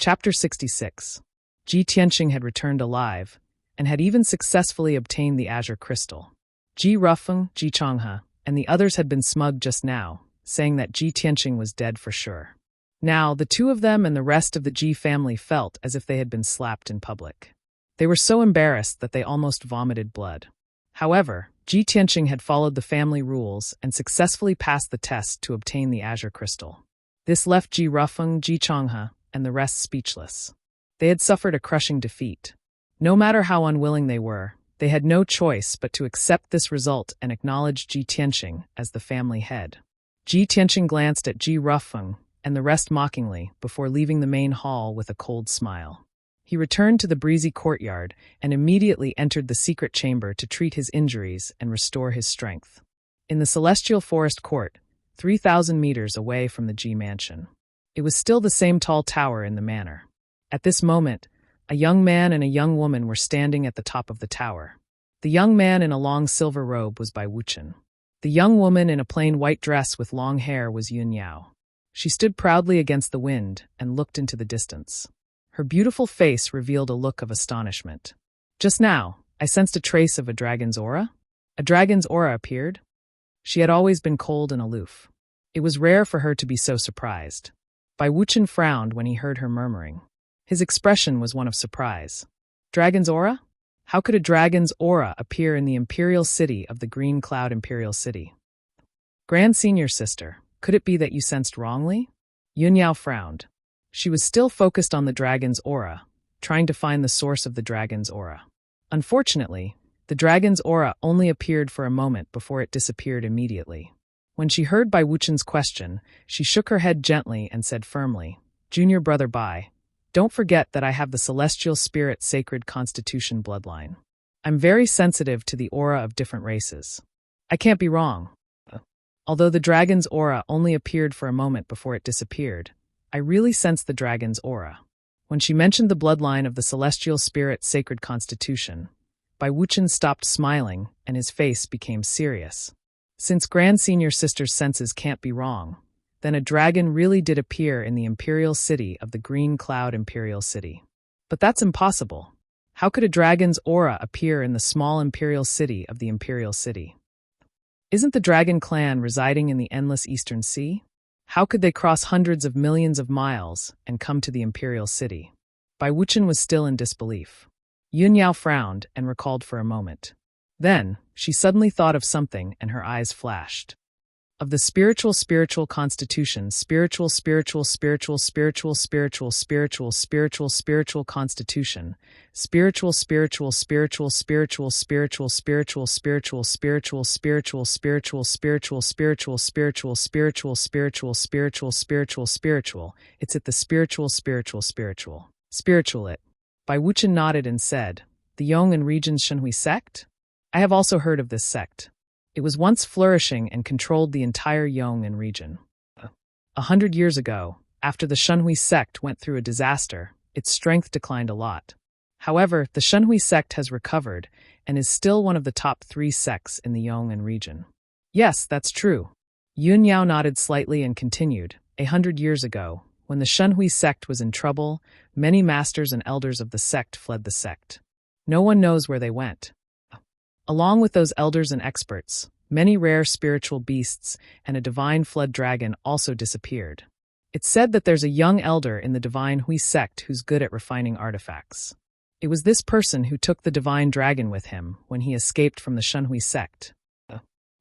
Chapter 66. Ji Tianqing had returned alive, and had even successfully obtained the azure crystal. Ji Rufeng, Ji Changhe, and the others had been smug just now, saying that Ji Tianqing was dead for sure. Now, the two of them and the rest of the Ji family felt as if they had been slapped in public. They were so embarrassed that they almost vomited blood. However, Ji Tianqing had followed the family rules and successfully passed the test to obtain the azure crystal. This left Ji Rufeng, Ji Changhe, and the rest speechless. They had suffered a crushing defeat. No matter how unwilling they were, they had no choice but to accept this result and acknowledge Ji Tianqing as the family head. Ji Tianqing glanced at Ji Rufeng and the rest mockingly before leaving the main hall with a cold smile. He returned to the breezy courtyard and immediately entered the secret chamber to treat his injuries and restore his strength. In the celestial forest court, 3,000 meters away from the Ji mansion, it was still the same tall tower in the manor. At this moment, a young man and a young woman were standing at the top of the tower. The young man in a long silver robe was Bai Wuchen. The young woman in a plain white dress with long hair was Yun Yao. She stood proudly against the wind and looked into the distance. Her beautiful face revealed a look of astonishment. Just now, I sensed a trace of a dragon's aura. A dragon's aura appeared. She had always been cold and aloof. It was rare for her to be so surprised. Bai Wuchen frowned when he heard her murmuring. His expression was one of surprise. Dragon's aura? How could a dragon's aura appear in the imperial city of the Green Cloud Imperial City? Grand Senior Sister, could it be that you sensed wrongly? Yun Yao frowned. She was still focused on the dragon's aura, trying to find the source of the dragon's aura. Unfortunately, the dragon's aura only appeared for a moment before it disappeared immediately. When she heard Bai Wuchen's question, she shook her head gently and said firmly, "Junior brother Bai, don't forget that I have the celestial spirit sacred constitution bloodline. I'm very sensitive to the aura of different races. I can't be wrong. Although the dragon's aura only appeared for a moment before it disappeared, I really sensed the dragon's aura." When she mentioned the bloodline of the celestial spirit sacred constitution, Bai Wuchen stopped smiling and his face became serious. Since Grand Senior Sister's senses can't be wrong, then a dragon really did appear in the imperial city of the Green Cloud Imperial City. But that's impossible. How could a dragon's aura appear in the small imperial city of the imperial city? Isn't the dragon clan residing in the endless eastern sea? How could they cross hundreds of millions of miles and come to the imperial city? Bai Wuchen was still in disbelief. Yun Yao frowned and recalled for a moment. Then, she suddenly thought of something and her eyes flashed. Of the spiritual constitution, spiritual constitution, it's it the spiritual it. Bai Wuchen nodded and said, "The Yong'an region's Shenhui sect? I have also heard of this sect. It was once flourishing and controlled the entire Yong'an region. 100 years ago, after the Shenhui sect went through a disaster, its strength declined a lot. However, the Shenhui sect has recovered and is still one of the top 3 sects in the Yong'an region." "Yes, that's true." Yun Yao nodded slightly and continued, 100 years ago, when the Shenhui sect was in trouble, many masters and elders of the sect fled the sect. No one knows where they went. Along with those elders and experts, many rare spiritual beasts and a divine flood dragon also disappeared. It's said that there's a young elder in the divine Hui sect who's good at refining artifacts. It was this person who took the divine dragon with him when he escaped from the Shenhui sect.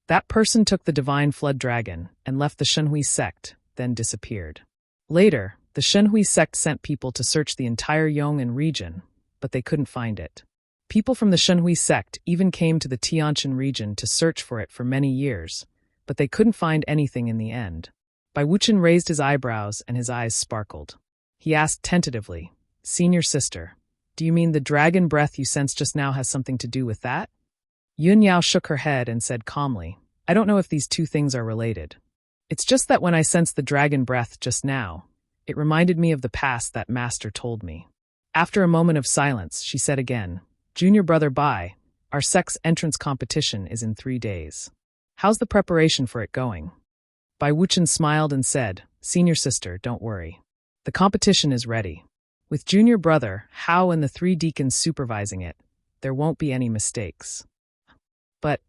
That person took the divine flood dragon and left the Shenhui sect, then disappeared. Later, the Shenhui sect sent people to search the entire Yong'an region, but they couldn't find it. People from the Shenhui sect even came to the Tianqian region to search for it for many years, but they couldn't find anything in the end. Bai Wuchen raised his eyebrows and his eyes sparkled. He asked tentatively, "Senior Sister, do you mean the dragon breath you sensed just now has something to do with that?" Yun Yao shook her head and said calmly, "I don't know if these two things are related. It's just that when I sensed the dragon breath just now, it reminded me of the past that Master told me." After a moment of silence, she said again, "Junior brother Bai, our sect's entrance competition is in 3 days. How's the preparation for it going?" Bai Wuchen smiled and said, "Senior Sister, don't worry. The competition is ready. With junior brother, Hao and the 3 deacons supervising it, there won't be any mistakes. But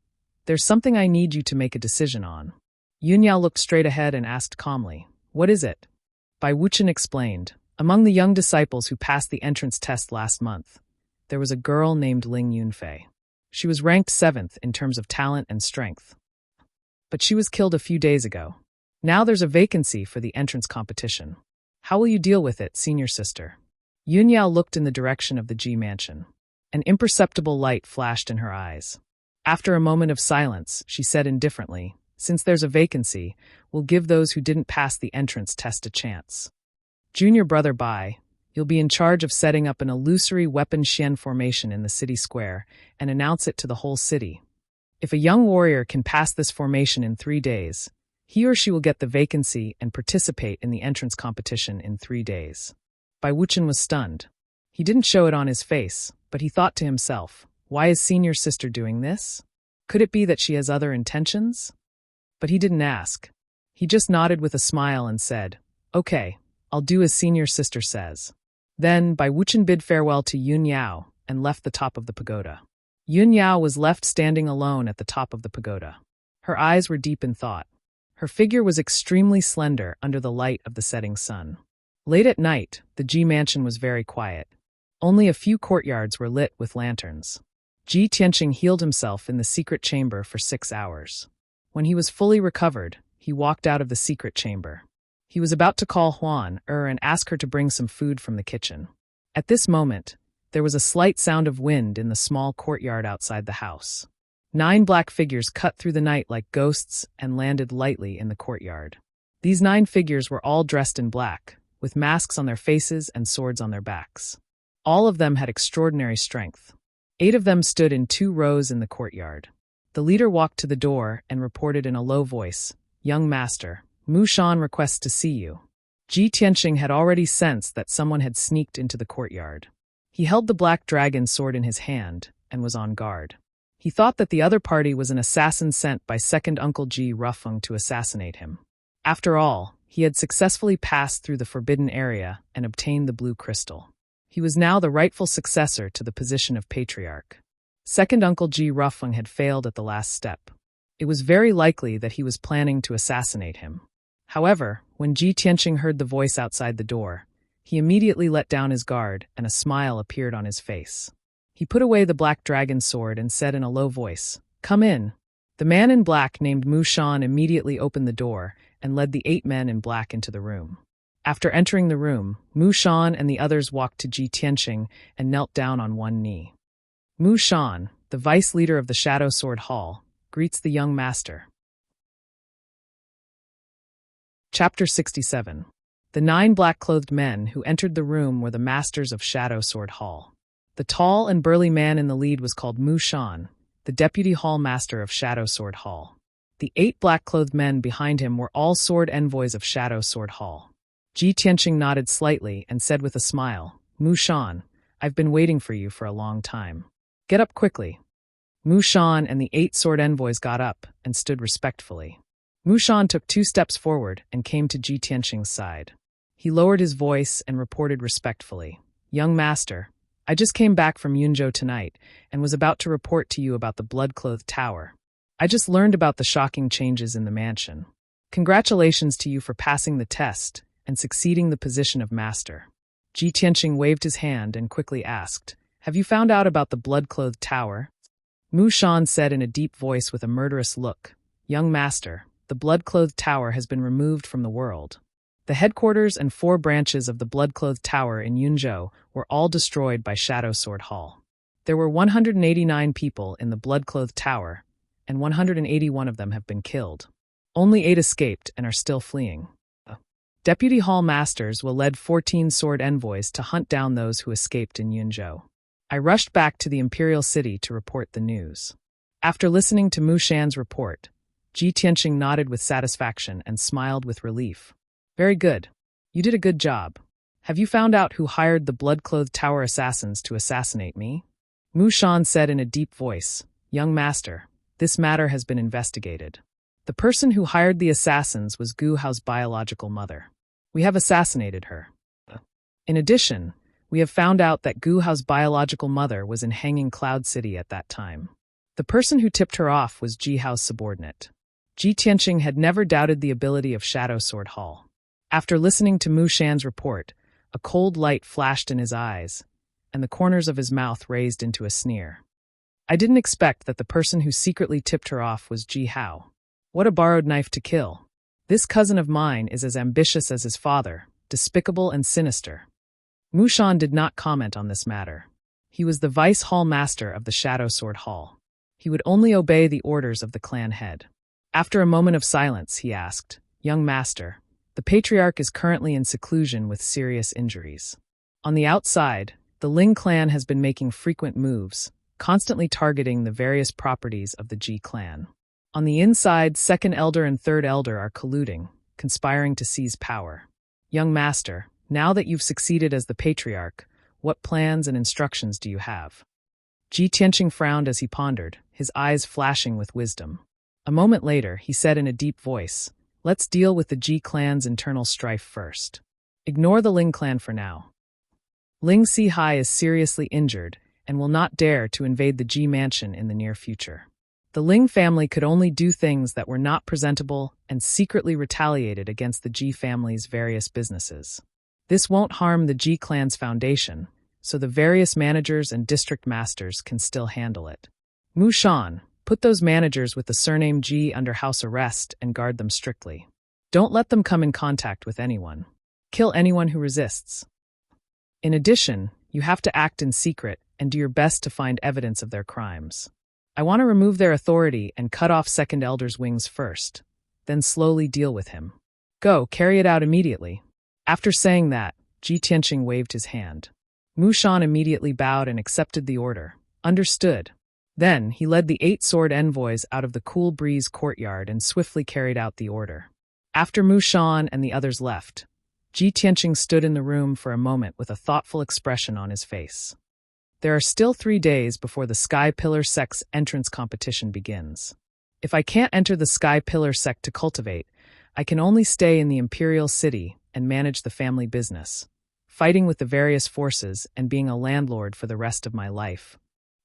there's something I need you to make a decision on. Yunyao looked straight ahead and asked calmly, "What is it?" Bai Wuchen explained, "Among the young disciples who passed the entrance test last month, there was a girl named Ling Yunfei. She was ranked 7th in terms of talent and strength. But she was killed a few days ago. Now there's a vacancy for the entrance competition. How will you deal with it, senior sister?" Yunyao looked in the direction of the Ji mansion. An imperceptible light flashed in her eyes. After a moment of silence, she said indifferently, "Since there's a vacancy, we'll give those who didn't pass the entrance test a chance. Junior brother Bai, you'll be in charge of setting up an illusory weapon Xian formation in the city square and announce it to the whole city. If a young warrior can pass this formation in 3 days, he or she will get the vacancy and participate in the entrance competition in 3 days." Bai Wuchen was stunned. He didn't show it on his face, but he thought to himself, why is senior sister doing this? Could it be that she has other intentions? But he didn't ask. He just nodded with a smile and said, "Okay, I'll do as senior sister says." Then Bai Wuchen bid farewell to Yun Yao and left the top of the pagoda. Yun Yao was left standing alone at the top of the pagoda. Her eyes were deep in thought. Her figure was extremely slender under the light of the setting sun. Late at night, the Ji mansion was very quiet. Only a few courtyards were lit with lanterns. Ji Tianqing healed himself in the secret chamber for 6 hours. When he was fully recovered, he walked out of the secret chamber. He was about to call Huan and ask her to bring some food from the kitchen. At this moment, there was a slight sound of wind in the small courtyard outside the house. 9 black figures cut through the night like ghosts and landed lightly in the courtyard. These 9 figures were all dressed in black, with masks on their faces and swords on their backs. All of them had extraordinary strength. 8 of them stood in 2 rows in the courtyard. The leader walked to the door and reported in a low voice, "Young master, Mu Shan requests to see you." Ji Tianqing had already sensed that someone had sneaked into the courtyard. He held the black dragon sword in his hand and was on guard. He thought that the other party was an assassin sent by second uncle Ji Rufeng to assassinate him. After all, he had successfully passed through the forbidden area and obtained the blue crystal. He was now the rightful successor to the position of patriarch. Second uncle Ji Rufeng had failed at the last step. It was very likely that he was planning to assassinate him. However, when Ji Tianqing heard the voice outside the door, he immediately let down his guard and a smile appeared on his face. He put away the black dragon sword and said in a low voice, "Come in." The man in black named Mu Shan immediately opened the door and led the 8 men in black into the room. After entering the room, Mu Shan and the others walked to Ji Tianqing and knelt down on one knee. Mu Shan, the vice leader of the Shadow Sword Hall, greets the young master. Chapter 67. The 9 black-clothed men who entered the room were the masters of Shadow Sword Hall. The tall and burly man in the lead was called Mu Shan, the deputy hall master of Shadow Sword Hall. The 8 black-clothed men behind him were all sword envoys of Shadow Sword Hall. Ji Tianqing nodded slightly and said with a smile, "Mu Shan, I've been waiting for you for a long time. Get up quickly." Mu Shan and the 8 sword envoys got up and stood respectfully. Mu Shan took 2 steps forward and came to Ji Tianqing's side. He lowered his voice and reported respectfully, "Young master, I just came back from Yunzhou tonight and was about to report to you about the blood-clothed tower. I just learned about the shocking changes in the mansion. Congratulations to you for passing the test and succeeding the position of master." Ji Tianqing waved his hand and quickly asked, "Have you found out about the blood-clothed tower?" Mu Shan said in a deep voice with a murderous look, "Young master, the blood-clothed tower has been removed from the world. The headquarters and 4 branches of the blood-clothed tower in Yunzhou were all destroyed by Shadow Sword Hall. There were 189 people in the blood-clothed tower, and 181 of them have been killed. Only 8 escaped and are still fleeing. Deputy Hall Masters will lead 14 sword envoys to hunt down those who escaped in Yunzhou. I rushed back to the Imperial City to report the news." After listening to Mu Shan's report, Ji Tianqing nodded with satisfaction and smiled with relief. "Very good. You did a good job. Have you found out who hired the blood-clothed tower assassins to assassinate me?" Mu Shan said in a deep voice, "Young master, this matter has been investigated. The person who hired the assassins was Gu Hao's biological mother. We have assassinated her. In addition, We have found out that Gu Hao's biological mother was in Hanging Cloud City at that time. The person who tipped her off was Ji Hao's subordinate. Ji Tianqing had never doubted the ability of Shadow Sword Hall. After listening to Mu Shan's report, a cold light flashed in his eyes, and the corners of his mouth raised into a sneer. I didn't expect that the person who secretly tipped her off was Ji Hao. What a borrowed knife to kill. This cousin of mine is as ambitious as his father, despicable and sinister. Mu Shan did not comment on this matter. He was the vice hall master of the Shadow Sword Hall. He would only obey the orders of the clan head. After a moment of silence, he asked, "Young master, the patriarch is currently in seclusion with serious injuries. On the outside, the Ling clan has been making frequent moves, constantly targeting the various properties of the Ji clan. On the inside, second elder and third elder are colluding, conspiring to seize power. Young master, now that you've succeeded as the patriarch, what plans and instructions do you have?" Ji Tianqing frowned as he pondered, his eyes flashing with wisdom. A moment later, he said in a deep voice, "Let's deal with the Ji clan's internal strife first. Ignore the Ling clan for now. Ling Si-hai is seriously injured and will not dare to invade the Ji mansion in the near future. The Ling family could only do things that were not presentable and secretly retaliated against the Ji family's various businesses. This won't harm the Ji clan's foundation, so the various managers and district masters can still handle it. Mu Shan, put those managers with the surname Ji under house arrest and guard them strictly. Don't let them come in contact with anyone. Kill anyone who resists. In addition, you have to act in secret and do your best to find evidence of their crimes. I want to remove their authority and cut off second elder's wings first, then slowly deal with him. Go, carry it out immediately." After saying that, Ji Tianqing waved his hand. Mu Shan immediately bowed and accepted the order. Understood. Then, he led the 8 sword envoys out of the Cool Breeze courtyard and swiftly carried out the order. After Mu Shan and the others left, Ji Tianqing stood in the room for a moment with a thoughtful expression on his face. There are still 3 days before the Sky Pillar Sect's entrance competition begins. If I can't enter the Sky Pillar Sect to cultivate, I can only stay in the Imperial City and manage the family business, fighting with the various forces and being a landlord for the rest of my life.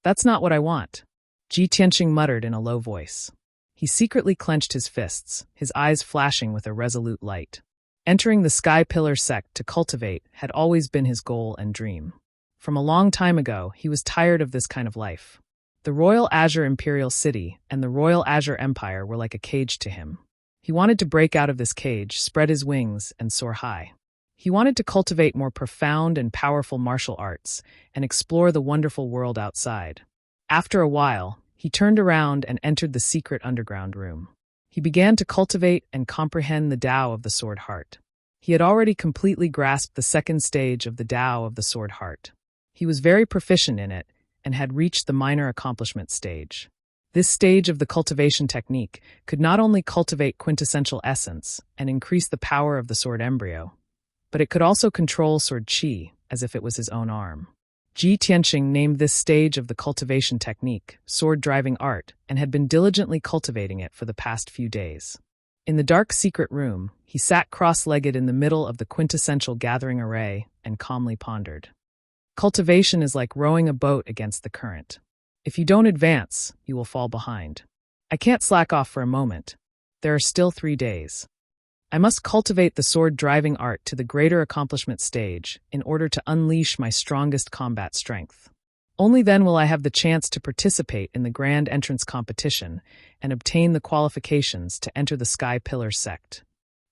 That's not what I want, Ji Tianqing muttered in a low voice. He secretly clenched his fists, his eyes flashing with a resolute light. Entering the Sky Pillar Sect to cultivate had always been his goal and dream. From a long time ago, he was tired of this kind of life. The Royal Azure Imperial City and the Royal Azure Empire were like a cage to him. He wanted to break out of this cage, spread his wings, and soar high. He wanted to cultivate more profound and powerful martial arts and explore the wonderful world outside. After a while, he turned around and entered the secret underground room. He began to cultivate and comprehend the Tao of the Sword Heart. He had already completely grasped the second stage of the Tao of the Sword Heart. He was very proficient in it and had reached the minor accomplishment stage. This stage of the cultivation technique could not only cultivate quintessential essence and increase the power of the sword embryo, but it could also control sword qi as if it was his own arm. Ji Tianqing named this stage of the cultivation technique sword driving art and had been diligently cultivating it for the past few days. In the dark secret room, he sat cross-legged in the middle of the quintessential gathering array and calmly pondered. Cultivation is like rowing a boat against the current. If you don't advance, you will fall behind. I can't slack off for a moment. There are still 3 days. I must cultivate the sword-driving art to the greater accomplishment stage in order to unleash my strongest combat strength. Only then will I have the chance to participate in the grand entrance competition and obtain the qualifications to enter the Sky Pillar Sect.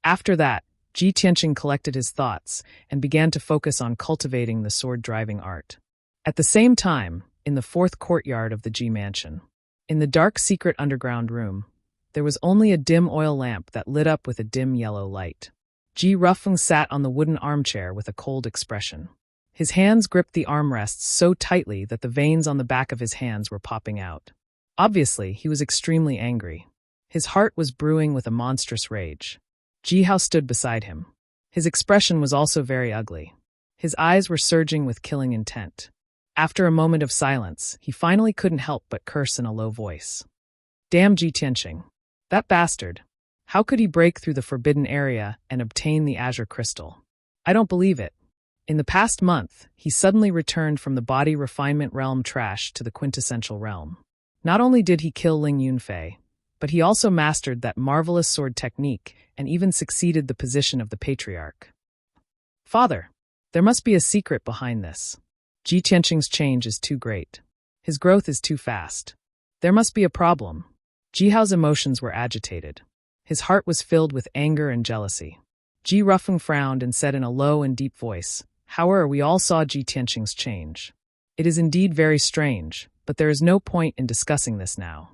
After that, Ji Tianqing collected his thoughts and began to focus on cultivating the sword-driving art. At the same time, in the 4th courtyard of the Ji mansion, in the dark secret underground room, there was only a dim oil lamp that lit up with a dim yellow light. Ji Rufeng sat on the wooden armchair with a cold expression. His hands gripped the armrests so tightly that the veins on the back of his hands were popping out. Obviously, he was extremely angry. His heart was brewing with a monstrous rage. Ji Hao stood beside him. His expression was also very ugly. His eyes were surging with killing intent. After a moment of silence, he finally couldn't help but curse in a low voice. Damn Ji Tianqing. That bastard. How could he break through the forbidden area and obtain the azure crystal? I don't believe it. In the past month, he suddenly returned from the body refinement realm trash to the quintessential realm. Not only did he kill Ling Yunfei, but he also mastered that marvelous sword technique and even succeeded the position of the patriarch. Father, there must be a secret behind this. Ji Tianqing's change is too great. His growth is too fast. There must be a problem. Ji Hao's emotions were agitated. His heart was filled with anger and jealousy. Ji Rufeng frowned and said in a low and deep voice, "However, we all saw Ji Tianqing's change. It is indeed very strange, but there is no point in discussing this now."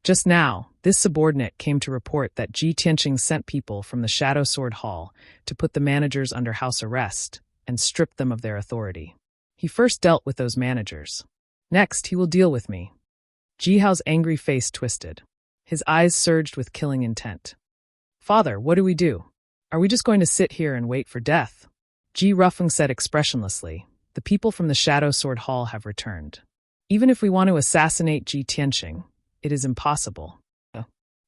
Just now, this subordinate came to report that Ji Tianqing sent people from the Shadow Sword Hall to put the managers under house arrest and strip them of their authority. He first dealt with those managers. Next, he will deal with me. Ji Hao's angry face twisted. His eyes surged with killing intent. "Father, what do we do? Are we just going to sit here and wait for death?" Ji Rufeng said expressionlessly, "The people from the Shadow Sword Hall have returned. Even if we want to assassinate Ji Tianqing, it is impossible.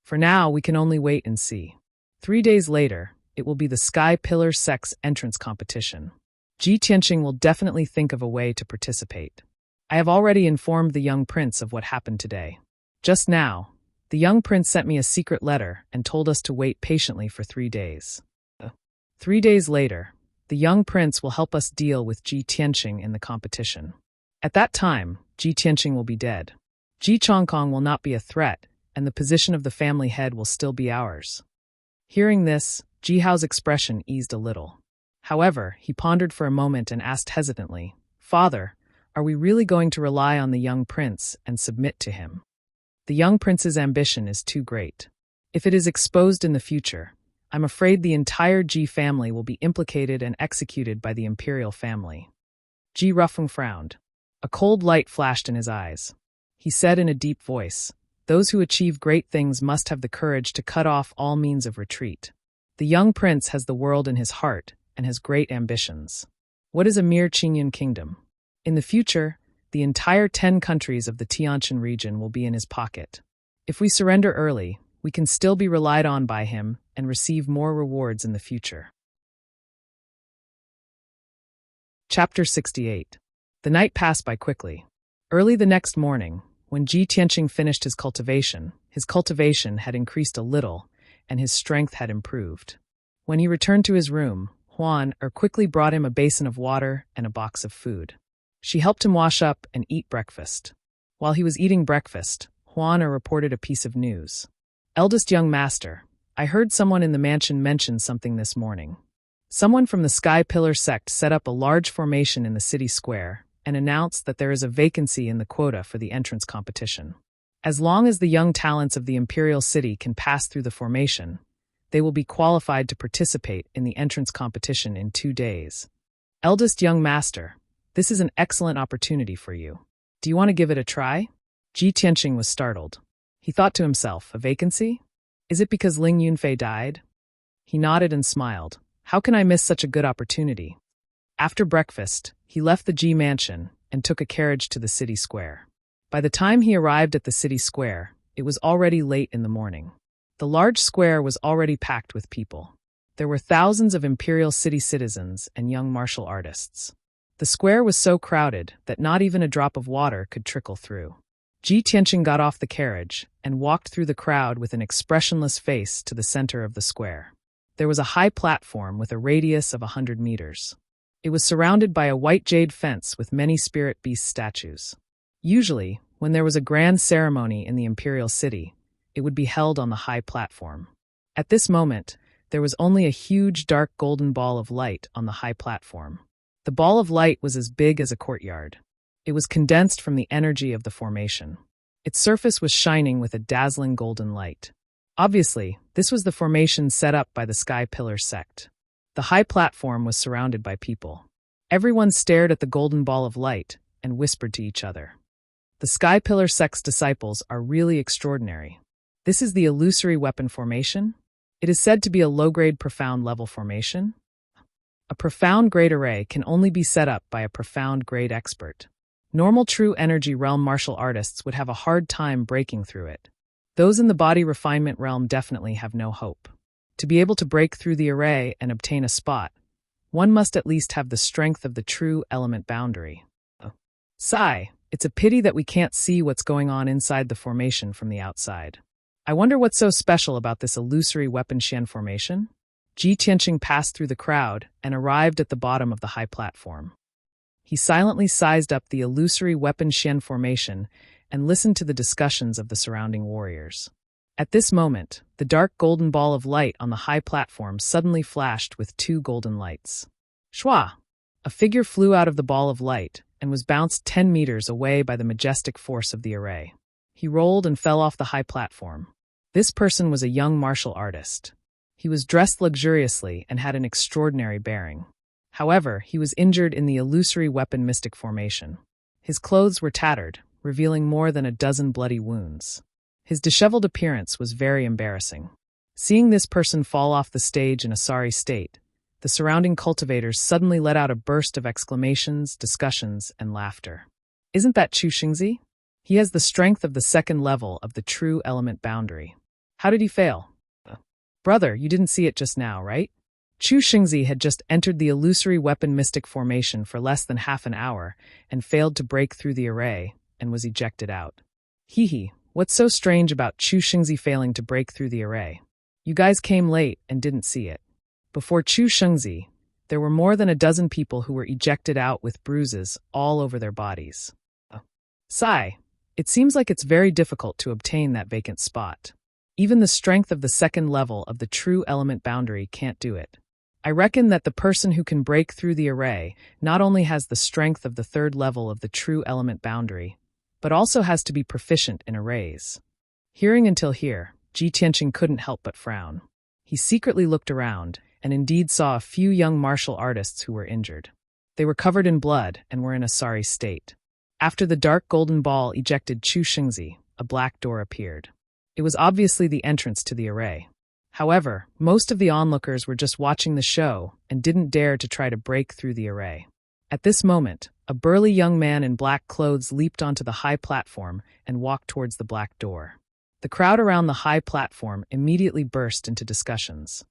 For now, we can only wait and see. 3 days later, it will be the Sky Pillar Sect's entrance competition. Ji Tianqing will definitely think of a way to participate. I have already informed the young prince of what happened today. Just now, the young prince sent me a secret letter and told us to wait patiently for 3 days. 3 days later, the young prince will help us deal with Ji Tianqing in the competition. At that time, Ji Tianqing will be dead. Ji Chongkong will not be a threat, and the position of the family head will still be ours." Hearing this, Ji Hao's expression eased a little. However, he pondered for a moment and asked hesitantly, "Father, are we really going to rely on the young prince and submit to him? The young prince's ambition is too great. If it is exposed in the future, I'm afraid the entire Ji family will be implicated and executed by the imperial family." Ji Rufeng frowned. A cold light flashed in his eyes. He said in a deep voice, "Those who achieve great things must have the courage to cut off all means of retreat. The young prince has the world in his heart and has great ambitions. What is a mere Qingyun kingdom? In the future, the entire 10 countries of the Tianshan region will be in his pocket. If we surrender early, we can still be relied on by him and receive more rewards in the future." Chapter 68. The night passed by quickly. Early the next morning, when Ji Tianqing finished his cultivation had increased a little, and his strength had improved. When he returned to his room, Huan quickly brought him a basin of water and a box of food. She helped him wash up and eat breakfast. While he was eating breakfast, Huan reported a piece of news. "Eldest young master, I heard someone in the mansion mention something this morning. Someone from the Sky Pillar sect set up a large formation in the city square and announced that there is a vacancy in the quota for the entrance competition. As long as the young talents of the Imperial City can pass through the formation, they will be qualified to participate in the entrance competition in 2 days. Eldest young master, this is an excellent opportunity for you. Do you want to give it a try?" Ji Tianqing was startled. He thought to himself, a vacancy? Is it because Ling Yunfei died? He nodded and smiled. How can I miss such a good opportunity? After breakfast, he left the Ji mansion and took a carriage to the city square. By the time he arrived at the city square, it was already late in the morning. The large square was already packed with people. There were thousands of Imperial City citizens and young martial artists. The square was so crowded that not even a drop of water could trickle through. Ji Tianqing got off the carriage and walked through the crowd with an expressionless face to the center of the square. There was a high platform with a radius of 100 meters. It was surrounded by a white jade fence with many spirit beast statues. Usually, when there was a grand ceremony in the Imperial City, it would be held on the high platform. At this moment, there was only a huge dark golden ball of light on the high platform. The ball of light was as big as a courtyard. It was condensed from the energy of the formation. Its surface was shining with a dazzling golden light. Obviously, this was the formation set up by the Sky Pillar sect. The high platform was surrounded by people. Everyone stared at the golden ball of light and whispered to each other. The Sky Pillar sect's disciples are really extraordinary. This is the illusory weapon formation? It is said to be a low-grade profound level formation. A profound grade array can only be set up by a profound grade expert. Normal true energy realm martial artists would have a hard time breaking through it. Those in the body refinement realm definitely have no hope. To be able to break through the array and obtain a spot, One must at least have the strength of the true element boundary. Sigh, it's a pity that we can't see what's going on inside the formation from the outside. I wonder what's so special about this illusory weapon Xian formation? Ji Tianqing passed through the crowd and arrived at the bottom of the high platform. He silently sized up the illusory weapon Xian formation and listened to the discussions of the surrounding warriors. At this moment, the dark golden ball of light on the high platform suddenly flashed with 2 golden lights. Shwa! A figure flew out of the ball of light and was bounced 10 meters away by the majestic force of the array. He rolled and fell off the high platform. This person was a young martial artist. He was dressed luxuriously and had an extraordinary bearing. However, he was injured in the illusory weapon mystic formation. His clothes were tattered, revealing more than a dozen bloody wounds. His disheveled appearance was very embarrassing. Seeing this person fall off the stage in a sorry state, the surrounding cultivators suddenly let out a burst of exclamations, discussions, and laughter. Isn't that Chu Xingzi? He has the strength of the 2nd level of the true element boundary. How did he fail? Brother, you didn't see it just now, right? Chu Xingzi had just entered the illusory weapon mystic formation for less than half an hour and failed to break through the array and was ejected out. Hee. What's so strange about Chu Xingzi failing to break through the array? You guys came late and didn't see it. Before Chu Xingzi, there were more than a dozen people who were ejected out with bruises all over their bodies. Sigh, it seems like it's very difficult to obtain that vacant spot. Even the strength of the 2nd level of the true element boundary can't do it. I reckon that the person who can break through the array not only has the strength of the 3rd level of the true element boundary, but also has to be proficient in arrays. Hearing until here, Ji Tianqing couldn't help but frown. He secretly looked around and indeed saw a few young martial artists who were injured. They were covered in blood and were in a sorry state. After the dark golden ball ejected Chu Xingzi, a black door appeared. It was obviously the entrance to the array. However, most of the onlookers were just watching the show and didn't dare to try to break through the array. At this moment, a burly young man in black clothes leaped onto the high platform and walked towards the black door. The crowd around the high platform immediately burst into discussions.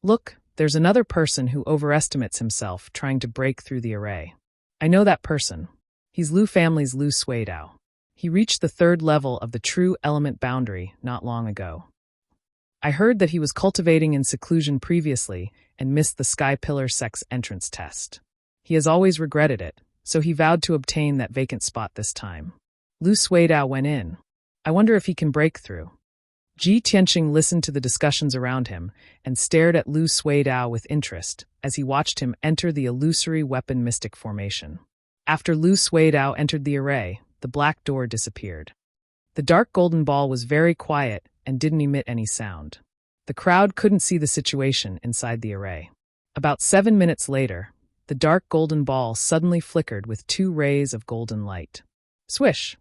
Look, there's another person who overestimates himself trying to break through the array. I know that person. He's Lu family's Lu Suidao. He reached the 3rd level of the true element boundary not long ago. I heard that he was cultivating in seclusion previously and missed the Sky Pillar Sect's entrance test. He has always regretted it, so he vowed to obtain that vacant spot this time. Lu Suidao went in. I wonder if he can break through. Ji Tianqing listened to the discussions around him and stared at Lu Suidao with interest as he watched him enter the illusory weapon mystic formation. After Lu Suidao entered the array, the black door disappeared. The dark golden ball was very quiet and didn't emit any sound. The crowd couldn't see the situation inside the array. About 7 minutes later, the dark golden ball suddenly flickered with 2 rays of golden light. Swish!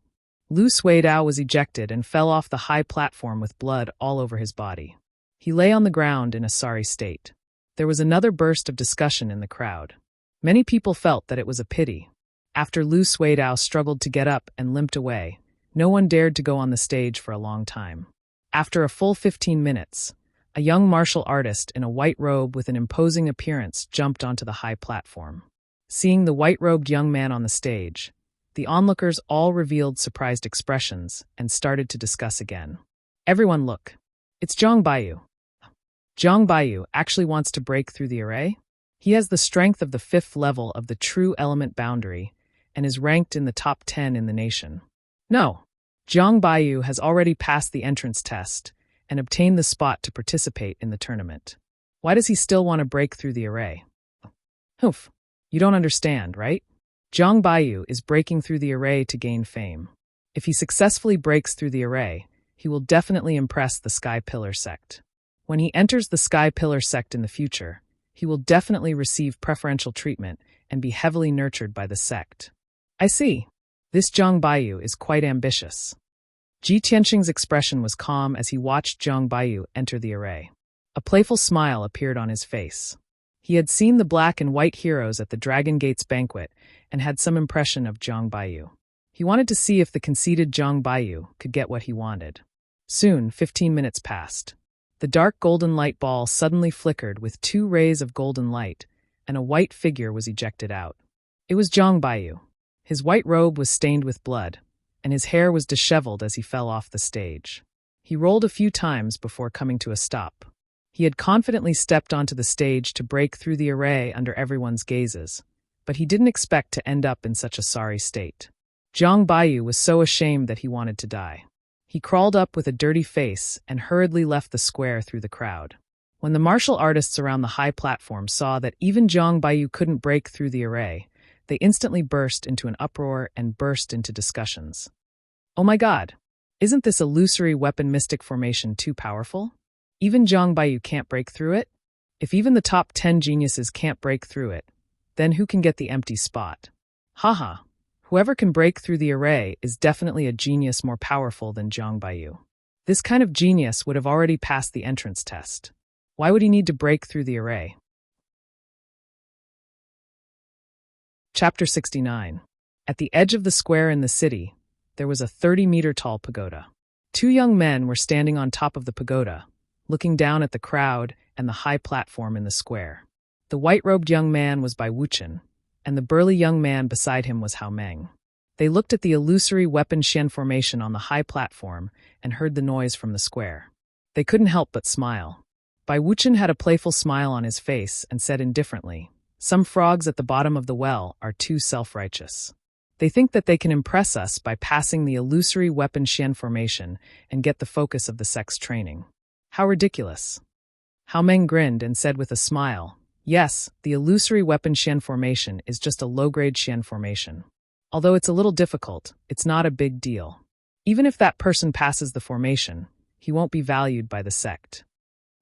Lu Suidao was ejected and fell off the high platform with blood all over his body. He lay on the ground in a sorry state. There was another burst of discussion in the crowd. Many people felt that it was a pity. After Lu Suidao struggled to get up and limped away, no one dared to go on the stage for a long time. After a full 15 minutes, a young martial artist in a white robe with an imposing appearance jumped onto the high platform. Seeing the white-robed young man on the stage, the onlookers all revealed surprised expressions and started to discuss again. Everyone look. It's Zhang Baiyu. Zhang Baiyu actually wants to break through the array? He has the strength of the 5th level of the true element boundary and is ranked in the top 10 in the nation. No, Zhang Baiyu has already passed the entrance test and obtained the spot to participate in the tournament. Why does he still want to break through the array? Oof, you don't understand, right? Zhang Baiyu is breaking through the array to gain fame. If he successfully breaks through the array, he will definitely impress the Sky Pillar Sect. When he enters the Sky Pillar Sect in the future, he will definitely receive preferential treatment and be heavily nurtured by the sect. I see. This Zhang Baiyu is quite ambitious. Ji Tianqing's expression was calm as he watched Zhang Baiyu enter the array. A playful smile appeared on his face. He had seen the black and white heroes at the Dragon Gates banquet and had some impression of Zhang Baiyu. He wanted to see if the conceited Zhang Baiyu could get what he wanted. Soon, 15 minutes passed. The dark golden light ball suddenly flickered with 2 rays of golden light and a white figure was ejected out. It was Zhang Baiyu. His white robe was stained with blood, and his hair was disheveled as he fell off the stage. He rolled a few times before coming to a stop. He had confidently stepped onto the stage to break through the array under everyone's gazes, but he didn't expect to end up in such a sorry state. Zhang Baiyu was so ashamed that he wanted to die. He crawled up with a dirty face and hurriedly left the square through the crowd. When the martial artists around the high platform saw that even Zhang Baiyu couldn't break through the array, they instantly burst into an uproar and burst into discussions. Oh my God! Isn't this illusory weapon mystic formation too powerful? Even Zhang Baiyu can't break through it? If even the top 10 geniuses can't break through it, then who can get the empty spot? Haha, whoever can break through the array is definitely a genius more powerful than Zhang Baiyu. This kind of genius would have already passed the entrance test. Why would he need to break through the array? Chapter 69. At the edge of the square in the city, there was a 30-meter-tall pagoda. 2 young men were standing on top of the pagoda, looking down at the crowd and the high platform in the square. The white-robed young man was Bai Wuchen, and the burly young man beside him was Hao Meng. They looked at the illusory weapon Xian formation on the high platform and heard the noise from the square. They couldn't help but smile. Bai Wuchen had a playful smile on his face and said indifferently, "Some frogs at the bottom of the well are too self-righteous. They think that they can impress us by passing the illusory weapon Xian formation and get the focus of the sex training. How ridiculous." Hao Meng grinned and said with a smile, "Yes, the illusory weapon Xian formation is just a low-grade Xian formation. Although it's a little difficult, it's not a big deal. Even if that person passes the formation, he won't be valued by the sect."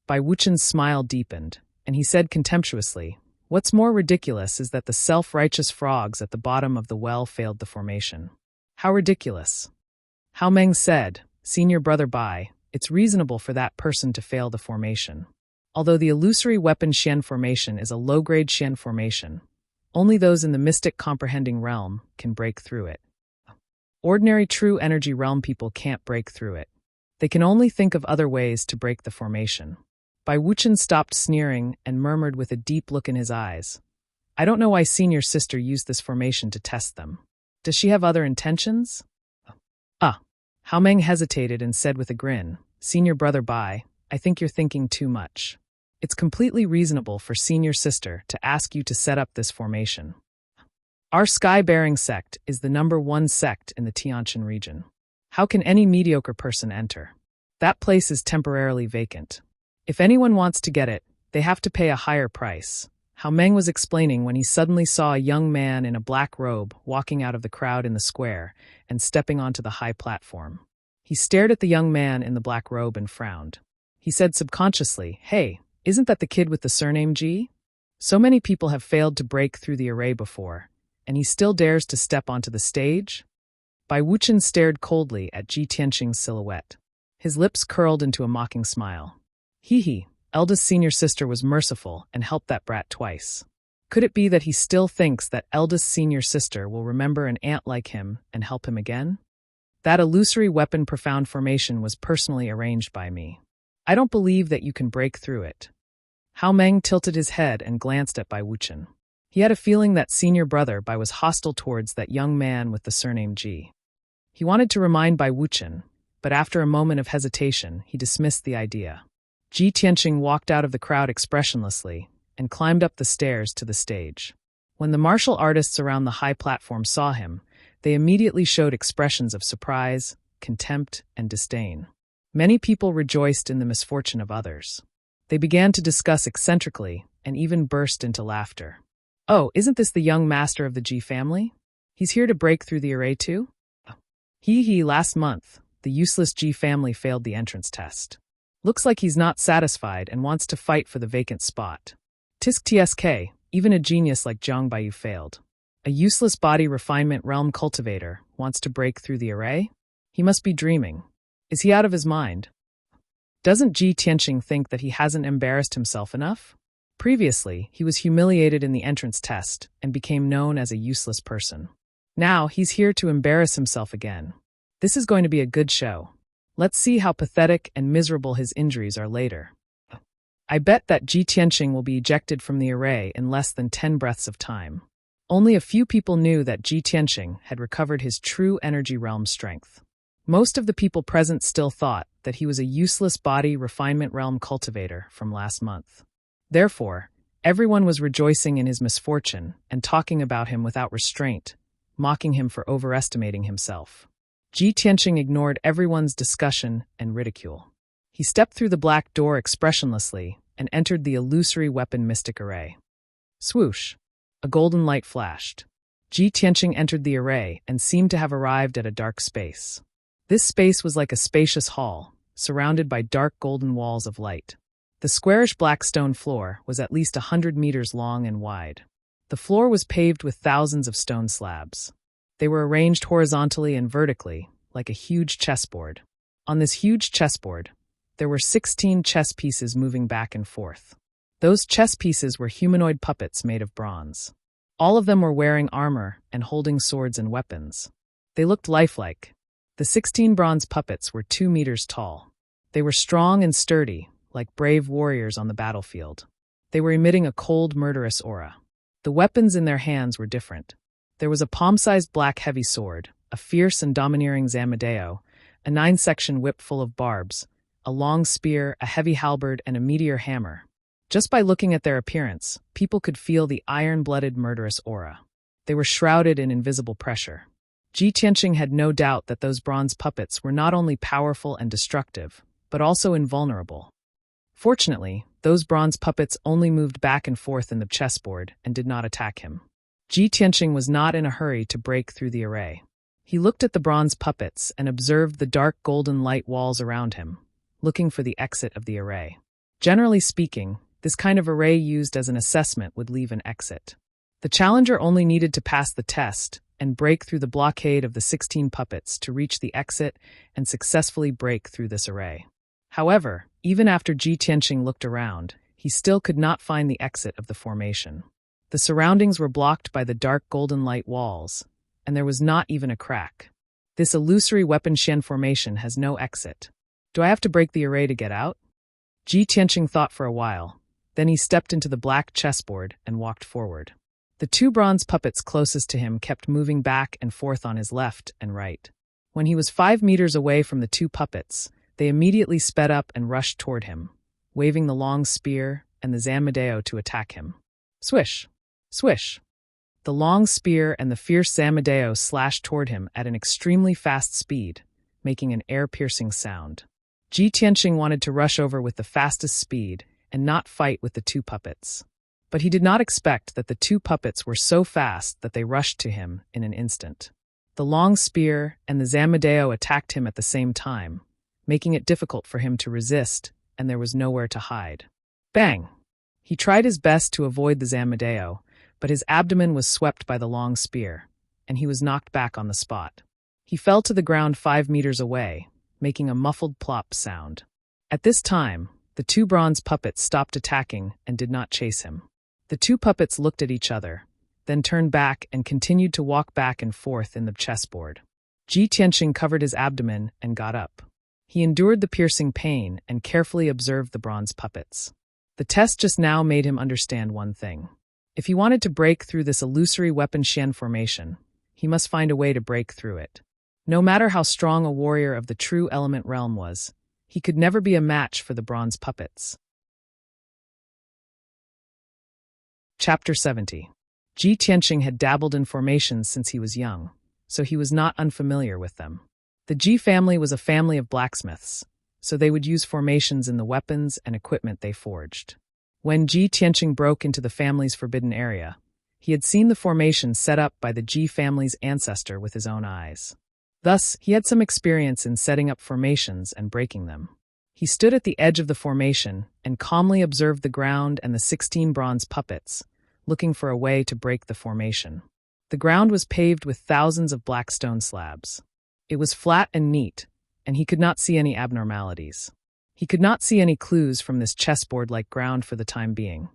Bai Wuchen's smile deepened, and he said contemptuously, "What's more ridiculous is that the self-righteous frogs at the bottom of the well failed the formation. How ridiculous." Hao Meng said, "Senior brother Bai, it's reasonable for that person to fail the formation. Although the illusory weapon Xian formation is a low-grade Xian formation, only those in the mystic comprehending realm can break through it. Ordinary true energy realm people can't break through it. They can only think of other ways to break the formation." Bai Wuchen stopped sneering and murmured with a deep look in his eyes, "I don't know why senior sister used this formation to test them. Does she have other intentions?" Hao Meng hesitated and said with a grin, "Senior brother Bai, I think you're thinking too much. It's completely reasonable for senior sister to ask you to set up this formation. Our sky-bearing sect is the #1 sect in the Tianjin region. How can any mediocre person enter? That place is temporarily vacant. If anyone wants to get it, they have to pay a higher price." Hao Meng was explaining when he suddenly saw a young man in a black robe walking out of the crowd in the square and stepping onto the high platform. He stared at the young man in the black robe and frowned. He said subconsciously, "Hey, isn't that the kid with the surname Ji? So many people have failed to break through the array before, and he still dares to step onto the stage?" Bai Wuchen stared coldly at Ji Tianqing's silhouette. His lips curled into a mocking smile. Hee, eldest senior sister was merciful and helped that brat twice. Could it be that he still thinks that eldest senior sister will remember an aunt like him and help him again? That illusory weapon profound formation was personally arranged by me. I don't believe that you can break through it." Hao Meng tilted his head and glanced at Bai Wuchen. He had a feeling that senior brother Bai was hostile towards that young man with the surname Ji. He wanted to remind Bai Wuchen, but after a moment of hesitation, he dismissed the idea. Ji Tianqing walked out of the crowd expressionlessly and climbed up the stairs to the stage. When the martial artists around the high platform saw him, they immediately showed expressions of surprise, contempt, and disdain. Many people rejoiced in the misfortune of others. They began to discuss eccentrically and even burst into laughter. "Oh, isn't this the young master of the Ji family? He's here to break through the array too?" Last month, the useless Ji family failed the entrance test. Looks like he's not satisfied and wants to fight for the vacant spot. Tisk tsk, even a genius like Zhang Baiyu failed. A useless body refinement realm cultivator wants to break through the array? He must be dreaming. Is he out of his mind? Doesn't Ji Tianqing think that he hasn't embarrassed himself enough? Previously, he was humiliated in the entrance test and became known as a useless person. Now, he's here to embarrass himself again. This is going to be a good show. Let's see how pathetic and miserable his injuries are later. I bet that Ji Tianqing will be ejected from the array in less than 10 breaths of time. Only a few people knew that Ji Tianqing had recovered his true energy realm strength. Most of the people present still thought that he was a useless body refinement realm cultivator from last month. Therefore, everyone was rejoicing in his misfortune and talking about him without restraint, mocking him for overestimating himself. Ji Tianqing ignored everyone's discussion and ridicule. He stepped through the black door expressionlessly and entered the illusory weapon mystic array. Swoosh! A golden light flashed. Ji Tianqing entered the array and seemed to have arrived at a dark space. This space was like a spacious hall, surrounded by dark golden walls of light. The squarish black stone floor was at least 100 meters long and wide. The floor was paved with thousands of stone slabs. They were arranged horizontally and vertically, like a huge chessboard. On this huge chessboard, there were 16 chess pieces moving back and forth. Those chess pieces were humanoid puppets made of bronze. All of them were wearing armor and holding swords and weapons. They looked lifelike. The 16 bronze puppets were 2 meters tall. They were strong and sturdy, like brave warriors on the battlefield. They were emitting a cold, murderous aura. The weapons in their hands were different. There was a palm-sized black heavy sword, a fierce and domineering zamadeo, a 9-section whip full of barbs, a long spear, a heavy halberd, and a meteor hammer. Just by looking at their appearance, people could feel the iron-blooded murderous aura. They were shrouded in invisible pressure. Ji Tianqing had no doubt that those bronze puppets were not only powerful and destructive, but also invulnerable. Fortunately, those bronze puppets only moved back and forth in the chessboard and did not attack him. Ji Tianqing was not in a hurry to break through the array. He looked at the bronze puppets and observed the dark golden light walls around him, looking for the exit of the array. Generally speaking, this kind of array used as an assessment would leave an exit. The challenger only needed to pass the test and break through the blockade of the 16 puppets to reach the exit and successfully break through this array. However, even after Ji Tianqing looked around, he still could not find the exit of the formation. The surroundings were blocked by the dark golden light walls, and there was not even a crack. This illusory weapon Shen formation has no exit. Do I have to break the array to get out? Ji Tianqing thought for a while. Then he stepped into the black chessboard and walked forward. The 2 bronze puppets closest to him kept moving back and forth on his left and right. When he was 5 meters away from the 2 puppets, they immediately sped up and rushed toward him, waving the long spear and the zamadeo to attack him. Swish! Swish! The long spear and the fierce zamadeo slashed toward him at an extremely fast speed, making an air-piercing sound. Ji Tianqing wanted to rush over with the fastest speed and not fight with the 2 puppets. But he did not expect that the 2 puppets were so fast that they rushed to him in an instant. The long spear and the zamadeo attacked him at the same time, making it difficult for him to resist, and there was nowhere to hide. Bang! He tried his best to avoid the zamadeo, but his abdomen was swept by the long spear, and he was knocked back on the spot. He fell to the ground 5 meters away, making a muffled plop sound. At this time, the 2 bronze puppets stopped attacking and did not chase him. The 2 puppets looked at each other, then turned back and continued to walk back and forth in the chessboard. Ji Tianqing covered his abdomen and got up. He endured the piercing pain and carefully observed the bronze puppets. The test just now made him understand one thing. If he wanted to break through this illusory weapon Shen formation, he must find a way to break through it. No matter how strong a warrior of the true element realm was, he could never be a match for the bronze puppets. Chapter 70. Ji Tianqing had dabbled in formations since he was young, so he was not unfamiliar with them. The Ji family was a family of blacksmiths, so they would use formations in the weapons and equipment they forged. When Ji Tianqing broke into the family's forbidden area, he had seen the formation set up by the Ji family's ancestor with his own eyes. Thus, he had some experience in setting up formations and breaking them. He stood at the edge of the formation and calmly observed the ground and the 16 bronze puppets, looking for a way to break the formation. The ground was paved with thousands of black stone slabs. It was flat and neat, and he could not see any abnormalities. He could not see any clues from this chessboard-like ground for the time being,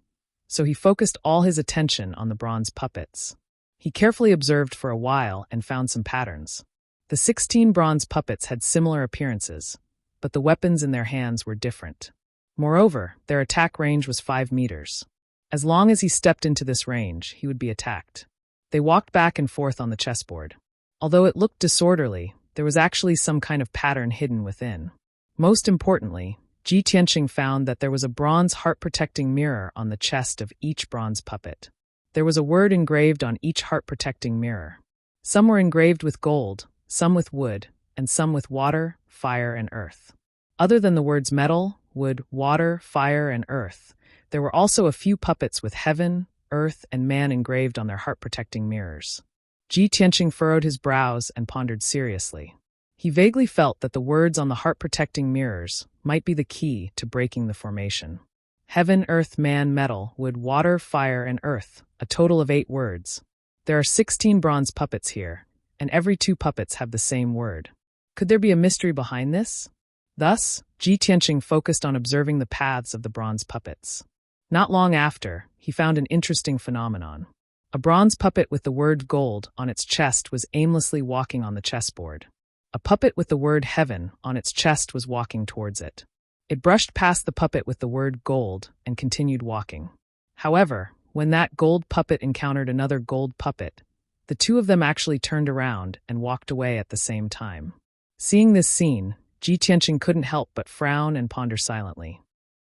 so he focused all his attention on the bronze puppets. He carefully observed for a while and found some patterns. The 16 bronze puppets had similar appearances, but the weapons in their hands were different. Moreover, their attack range was 5 meters. As long as he stepped into this range, he would be attacked. They walked back and forth on the chessboard. Although it looked disorderly, there was actually some kind of pattern hidden within. Most importantly, Ji Tianqing found that there was a bronze heart-protecting mirror on the chest of each bronze puppet. There was a word engraved on each heart-protecting mirror. Some were engraved with gold, some with wood, and some with water, fire, and earth. Other than the words metal, wood, water, fire, and earth, there were also a few puppets with heaven, earth, and man engraved on their heart-protecting mirrors. Ji Tianqing furrowed his brows and pondered seriously. He vaguely felt that the words on the heart-protecting mirrors might be the key to breaking the formation. Heaven, earth, man, metal, wood, water, fire, and earth, a total of 8 words. There are 16 bronze puppets here, and every 2 puppets have the same word. Could there be a mystery behind this? Thus, Ji Tianqing focused on observing the paths of the bronze puppets. Not long after, he found an interesting phenomenon. A bronze puppet with the word gold on its chest was aimlessly walking on the chessboard. A puppet with the word heaven on its chest was walking towards it. It brushed past the puppet with the word gold and continued walking. However, when that gold puppet encountered another gold puppet, the 2 of them actually turned around and walked away at the same time. Seeing this scene, Ji Tianqing couldn't help but frown and ponder silently.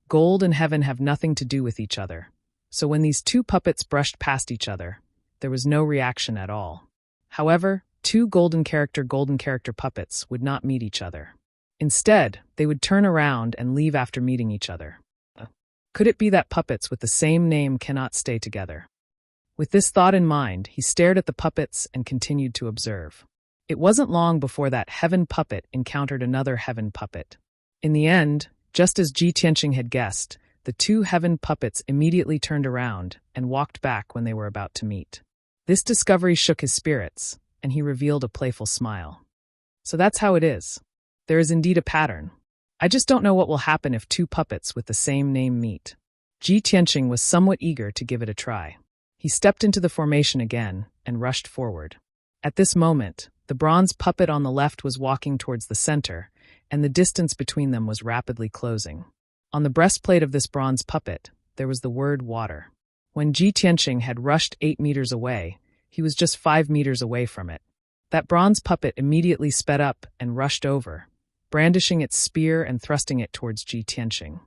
Gold and heaven have nothing to do with each other, so when these 2 puppets brushed past each other, there was no reaction at all. However, 2 golden character puppets would not meet each other. Instead, they would turn around and leave after meeting each other. Could it be that puppets with the same name cannot stay together? With this thought in mind, he stared at the puppets and continued to observe. It wasn't long before that heaven puppet encountered another heaven puppet. In the end, just as Ji Tianqing had guessed, the 2 heaven puppets immediately turned around and walked back when they were about to meet. This discovery shook his spirits, and he revealed a playful smile. So that's how it is. There is indeed a pattern. I just don't know what will happen if 2 puppets with the same name meet. Ji Tianqing was somewhat eager to give it a try. He stepped into the formation again and rushed forward. At this moment, the bronze puppet on the left was walking towards the center, and the distance between them was rapidly closing. On the breastplate of this bronze puppet, there was the word water. When Ji Tianqing had rushed 8 meters away, he was just 5 meters away from it. That bronze puppet immediately sped up and rushed over, brandishing its spear and thrusting it towards Ji Tianqing.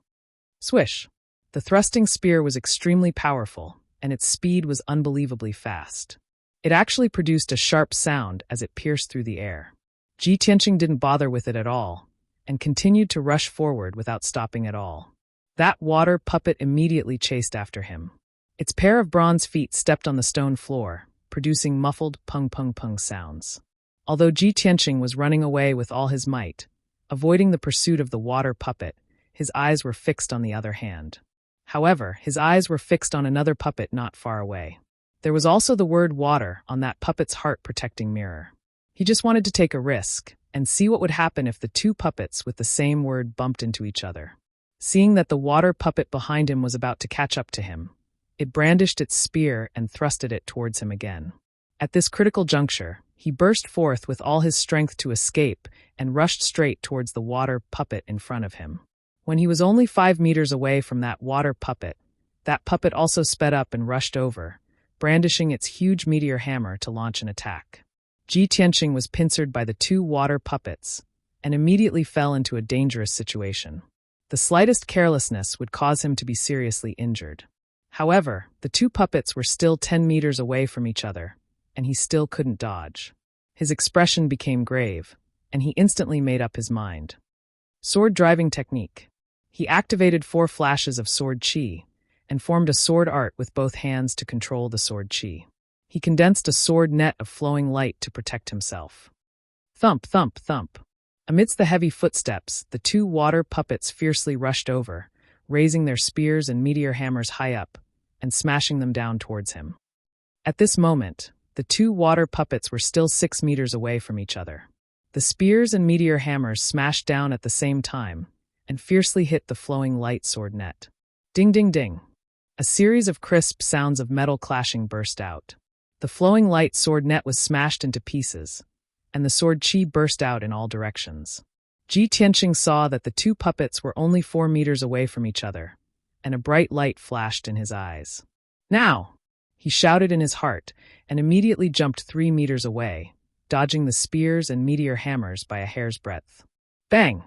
Swish! The thrusting spear was extremely powerful, and its speed was unbelievably fast. It actually produced a sharp sound as it pierced through the air. Ji Tianqing didn't bother with it at all, and continued to rush forward without stopping at all. That water puppet immediately chased after him. Its pair of bronze feet stepped on the stone floor, producing muffled pung-pung-pung sounds. Although Ji Tianqing was running away with all his might, avoiding the pursuit of the water puppet, his eyes were fixed on the other hand. However, his eyes were fixed on another puppet not far away. There was also the word water on that puppet's heart-protecting mirror. He just wanted to take a risk and see what would happen if the 2 puppets with the same word bumped into each other. Seeing that the water puppet behind him was about to catch up to him, it brandished its spear and thrusted it towards him again. At this critical juncture, he burst forth with all his strength to escape and rushed straight towards the water puppet in front of him. When he was only 5 meters away from that water puppet, that puppet also sped up and rushed over, brandishing its huge meteor hammer to launch an attack. Ji Tianqing was pincered by the 2 water puppets and immediately fell into a dangerous situation. The slightest carelessness would cause him to be seriously injured. However, the 2 puppets were still 10 meters away from each other, and he still couldn't dodge. His expression became grave, and he instantly made up his mind. Sword driving technique. He activated 4 flashes of sword chi, and formed a sword art with both hands to control the sword chi. He condensed a sword net of flowing light to protect himself. Thump, thump, thump. Amidst the heavy footsteps, the 2 water puppets fiercely rushed over, raising their spears and meteor hammers high up, and smashing them down towards him. At this moment, the 2 water puppets were still 6 meters away from each other. The spears and meteor hammers smashed down at the same time, and fiercely hit the flowing light sword net. Ding ding ding. A series of crisp sounds of metal clashing burst out. The flowing light sword net was smashed into pieces, and the sword chi burst out in all directions. Ji Tianqing saw that the two puppets were only 4 meters away from each other, and a bright light flashed in his eyes. "Now!" he shouted in his heart, and immediately jumped 3 meters away, dodging the spears and meteor hammers by a hair's breadth. Bang!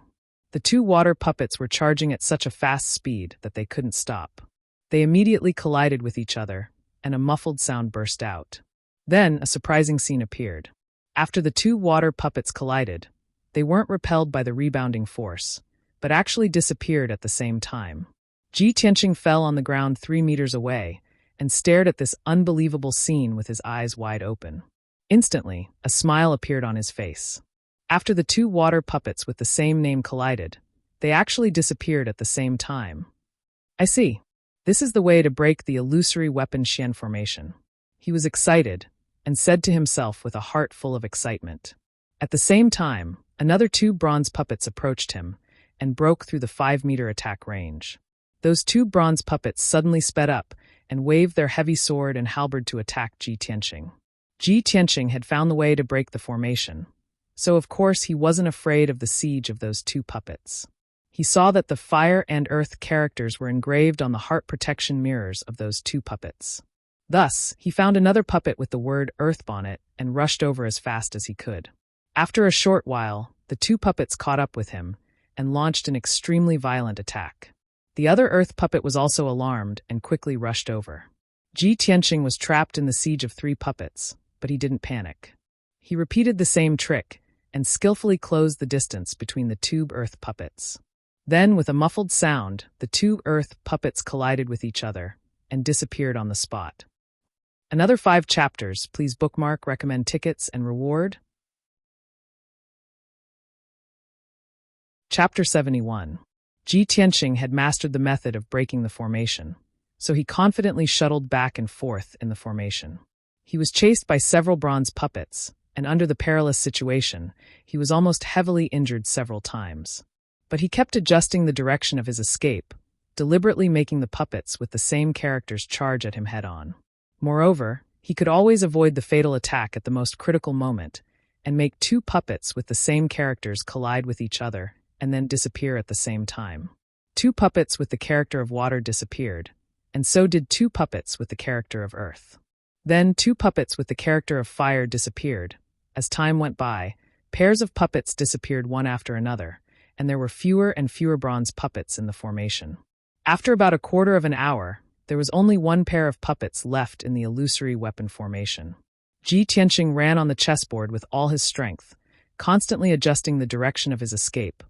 The two water puppets were charging at such a fast speed that they couldn't stop. They immediately collided with each other, and a muffled sound burst out. Then a surprising scene appeared. After the two water puppets collided, they weren't repelled by the rebounding force, but actually disappeared at the same time. Ji Tianqing fell on the ground 3 meters away and stared at this unbelievable scene with his eyes wide open. Instantly, a smile appeared on his face. After the two water puppets with the same name collided, they actually disappeared at the same time. I see. This is the way to break the illusory weapon Xian formation. He was excited and said to himself with a heart full of excitement. At the same time, another two bronze puppets approached him and broke through the 5-meter attack range. Those two bronze puppets suddenly sped up and waved their heavy sword and halberd to attack Ji Tianqing. Ji Tianqing had found the way to break the formation, so of course he wasn't afraid of the siege of those two puppets. He saw that the fire and earth characters were engraved on the heart protection mirrors of those two puppets. Thus, he found another puppet with the word Earth on it and rushed over as fast as he could. After a short while, the two puppets caught up with him and launched an extremely violent attack. The other earth puppet was also alarmed and quickly rushed over. Ji Tianqing was trapped in the siege of 3 puppets, but he didn't panic. He repeated the same trick and skillfully closed the distance between the two earth puppets. Then, with a muffled sound, the two earth puppets collided with each other and disappeared on the spot. Another 5 chapters. Please bookmark, recommend tickets, and reward. Chapter 71. Ji Tianqing had mastered the method of breaking the formation, so he confidently shuttled back and forth in the formation. He was chased by several bronze puppets, and under the perilous situation, he was almost heavily injured several times. But he kept adjusting the direction of his escape, deliberately making the puppets with the same characters charge at him head-on. Moreover, he could always avoid the fatal attack at the most critical moment and make 2 puppets with the same characters collide with each other and then disappear at the same time. 2 puppets with the character of water disappeared, and so did 2 puppets with the character of earth. Then 2 puppets with the character of fire disappeared. As time went by, pairs of puppets disappeared one after another, and there were fewer and fewer bronze puppets in the formation. After about a quarter of an hour, there was only 1 pair of puppets left in the illusory weapon formation. Ji Tianqing ran on the chessboard with all his strength, constantly adjusting the direction of his escape,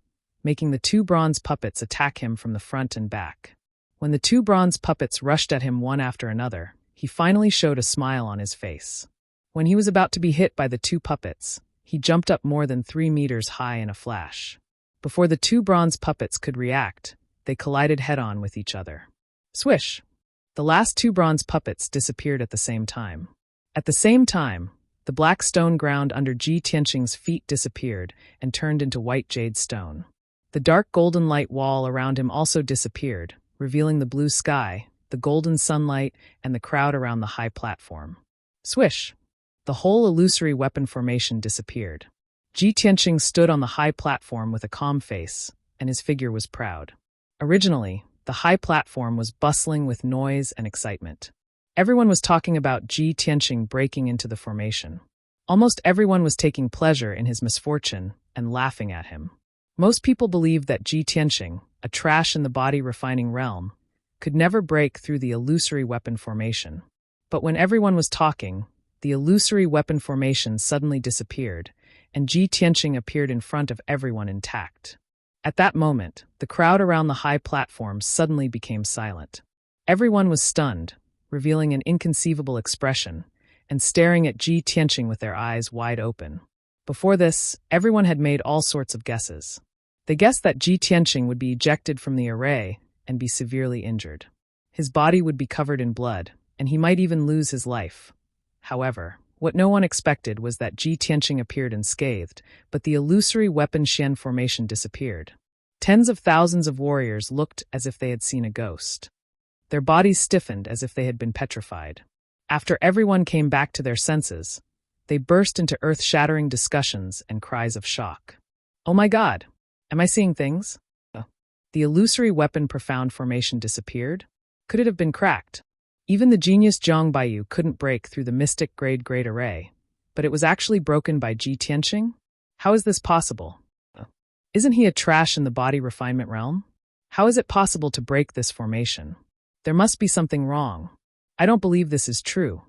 making the 2 bronze puppets attack him from the front and back. When the 2 bronze puppets rushed at him one after another, he finally showed a smile on his face. When he was about to be hit by the 2 puppets, he jumped up more than 3 meters high in a flash. Before the 2 bronze puppets could react, they collided head-on with each other. Swish! The last 2 bronze puppets disappeared at the same time. At the same time, the black stone ground under Ji Tianqing's feet disappeared and turned into white jade stone. The dark golden light wall around him also disappeared, revealing the blue sky, the golden sunlight, and the crowd around the high platform. Swish! The whole illusory weapon formation disappeared. Ji Tianqing stood on the high platform with a calm face, and his figure was proud. Originally, the high platform was bustling with noise and excitement. Everyone was talking about Ji Tianqing breaking into the formation. Almost everyone was taking pleasure in his misfortune and laughing at him. Most people believed that Ji Tianqing, a trash in the body refining realm, could never break through the illusory weapon formation. But when everyone was talking, the illusory weapon formation suddenly disappeared, and Ji Tianqing appeared in front of everyone intact. At that moment, the crowd around the high platform suddenly became silent. Everyone was stunned, revealing an inconceivable expression, and staring at Ji Tianqing with their eyes wide open. Before this, everyone had made all sorts of guesses. They guessed that Ji Tianqing would be ejected from the array and be severely injured. His body would be covered in blood, and he might even lose his life. However, what no one expected was that Ji Tianqing appeared unscathed, but the illusory weapon Xian formation disappeared. Tens of thousands of warriors looked as if they had seen a ghost. Their bodies stiffened as if they had been petrified. After everyone came back to their senses, they burst into earth-shattering discussions and cries of shock. "Oh my God! Am I seeing things? The illusory weapon profound formation disappeared? Could it have been cracked? Even the genius Zhang Baiyu couldn't break through the mystic grade array, but it was actually broken by Ji Tianqing? How is this possible? Isn't he a trash in the body refinement realm? How is it possible to break this formation? There must be something wrong. I don't believe this is true.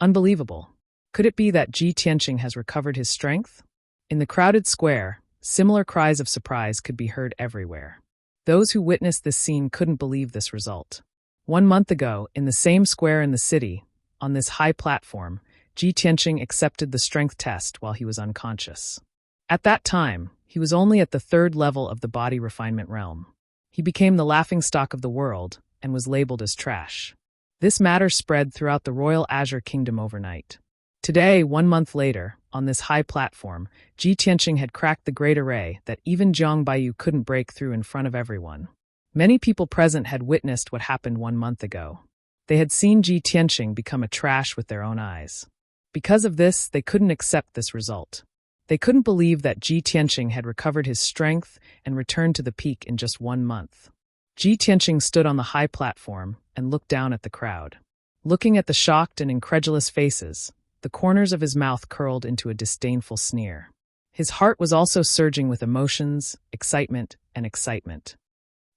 Unbelievable. Could it be that Ji Tianqing has recovered his strength? In the crowded square, similar cries of surprise could be heard everywhere. Those who witnessed this scene couldn't believe this result. 1 month ago, in the same square in the city, on this high platform, Ji Tianqing accepted the strength test while he was unconscious. At that time, he was only at the 3rd level of the body refinement realm. He became the laughingstock of the world and was labeled as trash. This matter spread throughout the Royal Azure Kingdom overnight. Today, 1 month later, on this high platform, Ji Tianqing had cracked the great array that even Zhang Baiyu couldn't break through in front of everyone. Many people present had witnessed what happened 1 month ago. They had seen Ji Tianqing become a trash with their own eyes. Because of this, they couldn't accept this result. They couldn't believe that Ji Tianqing had recovered his strength and returned to the peak in just 1 month. Ji Tianqing stood on the high platform and looked down at the crowd. Looking at the shocked and incredulous faces, the corners of his mouth curled into a disdainful sneer. His heart was also surging with emotions, excitement.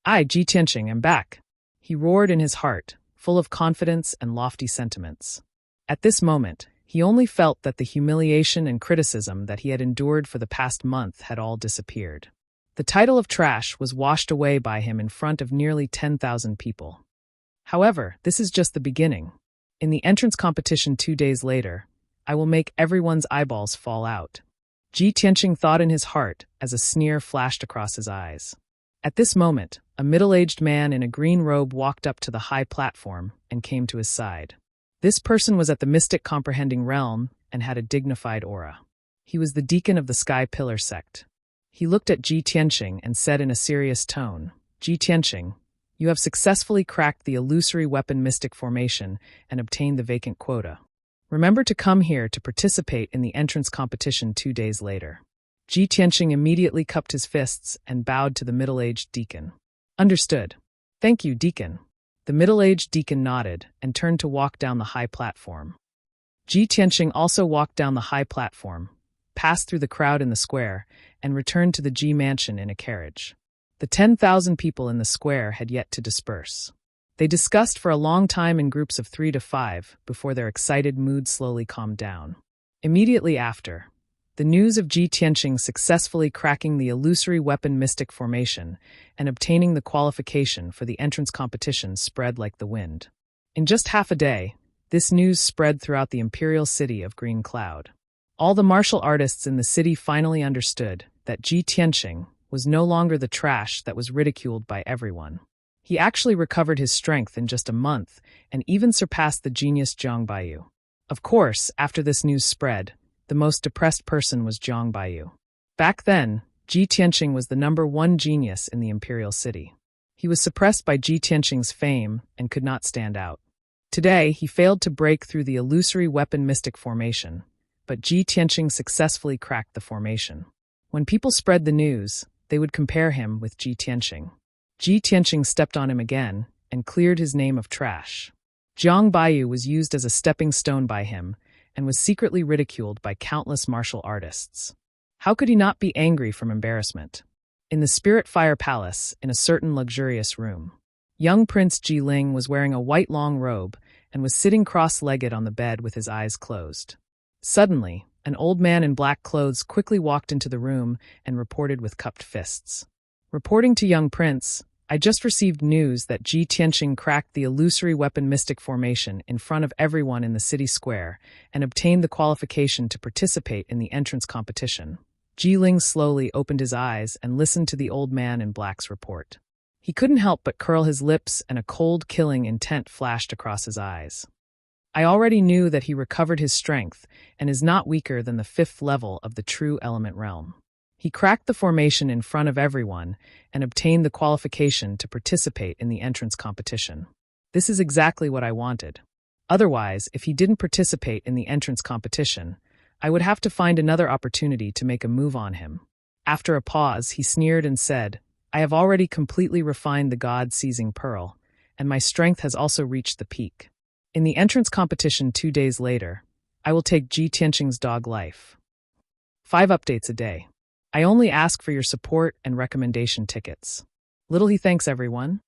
I, Ji Tianqing, am back, he roared in his heart, full of confidence and lofty sentiments. At this moment, he only felt that the humiliation and criticism that he had endured for the past month had all disappeared. The title of trash was washed away by him in front of nearly 10,000 people. However, this is just the beginning. In the entrance competition 2 days later, I will make everyone's eyeballs fall out. Ji Tianqing thought in his heart as a sneer flashed across his eyes. At this moment, a middle-aged man in a green robe walked up to the high platform and came to his side. This person was at the mystic comprehending realm and had a dignified aura. He was the deacon of the Sky Pillar sect. He looked at Ji Tianqing and said in a serious tone, Ji Tianqing, you have successfully cracked the illusory weapon mystic formation and obtained the vacant quota. Remember to come here to participate in the entrance competition 2 days later. Ji Tianqing immediately cupped his fists and bowed to the middle-aged deacon. Understood. Thank you, deacon. The middle-aged deacon nodded and turned to walk down the high platform. Ji Tianqing also walked down the high platform, passed through the crowd in the square, and returned to the Ji mansion in a carriage. The 10,000 people in the square had yet to disperse. They discussed for a long time in groups of 3 to 5 before their excited mood slowly calmed down. Immediately after, the news of Ji Tianqing successfully cracking the illusory weapon mystic formation and obtaining the qualification for the entrance competition spread like the wind. In just half a day, this news spread throughout the imperial city of Green Cloud. All the martial artists in the city finally understood that Ji Tianqing was no longer the trash that was ridiculed by everyone. He actually recovered his strength in just a month and even surpassed the genius Zhang Baiyu. Of course, after this news spread, the most depressed person was Zhang Baiyu. Back then, Ji Tianqing was the #1 genius in the imperial city. He was suppressed by Ji Tianqing's fame and could not stand out. Today, he failed to break through the illusory weapon mystic formation, but Ji Tianqing successfully cracked the formation. When people spread the news, they would compare him with Ji Tianqing. Ji Tianqing stepped on him again and cleared his name of trash. Zhang Baiyu was used as a stepping stone by him and was secretly ridiculed by countless martial artists. How could he not be angry from embarrassment? In the Spirit Fire Palace, in a certain luxurious room, young Prince Ji Ling was wearing a white long robe and was sitting cross-legged on the bed with his eyes closed. Suddenly, an old man in black clothes quickly walked into the room and reported with cupped fists. Reporting to young Prince, I just received news that Ji Tianqing cracked the illusory weapon mystic formation in front of everyone in the city square and obtained the qualification to participate in the entrance competition. Ji Ling slowly opened his eyes and listened to the old man in black's report. He couldn't help but curl his lips and a cold, killing intent flashed across his eyes. I already knew that he recovered his strength and is not weaker than the 5th level of the true element realm. He cracked the formation in front of everyone and obtained the qualification to participate in the entrance competition. This is exactly what I wanted. Otherwise, if he didn't participate in the entrance competition, I would have to find another opportunity to make a move on him. After a pause, he sneered and said, "I have already completely refined the God-seizing pearl, and my strength has also reached the peak. In the entrance competition 2 days later, I will take Ji Tianqing's dog life. 5 updates a day. I only ask for your support and recommendation tickets. Little he thanks everyone."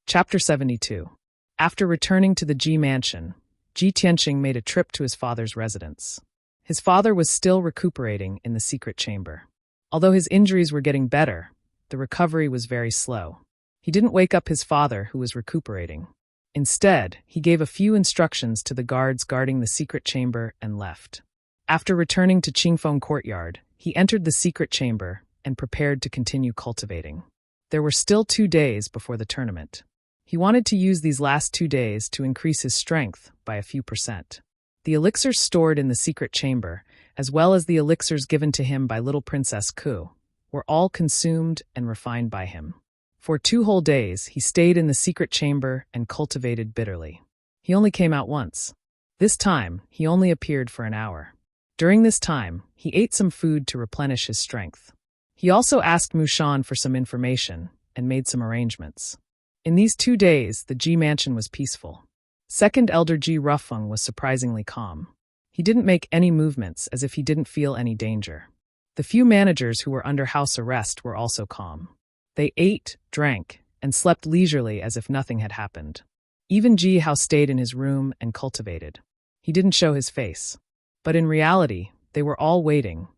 Chapter 72. After returning to the Ji mansion, Ji Tianqing made a trip to his father's residence. His father was still recuperating in the secret chamber. Although his injuries were getting better, the recovery was very slow. He didn't wake up his father, who was recuperating. Instead, he gave a few instructions to the guards guarding the secret chamber and left. After returning to Qingfeng Courtyard, he entered the secret chamber and prepared to continue cultivating. There were still 2 days before the tournament. He wanted to use these last 2 days to increase his strength by a few percent. The elixirs stored in the secret chamber, as well as the elixirs given to him by little Princess Ku, were all consumed and refined by him. For 2 whole days, he stayed in the secret chamber and cultivated bitterly. He only came out once. This time, he only appeared for an hour. During this time, he ate some food to replenish his strength. He also asked Mushan for some information and made some arrangements. In these 2 days, the Ji mansion was peaceful. Second Elder Ji Rufeng was surprisingly calm. He didn't make any movements as if he didn't feel any danger. The few managers who were under house arrest were also calm. They ate, drank, and slept leisurely as if nothing had happened. Even Ji Hao stayed in his room and cultivated. He didn't show his face. But in reality, they were all waiting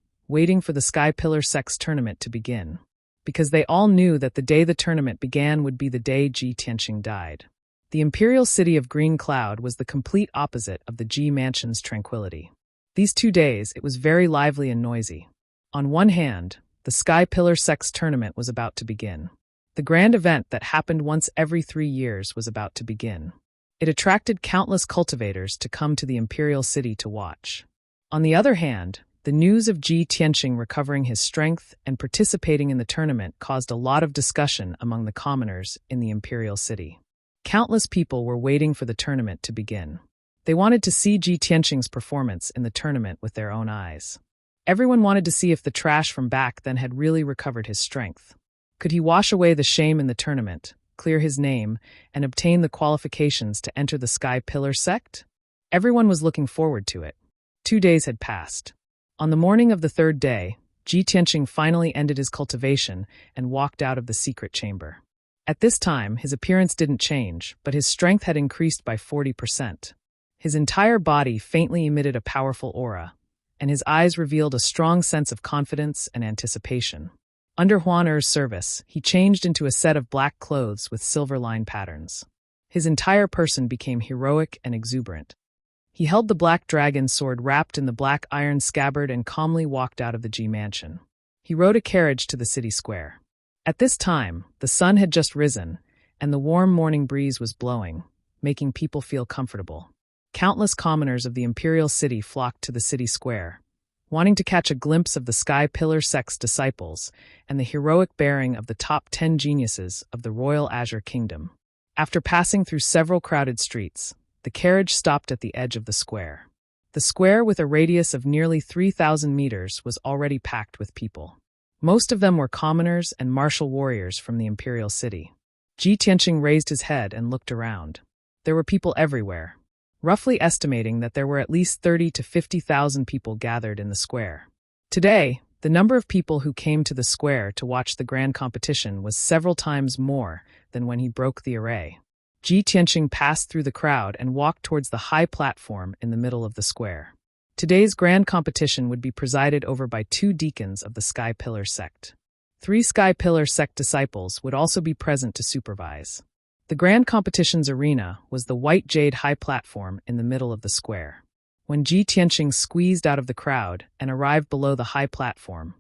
for the Sky Pillar Sex tournament to begin. Because they all knew that the day the tournament began would be the day Ji Tianqing died. The imperial city of Green Cloud was the complete opposite of the Ji mansion's tranquility. These 2 days, it was very lively and noisy. On one hand, the Sky Pillar Sex tournament was about to begin. The grand event that happened once every 3 years was about to begin. It attracted countless cultivators to come to the imperial city to watch. On the other hand, the news of Ji Tianqing recovering his strength and participating in the tournament caused a lot of discussion among the commoners in the imperial city. Countless people were waiting for the tournament to begin. They wanted to see Ji Tianqing's performance in the tournament with their own eyes. Everyone wanted to see if the trash from back then had really recovered his strength. Could he wash away the shame in the tournament, clear his name, and obtain the qualifications to enter the Sky Pillar sect? Everyone was looking forward to it. 2 days had passed. On the morning of the 3rd day, Ji Tianqing finally ended his cultivation and walked out of the secret chamber. At this time, his appearance didn't change, but his strength had increased by 40%. His entire body faintly emitted a powerful aura, and his eyes revealed a strong sense of confidence and anticipation. Under Huan Er's service, he changed into a set of black clothes with silver line patterns. His entire person became heroic and exuberant. He held the black dragon sword wrapped in the black iron scabbard and calmly walked out of the Ji mansion. He rode a carriage to the city square. At this time, the sun had just risen, and the warm morning breeze was blowing, making people feel comfortable. Countless commoners of the imperial city flocked to the city square, wanting to catch a glimpse of the Sky Pillar Sect's disciples and the heroic bearing of the top 10 geniuses of the Royal Azure Kingdom. After passing through several crowded streets, the carriage stopped at the edge of the square. The square, with a radius of nearly 3,000 meters, was already packed with people. Most of them were commoners and martial warriors from the imperial city. Ji Tianqing raised his head and looked around. There were people everywhere, roughly estimating that there were at least 30 to 50,000 people gathered in the square. Today, the number of people who came to the square to watch the grand competition was several times more than when he broke the array. Ji Tianqing passed through the crowd and walked towards the high platform in the middle of the square. Today's grand competition would be presided over by 2 deacons of the Sky Pillar sect. 3 Sky Pillar sect disciples would also be present to supervise. The grand competition's arena was the white jade high platform in the middle of the square. When Ji Tianqing squeezed out of the crowd and arrived below the high platform,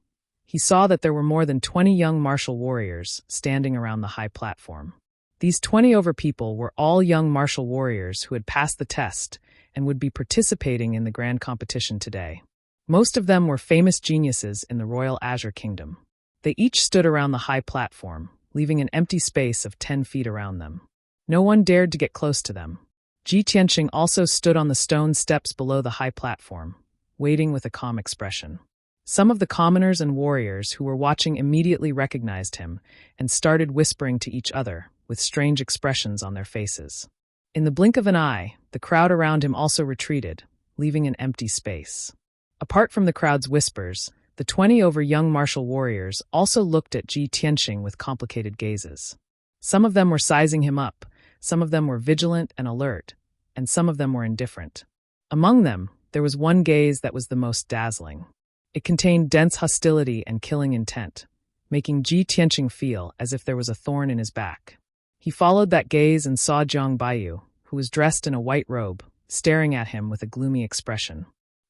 he saw that there were more than 20 young martial warriors standing around the high platform. These 20 over people were all young martial warriors who had passed the test and would be participating in the grand competition today. Most of them were famous geniuses in the Royal Azure Kingdom. They each stood around the high platform, leaving an empty space of 10 feet around them. No one dared to get close to them. Ji Tianqing also stood on the stone steps below the high platform, waiting with a calm expression. Some of the commoners and warriors who were watching immediately recognized him and started whispering to each other with strange expressions on their faces. In the blink of an eye, the crowd around him also retreated, leaving an empty space. Apart from the crowd's whispers, the 20 over young martial warriors also looked at Ji Tianqing with complicated gazes. Some of them were sizing him up, some of them were vigilant and alert, and some of them were indifferent. Among them, there was one gaze that was the most dazzling. It contained dense hostility and killing intent, making Ji Tianqing feel as if there was a thorn in his back. He followed that gaze and saw Jiang Baiyu, who was dressed in a white robe, staring at him with a gloomy expression.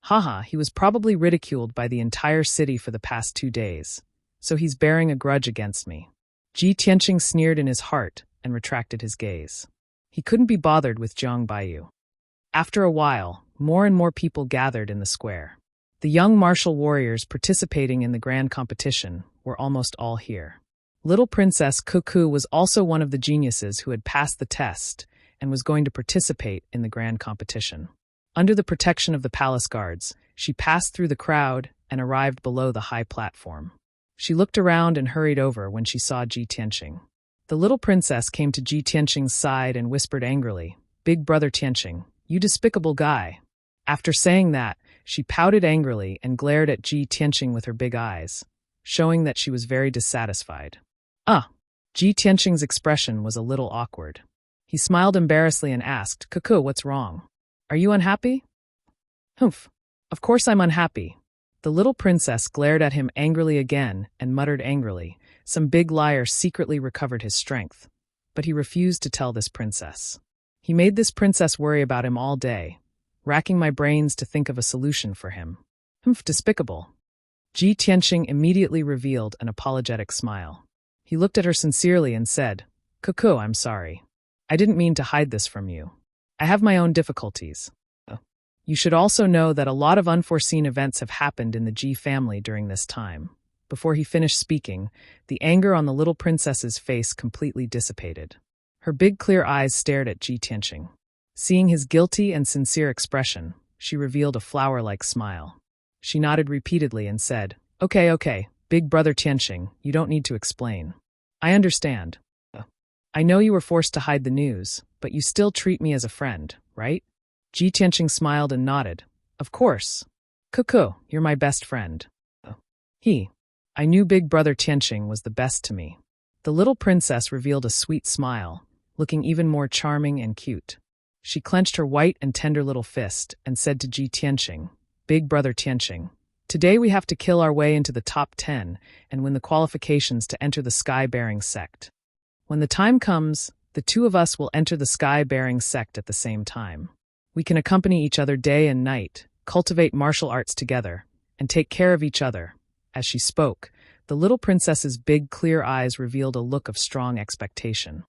Haha, he was probably ridiculed by the entire city for the past 2 days, so he's bearing a grudge against me. Ji Tianqing sneered in his heart and retracted his gaze. He couldn't be bothered with Jiang Baiyu. After a while, more and more people gathered in the square. The young martial warriors participating in the grand competition were almost all here. Little Princess Cuckoo was also one of the geniuses who had passed the test and was going to participate in the grand competition. Under the protection of the palace guards, she passed through the crowd and arrived below the high platform. She looked around and hurried over when she saw Ji Tianqing. The little princess came to Ji Tianqing's side and whispered angrily, "Big brother Tianqing, you despicable guy." After saying that, she pouted angrily and glared at Ji Tianqing with her big eyes, showing that she was very dissatisfied. Ji Tianqing's expression was a little awkward. He smiled embarrassedly and asked, "Cuckoo, what's wrong? Are you unhappy?" "Humph. Of course I'm unhappy." The little princess glared at him angrily again and muttered angrily, "Some big liar secretly recovered his strength." But he refused to tell this princess. He made this princess worry about him all day, racking my brains to think of a solution for him. Humph, despicable. Ji Tianqing immediately revealed an apologetic smile. He looked at her sincerely and said, "Cuckoo, I'm sorry. I didn't mean to hide this from you. I have my own difficulties. You should also know that a lot of unforeseen events have happened in the Ji family during this time." Before he finished speaking, the anger on the little princess's face completely dissipated. Her big clear eyes stared at Ji Tianqing. Seeing his guilty and sincere expression, she revealed a flower-like smile. She nodded repeatedly and said, Okay, big brother Tianqing, you don't need to explain. I understand. I know you were forced to hide the news, but you still treat me as a friend, right?" Ji Tianqing smiled and nodded. "Of course. Cuckoo, you're my best friend." I knew big brother Tianqing was the best to me." The little princess revealed a sweet smile, looking even more charming and cute. She clenched her white and tender little fist and said to Ji Tianqing, "Big brother Tianqing, today we have to kill our way into the top 10 and win the qualifications to enter the Sky-Bearing sect. When the time comes, the two of us will enter the Sky-Bearing sect at the same time. We can accompany each other day and night, cultivate martial arts together, and take care of each other." As she spoke, the little princess's big, clear eyes revealed a look of strong expectation.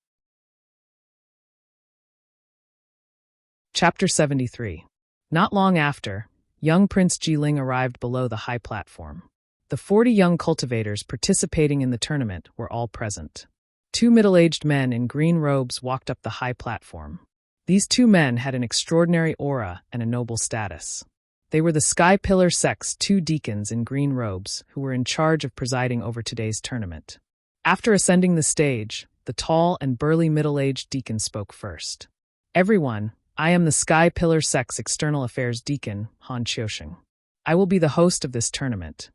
Chapter 73. Not long after, young Prince Jiling arrived below the high platform. The 40 young cultivators participating in the tournament were all present. 2 middle-aged men in green robes walked up the high platform. These 2 men had an extraordinary aura and a noble status. They were the Sky Pillar sect's 2 deacons in green robes who were in charge of presiding over today's tournament. After ascending the stage, the tall and burly middle-aged deacon spoke first. "Everyone, I am the Sky Pillar sect's External Affairs Deacon, Han Qiusheng. I will be the host of this tournament.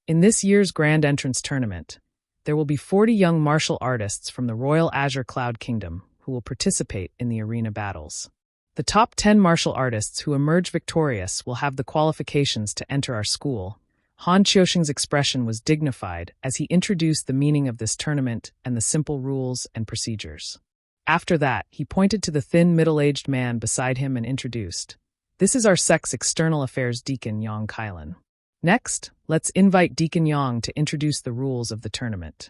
In this year's Grand Entrance Tournament, there will be 40 young martial artists from the Royal Azure Cloud Kingdom who will participate in the arena battles. The top 10 martial artists who emerge victorious will have the qualifications to enter our school." Han Qiusheng's expression was dignified as he introduced the meaning of this tournament and the simple rules and procedures. After that, he pointed to the thin, middle-aged man beside him and introduced, "This is our sect's External Affairs Deacon, Yang Kailan. Next, let's invite Deacon Yang to introduce the rules of the tournament."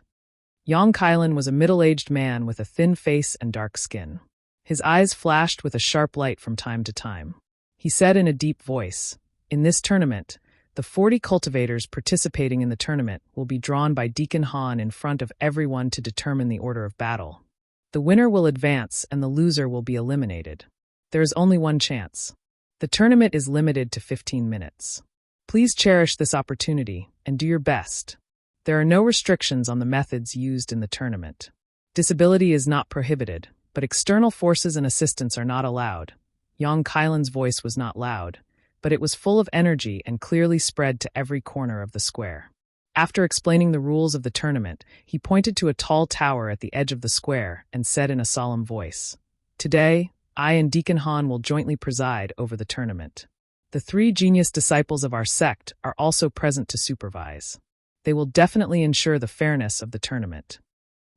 Yang Kailan was a middle-aged man with a thin face and dark skin. His eyes flashed with a sharp light from time to time. He said in a deep voice, "In this tournament, the 40 cultivators participating in the tournament will be drawn by Deacon Han in front of everyone to determine the order of battle. The winner will advance and the loser will be eliminated. There is only one chance. The tournament is limited to 15 minutes. Please cherish this opportunity and do your best. There are no restrictions on the methods used in the tournament. Disability is not prohibited, but external forces and assistance are not allowed. Yang Kailan's voice was not loud, but it was full of energy and clearly spread to every corner of the square. After explaining the rules of the tournament, he pointed to a tall tower at the edge of the square and said in a solemn voice, "Today, I and Deacon Han will jointly preside over the tournament. The 3 genius disciples of our sect are also present to supervise. They will definitely ensure the fairness of the tournament."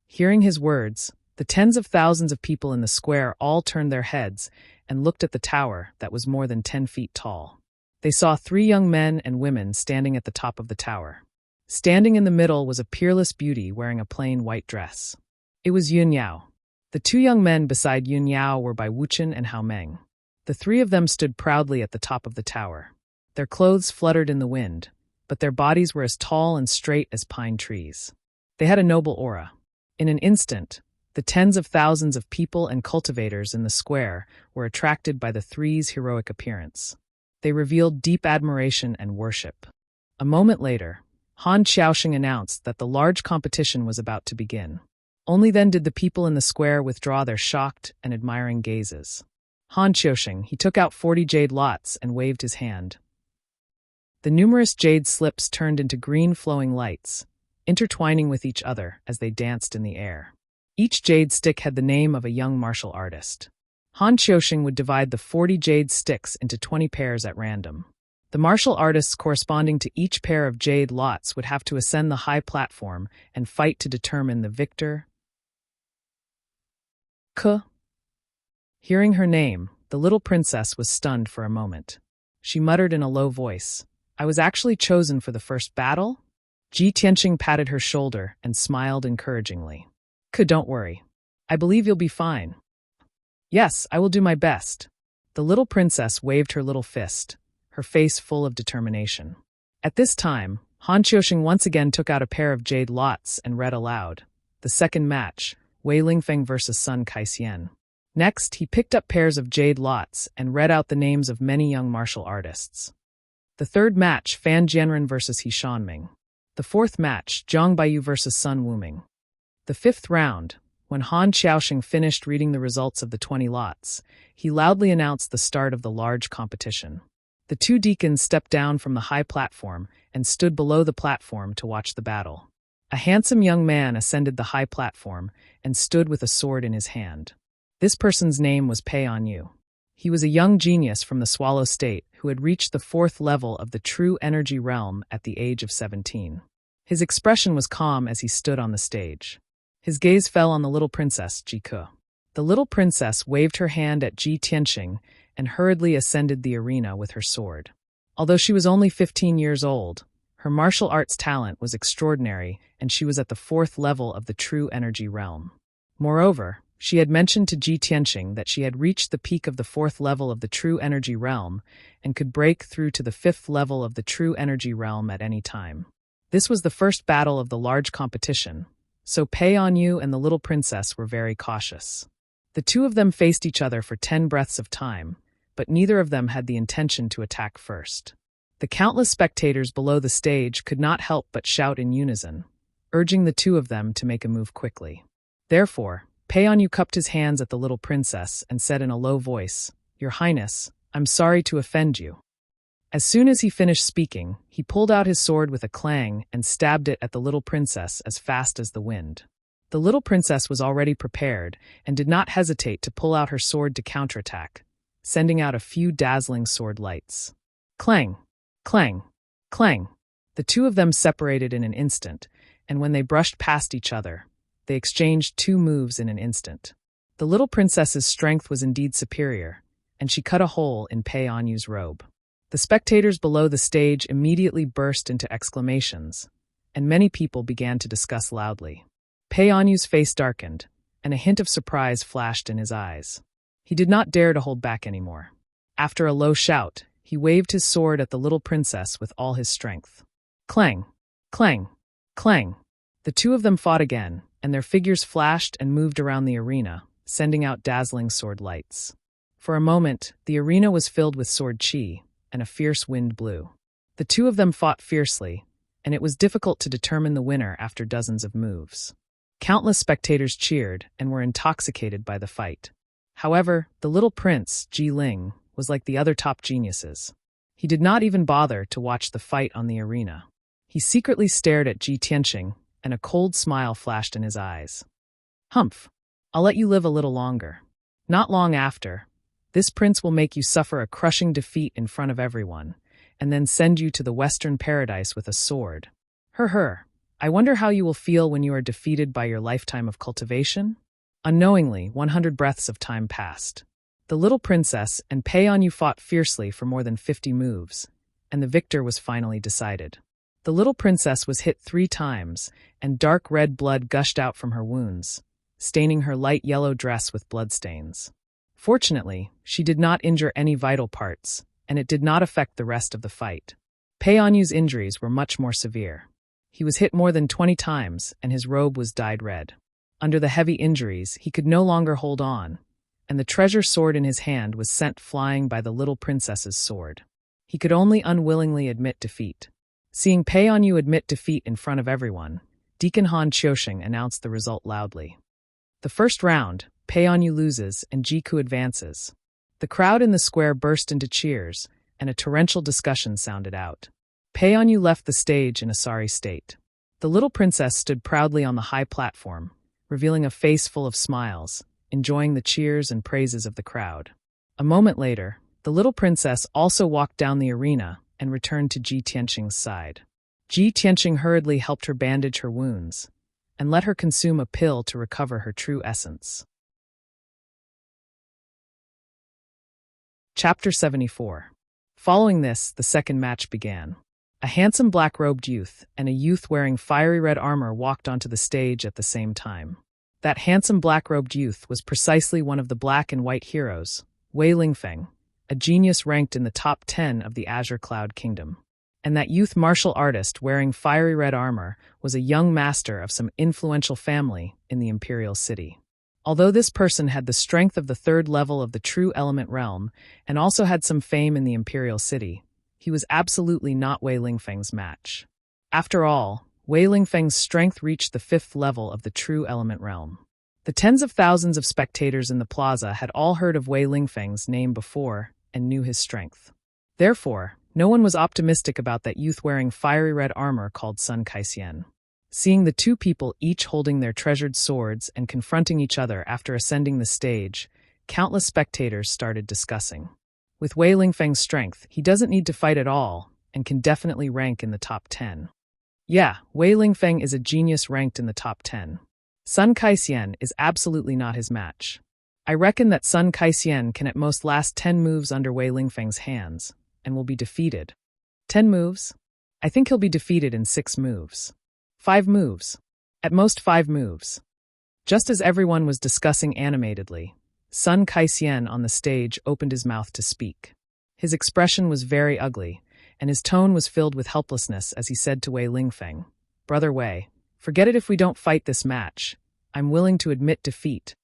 Hearing his words, the tens of thousands of people in the square all turned their heads and looked at the tower that was more than 10 feet tall. They saw 3 young men and women standing at the top of the tower. Standing in the middle was a peerless beauty wearing a plain white dress. It was Yun Yao. The 2 young men beside Yun Yao were Bai Wuchen and Hao Meng. The 3 of them stood proudly at the top of the tower. Their clothes fluttered in the wind, but their bodies were as tall and straight as pine trees. They had a noble aura. In an instant, the tens of thousands of people and cultivators in the square were attracted by the 3's heroic appearance. They revealed deep admiration and worship. A moment later, Han Xiaoxing announced that the large competition was about to begin. Only then did the people in the square withdraw their shocked and admiring gazes. Han Xiaoxing, he took out 40 jade lots and waved his hand. The numerous jade slips turned into green flowing lights, intertwining with each other as they danced in the air. Each jade stick had the name of a young martial artist. Han Xiaoxing would divide the 40 jade sticks into 20 pairs at random. The martial artists corresponding to each pair of jade lots would have to ascend the high platform and fight to determine the victor. Hearing her name, the little princess was stunned for a moment. She muttered in a low voice, "I was actually chosen for the first battle?" Ji Tianqing patted her shoulder and smiled encouragingly. Don't worry. I believe you'll be fine." "Yes, I will do my best." The little princess waved her little fist, her face full of determination. At this time, Han Xiaoxing once again took out a pair of jade lots and read aloud, "The second match, Wei Lingfeng versus Sun Kaixian." Next, he picked up pairs of jade lots and read out the names of many young martial artists. The third match, Fan Jianren versus He Shanming. The fourth match, Zhang Baiyu versus Sun Wuming. The fifth round, when Han Xiaoxing finished reading the results of the 20 lots, he loudly announced the start of the large competition. The 2 deacons stepped down from the high platform and stood below the platform to watch the battle. A handsome young man ascended the high platform and stood with a sword in his hand. This person's name was Pei Anyu. He was a young genius from the Swallow State who had reached the 4th level of the true energy realm at the age of 17. His expression was calm as he stood on the stage. His gaze fell on the little princess, Ji Ke. The little princess waved her hand at Ji Tianqing and hurriedly ascended the arena with her sword. Although she was only 15 years old, her martial arts talent was extraordinary and she was at the 4th level of the true energy realm. Moreover, she had mentioned to Ji Tianqing that she had reached the peak of the 4th level of the true energy realm and could break through to the 5th level of the true energy realm at any time. This was the first battle of the large competition, so Pei Anyu and the little princess were very cautious. The 2 of them faced each other for 10 breaths of time, but neither of them had the intention to attack first. The countless spectators below the stage could not help but shout in unison, urging the 2 of them to make a move quickly. Therefore, Pei Anyu cupped his hands at the little princess and said in a low voice, "Your Highness, I'm sorry to offend you." As soon as he finished speaking, he pulled out his sword with a clang and stabbed it at the little princess as fast as the wind. The little princess was already prepared and did not hesitate to pull out her sword to counterattack, sending out a few dazzling sword lights. Clang! Clang! Clang! The 2 of them separated in an instant, and when they brushed past each other, they exchanged 2 moves in an instant. The little princess's strength was indeed superior, and she cut a hole in Pei Anyu's robe. The spectators below the stage immediately burst into exclamations, and many people began to discuss loudly. Pei Anyu's face darkened, and a hint of surprise flashed in his eyes. He did not dare to hold back anymore. After a low shout, he waved his sword at the little princess with all his strength. Clang! Clang! Clang! The 2 of them fought again, and their figures flashed and moved around the arena, sending out dazzling sword lights. For a moment, the arena was filled with sword chi, and a fierce wind blew. The two of them fought fiercely, and it was difficult to determine the winner after dozens of moves. Countless spectators cheered and were intoxicated by the fight. However, the little prince, Ji Ling, was like the other top geniuses. He did not even bother to watch the fight on the arena. He secretly stared at Ji Tianqing, and a cold smile flashed in his eyes. Humph! I'll let you live a little longer. Not long after, this prince will make you suffer a crushing defeat in front of everyone, and then send you to the Western Paradise with a sword. I wonder how you will feel when you are defeated by your lifetime of cultivation? Unknowingly, 100 breaths of time passed. The little princess and Peiyonyu fought fiercely for more than 50 moves, and the victor was finally decided. The little princess was hit 3 times, and dark red blood gushed out from her wounds, staining her light yellow dress with bloodstains. Fortunately, she did not injure any vital parts, and it did not affect the rest of the fight. Peiyonyu's injuries were much more severe. He was hit more than 20 times, and his robe was dyed red. Under the heavy injuries, he could no longer hold on, and the treasure sword in his hand was sent flying by the little princess's sword. He could only unwillingly admit defeat. Seeing Peiyonyu admit defeat in front of everyone, Deacon Han Qiusheng announced the result loudly. The first round, Peiyonyu loses and Jiku advances. The crowd in the square burst into cheers, and a torrential discussion sounded out. Peiyonyu left the stage in a sorry state. The little princess stood proudly on the high platform, revealing a face full of smiles, enjoying the cheers and praises of the crowd. A moment later, the little princess also walked down the arena and returned to Ji Tianqing's side. Ji Tianqing hurriedly helped her bandage her wounds, and let her consume a pill to recover her true essence. Chapter 74. Following this, the second match began. A handsome black-robed youth and a youth wearing fiery red armor walked onto the stage at the same time. That handsome black-robed youth was precisely one of the black and white heroes, Wei Lingfeng, a genius ranked in the top 10 of the Azure Cloud Kingdom. And that youth martial artist wearing fiery red armor was a young master of some influential family in the Imperial City. Although this person had the strength of the 3rd level of the True Element Realm and also had some fame in the Imperial City, he was absolutely not Wei Lingfeng's match. After all, Wei Lingfeng's strength reached the 5th level of the True Element Realm. The tens of thousands of spectators in the plaza had all heard of Wei Lingfeng's name before and knew his strength. Therefore, no one was optimistic about that youth wearing fiery red armor called Sun Kaixian. Seeing the two people each holding their treasured swords and confronting each other after ascending the stage, countless spectators started discussing. With Wei Lingfeng's strength, he doesn't need to fight at all and can definitely rank in the top 10. Yeah, Wei Lingfeng is a genius ranked in the top 10. Sun Kaixian is absolutely not his match. I reckon that Sun Kaixian can at most last 10 moves under Wei Lingfeng's hands and will be defeated. 10 moves? I think he'll be defeated in 6 moves. 5 moves. At most 5 moves. Just as everyone was discussing animatedly, Sun Kaixian on the stage opened his mouth to speak. His expression was very ugly, and his tone was filled with helplessness as he said to Wei Lingfeng, "Brother Wei, forget it if we don't fight this match. I'm willing to admit defeat."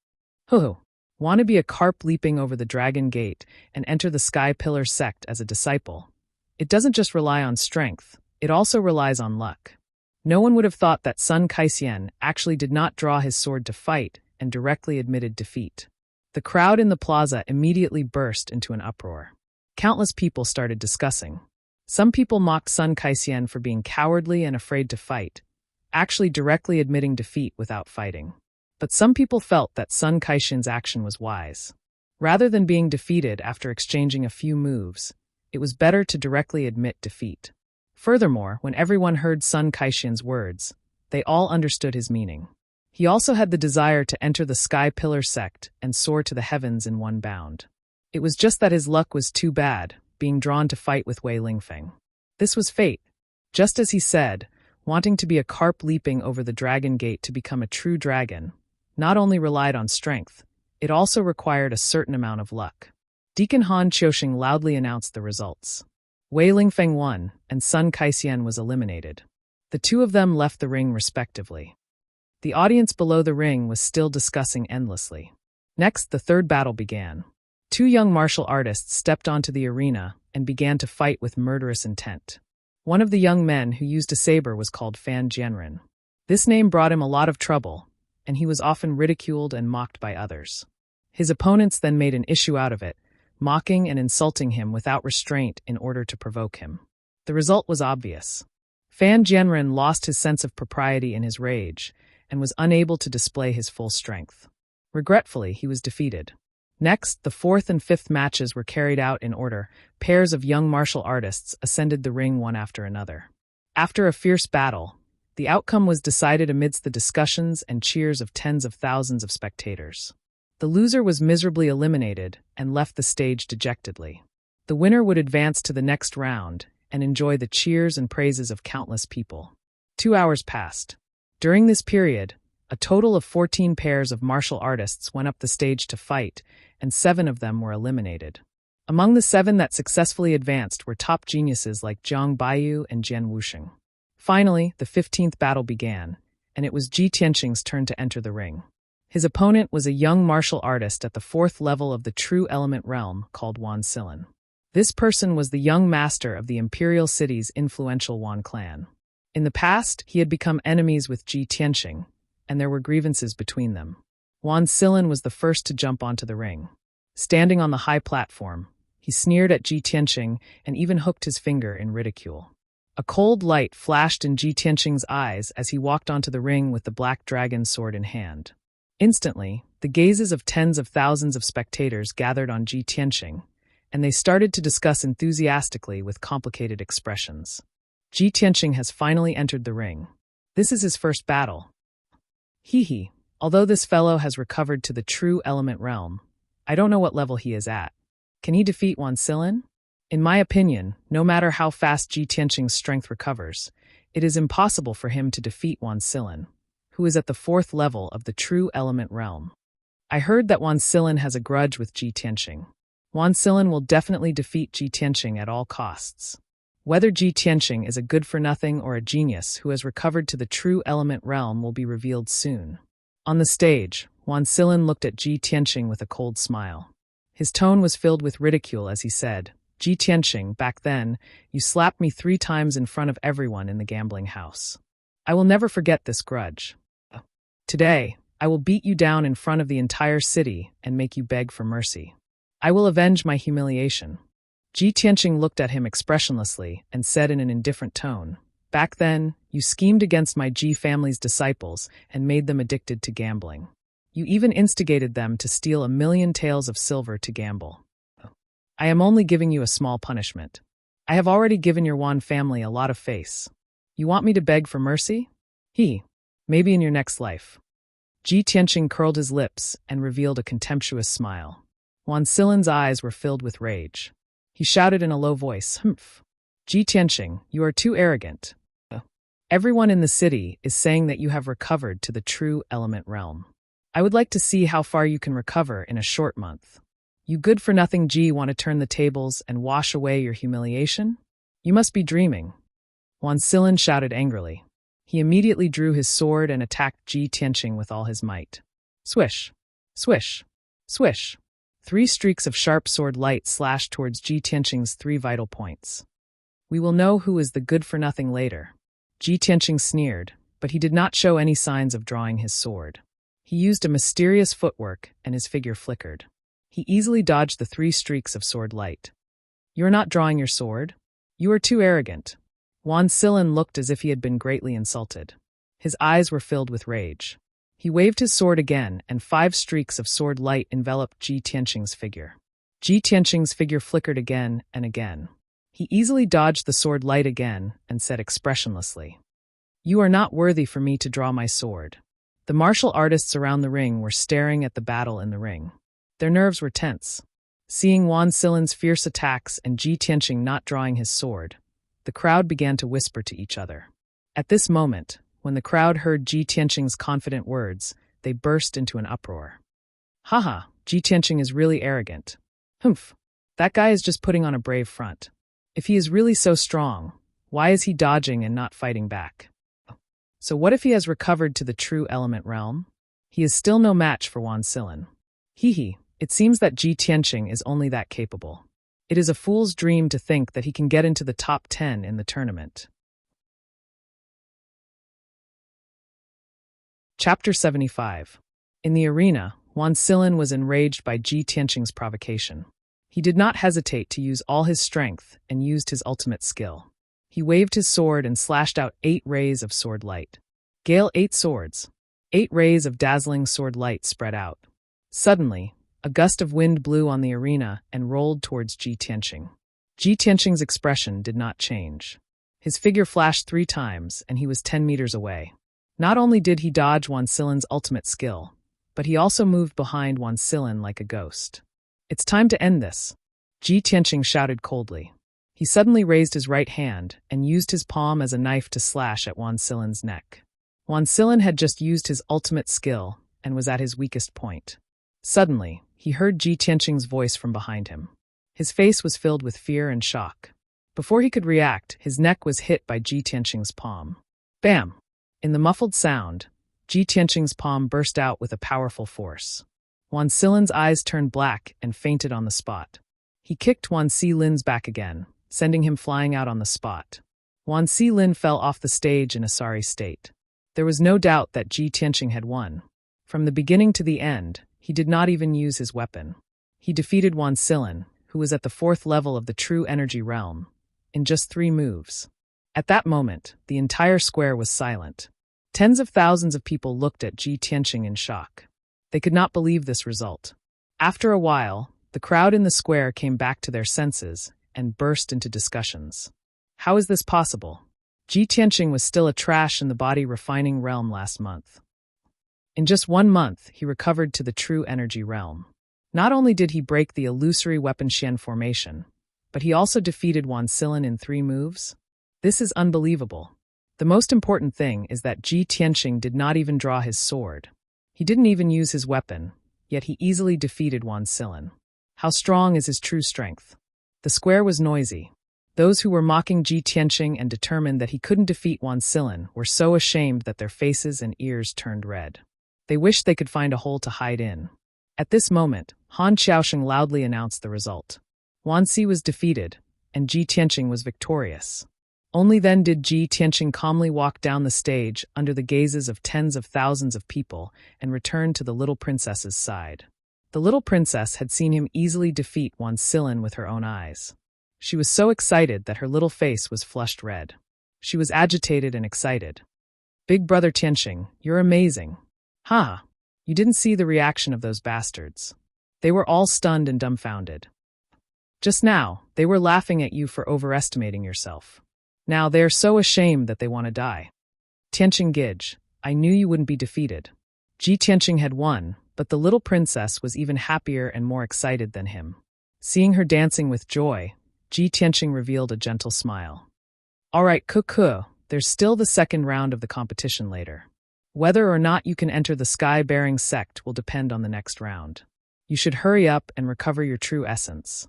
Hoo-hoo. Want to be a carp leaping over the Dragon Gate and enter the Sky Pillar sect as a disciple? It doesn't just rely on strength, it also relies on luck. No one would have thought that Sun Kaixian actually did not draw his sword to fight and directly admitted defeat. The crowd in the plaza immediately burst into an uproar. Countless people started discussing. Some people mocked Sun Kaixian for being cowardly and afraid to fight, actually directly admitting defeat without fighting. But some people felt that Sun Kaixian's action was wise. Rather than being defeated after exchanging a few moves, it was better to directly admit defeat. Furthermore, when everyone heard Sun Kaixian's words, they all understood his meaning. He also had the desire to enter the Sky Pillar sect and soar to the heavens in one bound. It was just that his luck was too bad, being drawn to fight with Wei Lingfeng. This was fate. Just as he said, wanting to be a carp leaping over the Dragon Gate to become a true dragon, not only relied on strength, it also required a certain amount of luck. Deacon Han Qiusheng loudly announced the results. Wei Lingfeng won, and Sun Kaixian was eliminated. The two of them left the ring respectively. The audience below the ring was still discussing endlessly. Next, the third battle began. Two young martial artists stepped onto the arena and began to fight with murderous intent. One of the young men who used a saber was called Fan Jianren. This name brought him a lot of trouble, and he was often ridiculed and mocked by others. His opponents then made an issue out of it, mocking and insulting him without restraint in order to provoke him. The result was obvious. Fan Jianren lost his sense of propriety in his rage and was unable to display his full strength. Regretfully, he was defeated. Next, the fourth and fifth matches were carried out in order. Pairs of young martial artists ascended the ring one after another. After a fierce battle, the outcome was decided amidst the discussions and cheers of tens of thousands of spectators. The loser was miserably eliminated and left the stage dejectedly. The winner would advance to the next round and enjoy the cheers and praises of countless people. 2 hours passed. During this period, a total of 14 pairs of martial artists went up the stage to fight, and 7 of them were eliminated. Among the 7 that successfully advanced were top geniuses like Jiang Baiyu and Jian Wuxing. Finally, the 15th battle began, and it was Ji Tianqing's turn to enter the ring. His opponent was a young martial artist at the 4th level of the true element realm called Wan Silin. This person was the young master of the imperial city's influential Wan clan. In the past, he had become enemies with Ji Tianqing, and there were grievances between them. Wan Silin was the first to jump onto the ring. Standing on the high platform, he sneered at Ji Tianqing and even hooked his finger in ridicule. A cold light flashed in Ji Tianqing's eyes as he walked onto the ring with the black dragon sword in hand. Instantly, the gazes of tens of thousands of spectators gathered on Ji Tianqing, and they started to discuss enthusiastically with complicated expressions. Ji Tianqing has finally entered the ring. This is his first battle. Hee. Although this fellow has recovered to the true element realm, I don't know what level he is at. Can he defeat Wan Silin? In my opinion, no matter how fast Ji Tianqing's strength recovers, it is impossible for him to defeat Wan Silin, who is at the 4th level of the true element realm. I heard that Wan Silin has a grudge with Ji Tianqing. Wan Silin will definitely defeat Ji Tianqing at all costs. Whether Ji Tianqing is a good-for-nothing or a genius who has recovered to the true element realm will be revealed soon. On the stage, Wan Silin looked at Ji Tianqing with a cold smile. His tone was filled with ridicule as he said, "Ji Tianqing, back then, you slapped me 3 times in front of everyone in the gambling house. I will never forget this grudge. Today, I will beat you down in front of the entire city and make you beg for mercy. I will avenge my humiliation." Ji Tianqing looked at him expressionlessly and said in an indifferent tone, "Back then, you schemed against my Ji family's disciples and made them addicted to gambling. You even instigated them to steal 1,000,000 taels of silver to gamble. I am only giving you a small punishment. I have already given your Wan family a lot of face. You want me to beg for mercy? Maybe in your next life." Ji Tianqing curled his lips and revealed a contemptuous smile. Wan Silin's eyes were filled with rage. He shouted in a low voice, "Humph! Ji Tianqing, you are too arrogant. Everyone in the city is saying that you have recovered to the true element realm. I would like to see how far you can recover in a short month. You good-for-nothing Ji want to turn the tables and wash away your humiliation? You must be dreaming." Wan Silin shouted angrily. He immediately drew his sword and attacked Ji Tianqing with all his might. Swish! Swish! Swish! 3 streaks of sharp sword light slashed towards Ji Tianqing's 3 vital points. "We will know who is the good-for-nothing later." Ji Tianqing sneered, but he did not show any signs of drawing his sword. He used a mysterious footwork, and his figure flickered. He easily dodged the 3 streaks of sword light. "You are not drawing your sword? You are too arrogant." Wan Silin looked as if he had been greatly insulted. His eyes were filled with rage. He waved his sword again, and 5 streaks of sword light enveloped Ji Tianqing's figure. Ji Tianqing's figure flickered again and again. He easily dodged the sword light again and said expressionlessly, "You are not worthy for me to draw my sword." The martial artists around the ring were staring at the battle in the ring. Their nerves were tense. Seeing Wan Silin's fierce attacks and Ji Tianqing not drawing his sword, the crowd began to whisper to each other. At this moment, when the crowd heard Ji Tianqing's confident words, they burst into an uproar. "Haha, Ji Tianqing is really arrogant. Humph, that guy is just putting on a brave front. If he is really so strong, why is he dodging and not fighting back? So what if he has recovered to the true element realm? He is still no match for Wan Silin. It seems that Ji Tianqing is only that capable. It is a fool's dream to think that he can get into the top 10 in the tournament. Chapter 75. In the arena, Wan Silin was enraged by Ji Tianqing's provocation. He did not hesitate to use all his strength and used his ultimate skill. He waved his sword and slashed out 8 rays of sword light. Gale 8 swords. 8 rays of dazzling sword light spread out. Suddenly, a gust of wind blew on the arena and rolled towards Ji Tianqing. Ji Tianqing's expression did not change. His figure flashed 3 times, and he was 10 meters away. Not only did he dodge Wan Silin's ultimate skill, but he also moved behind Wan Silin like a ghost. "It's time to end this," Ji Tianqing shouted coldly. He suddenly raised his right hand and used his palm as a knife to slash at Wan Silin's neck. Wan Silin had just used his ultimate skill and was at his weakest point. Suddenly, he heard Ji Tianqing's voice from behind him. His face was filled with fear and shock. Before he could react, his neck was hit by Ji Tianqing's palm. Bam! In the muffled sound, Ji Tianqing's palm burst out with a powerful force. Wan Silin's eyes turned black and fainted on the spot. He kicked Wan Silin's back again, sending him flying out on the spot. Wan Silin fell off the stage in a sorry state. There was no doubt that Ji Tianqing had won. From the beginning to the end, he did not even use his weapon. He defeated Wan Silin, who was at the 4th level of the true energy realm, in just 3 moves. At that moment, the entire square was silent. Tens of thousands of people looked at Ji Tianqing in shock. They could not believe this result. After a while, the crowd in the square came back to their senses and burst into discussions. How is this possible? Ji Tianqing was still a trash in the body refining realm last month. In just 1 month, he recovered to the true energy realm. Not only did he break the illusory weapon Xian formation, but he also defeated Wan Silin in 3 moves. This is unbelievable. The most important thing is that Ji Tianqing did not even draw his sword. He didn't even use his weapon, yet he easily defeated Wan Silin. How strong is his true strength? The square was noisy. Those who were mocking Ji Tianqing and determined that he couldn't defeat Wan Silin were so ashamed that their faces and ears turned red. They wished they could find a hole to hide in. At this moment, Han Xiaosheng loudly announced the result. Wan Si was defeated, and Ji Tianqing was victorious. Only then did Ji Tianqing calmly walk down the stage under the gazes of tens of thousands of people and return to the little princess's side. The little princess had seen him easily defeat Wan Silin with her own eyes. She was so excited that her little face was flushed red. She was agitated and excited. "Big brother Tianqing, you're amazing." "Huh. You didn't see the reaction of those bastards. They were all stunned and dumbfounded. Just now, they were laughing at you for overestimating yourself. Now they are so ashamed that they want to die. Tianqing Gij, I knew you wouldn't be defeated." Ji Tianqing had won, but the little princess was even happier and more excited than him. Seeing her dancing with joy, Ji Tianqing revealed a gentle smile. "All right, Kuku, there's still the 2nd round of the competition later. Whether or not you can enter the sky-bearing sect will depend on the next round. You should hurry up and recover your true essence."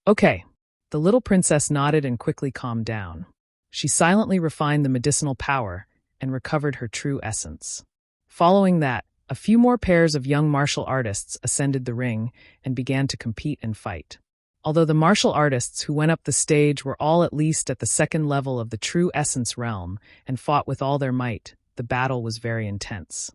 "Okay." The little princess nodded and quickly calmed down. She silently refined the medicinal power and recovered her true essence. Following that, a few more pairs of young martial artists ascended the ring and began to compete and fight. Although the martial artists who went up the stage were all at least at the 2nd level of the true essence realm and fought with all their might, the battle was very intense.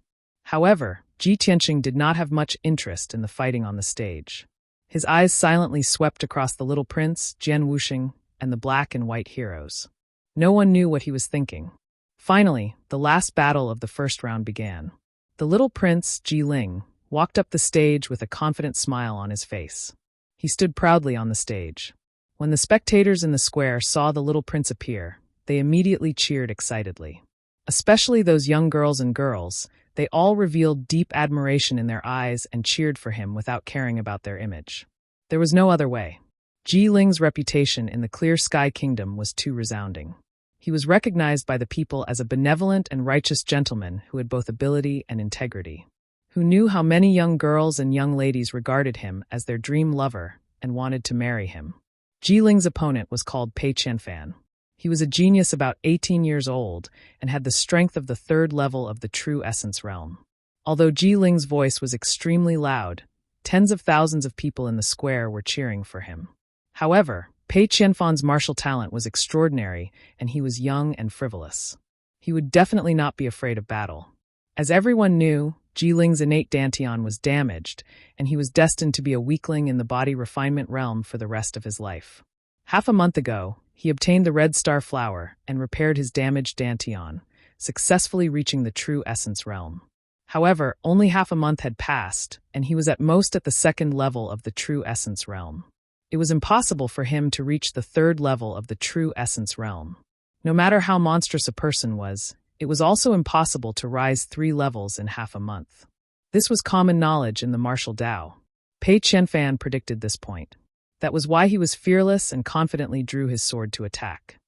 However, Ji Tianqing did not have much interest in the fighting on the stage. His eyes silently swept across the little prince, Jian Wuxing, and the black and white heroes. No one knew what he was thinking. Finally, the last battle of the 1st round began. The little prince, Ji Ling, walked up the stage with a confident smile on his face. He stood proudly on the stage. When the spectators in the square saw the little prince appear, they immediately cheered excitedly. Especially those young girls and girls, they all revealed deep admiration in their eyes and cheered for him without caring about their image. There was no other way. Ji Ling's reputation in the Clear Sky Kingdom was too resounding. He was recognized by the people as a benevolent and righteous gentleman who had both ability and integrity, who knew how many young girls and young ladies regarded him as their dream lover and wanted to marry him. Ji Ling's opponent was called Pei Qianfan. He was a genius about 18 years old and had the strength of the 3rd level of the true essence realm. Although Ji Ling's voice was extremely loud, Tens of thousands of people in the square were cheering for him. However, Pei Qianfan's martial talent was extraordinary, and he was young and frivolous. He would definitely not be afraid of battle. As everyone knew, Ji Ling's innate dantian was damaged, and he was destined to be a weakling in the body refinement realm for the rest of his life. Half a month ago, he obtained the red star flower and repaired his damaged dantian, successfully reaching the true essence realm. However, only half a month had passed, and he was at most at the second level of the true essence realm. It was impossible for him to reach the third level of the true essence realm. No matter how monstrous a person was, it was also impossible to rise 3 levels in half a month. This was common knowledge in the martial Tao. Pei Qianfan predicted this point. That was why he was fearless and confidently drew his sword to attack.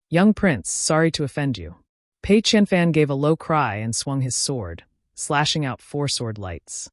"Young prince, sorry to offend you." Pei Qianfan gave a low cry and swung his sword, slashing out 4 sword lights.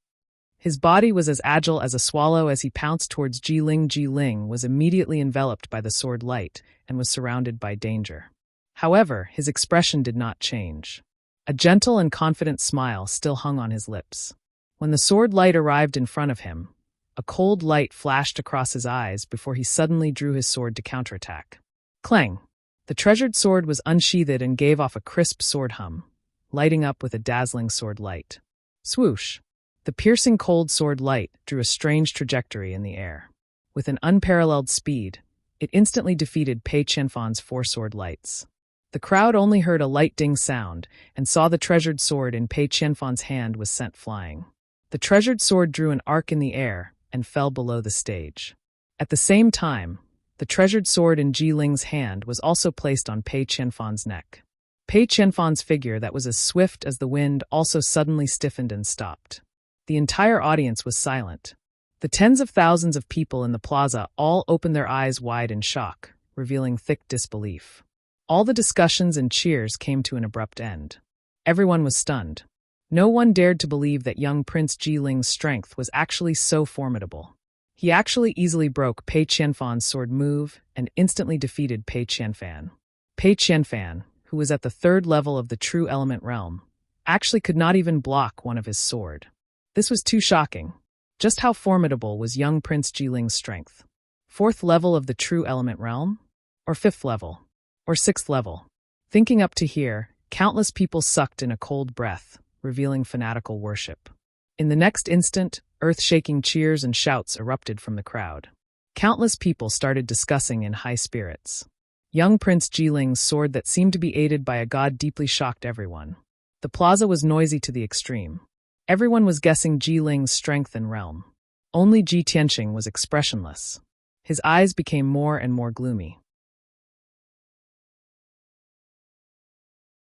His body was as agile as a swallow as he pounced towards Ji Ling. Ji Ling was immediately enveloped by the sword light and was surrounded by danger. However, his expression did not change. A gentle and confident smile still hung on his lips. When the sword light arrived in front of him, a cold light flashed across his eyes before he suddenly drew his sword to counterattack. Clang! The treasured sword was unsheathed and gave off a crisp sword hum, lighting up with a dazzling sword light. Swoosh! The piercing cold sword light drew a strange trajectory in the air. With an unparalleled speed, it instantly defeated Pei Qianfan's 4 sword lights. The crowd only heard a light ding sound and saw the treasured sword in Pei Qianfan's hand was sent flying. The treasured sword drew an arc in the air and fell below the stage. At the same time, the treasured sword in Ji Ling's hand was also placed on Pei Qianfan's neck. Pei Qianfan's figure that was as swift as the wind also suddenly stiffened and stopped. The entire audience was silent. The tens of thousands of people in the plaza all opened their eyes wide in shock, revealing thick disbelief. All the discussions and cheers came to an abrupt end. Everyone was stunned. No one dared to believe that young Prince Ji Ling's strength was actually so formidable. He actually easily broke Pei Qianfan's sword move and instantly defeated Pei Qianfan. Pei Qianfan, who was at the 3rd level of the true element realm, actually could not even block one of his sword. This was too shocking. Just how formidable was young Prince Ji Ling's strength? 4th level of the true element realm? Or 5th level? Or 6th level? Thinking up to here, countless people sucked in a cold breath, revealing fanatical worship. In the next instant, earth-shaking cheers and shouts erupted from the crowd. Countless people started discussing in high spirits. Young Prince Ji Ling's sword that seemed to be aided by a god deeply shocked everyone. The plaza was noisy to the extreme. Everyone was guessing Ji Ling's strength and realm. Only Ji Tianqing was expressionless. His eyes became more and more gloomy.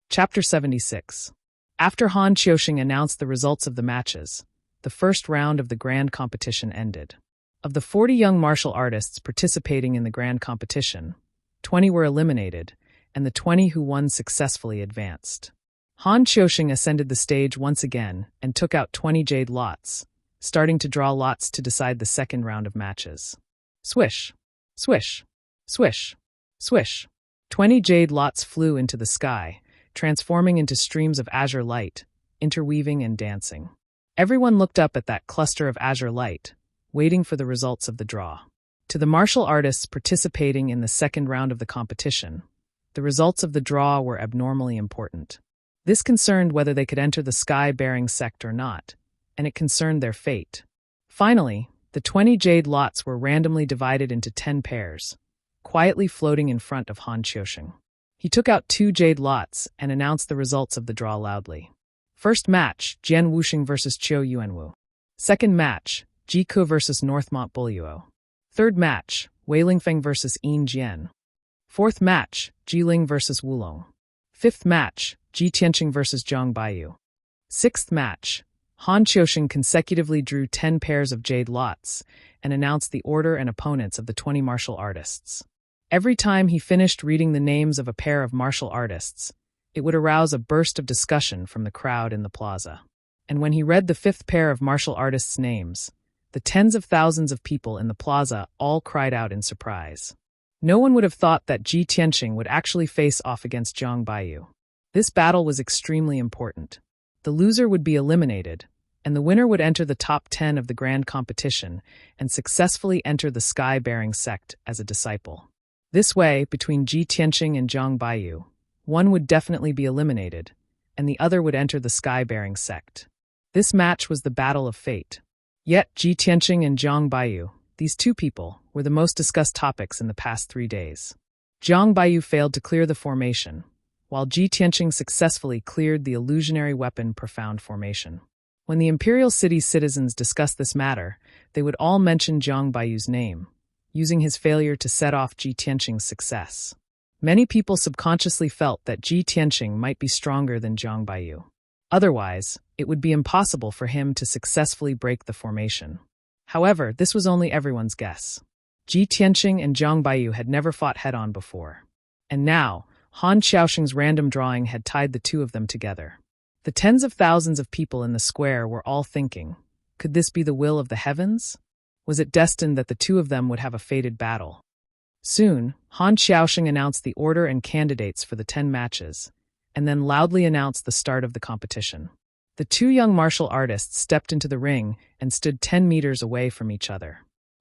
Chapter 76. After Han Qiusheng announced the results of the matches, the first round of the grand competition ended. Of the 40 young martial artists participating in the grand competition, 20 were eliminated, and the 20 who won successfully advanced. Han Qiusheng ascended the stage once again and took out 20 jade lots, starting to draw lots to decide the second round of matches. Swish! Swish! Swish! Swish! 20 jade lots flew into the sky, transforming into streams of azure light, interweaving and dancing. Everyone looked up at that cluster of azure light, waiting for the results of the draw. To the martial artists participating in the second round of the competition, the results of the draw were abnormally important. This concerned whether they could enter the sky-bearing sect or not, and it concerned their fate. Finally, the 20 jade lots were randomly divided into 10 pairs, quietly floating in front of Han Qiusheng. He took out 2 jade lots and announced the results of the draw loudly. First match, Jian Wuxing vs. Qiu Yuanwu. Second match, Ji Ke vs. Northmont Buluo. Third match, Wei Lingfeng vs. Yin Jian. Fourth match, Ji Ling vs. Wulong. Fifth match, Ji Tianqing vs. Zhang Baiyu. Sixth match, Han Qiusheng consecutively drew 10 pairs of jade lots and announced the order and opponents of the 20 martial artists. Every time he finished reading the names of a pair of martial artists, it would arouse a burst of discussion from the crowd in the plaza. And when he read the 5th pair of martial artists' names, the tens of thousands of people in the plaza all cried out in surprise. No one would have thought that Ji Tianqing would actually face off against Zhang Baiyu. This battle was extremely important. The loser would be eliminated, and the winner would enter the top 10 of the grand competition and successfully enter the sky-bearing sect as a disciple. This way, between Ji Tianqing and Zhang Baiyu, one would definitely be eliminated, and the other would enter the sky-bearing sect. This match was the battle of fate. Yet, Ji Tianqing and Zhang Baiyu, these two people, were the most discussed topics in the past 3 days. Zhang Baiyu failed to clear the formation, while Ji Tianqing successfully cleared the illusionary weapon Profound Formation. When the Imperial City's citizens discussed this matter, they would all mention Zhang Baiyu's name, using his failure to set off Ji Tianqing's success. Many people subconsciously felt that Ji Tianqing might be stronger than Zhang Baiyu. Otherwise, it would be impossible for him to successfully break the formation. However, this was only everyone's guess. Ji Tianqing and Zhang Baiyu had never fought head-on before. And now, Han Xiaoxing's random drawing had tied the two of them together. The tens of thousands of people in the square were all thinking, could this be the will of the heavens? Was it destined that the two of them would have a fated battle? Soon, Han Xiaoxing announced the order and candidates for the 10 matches, and then loudly announced the start of the competition. The two young martial artists stepped into the ring and stood 10 meters away from each other.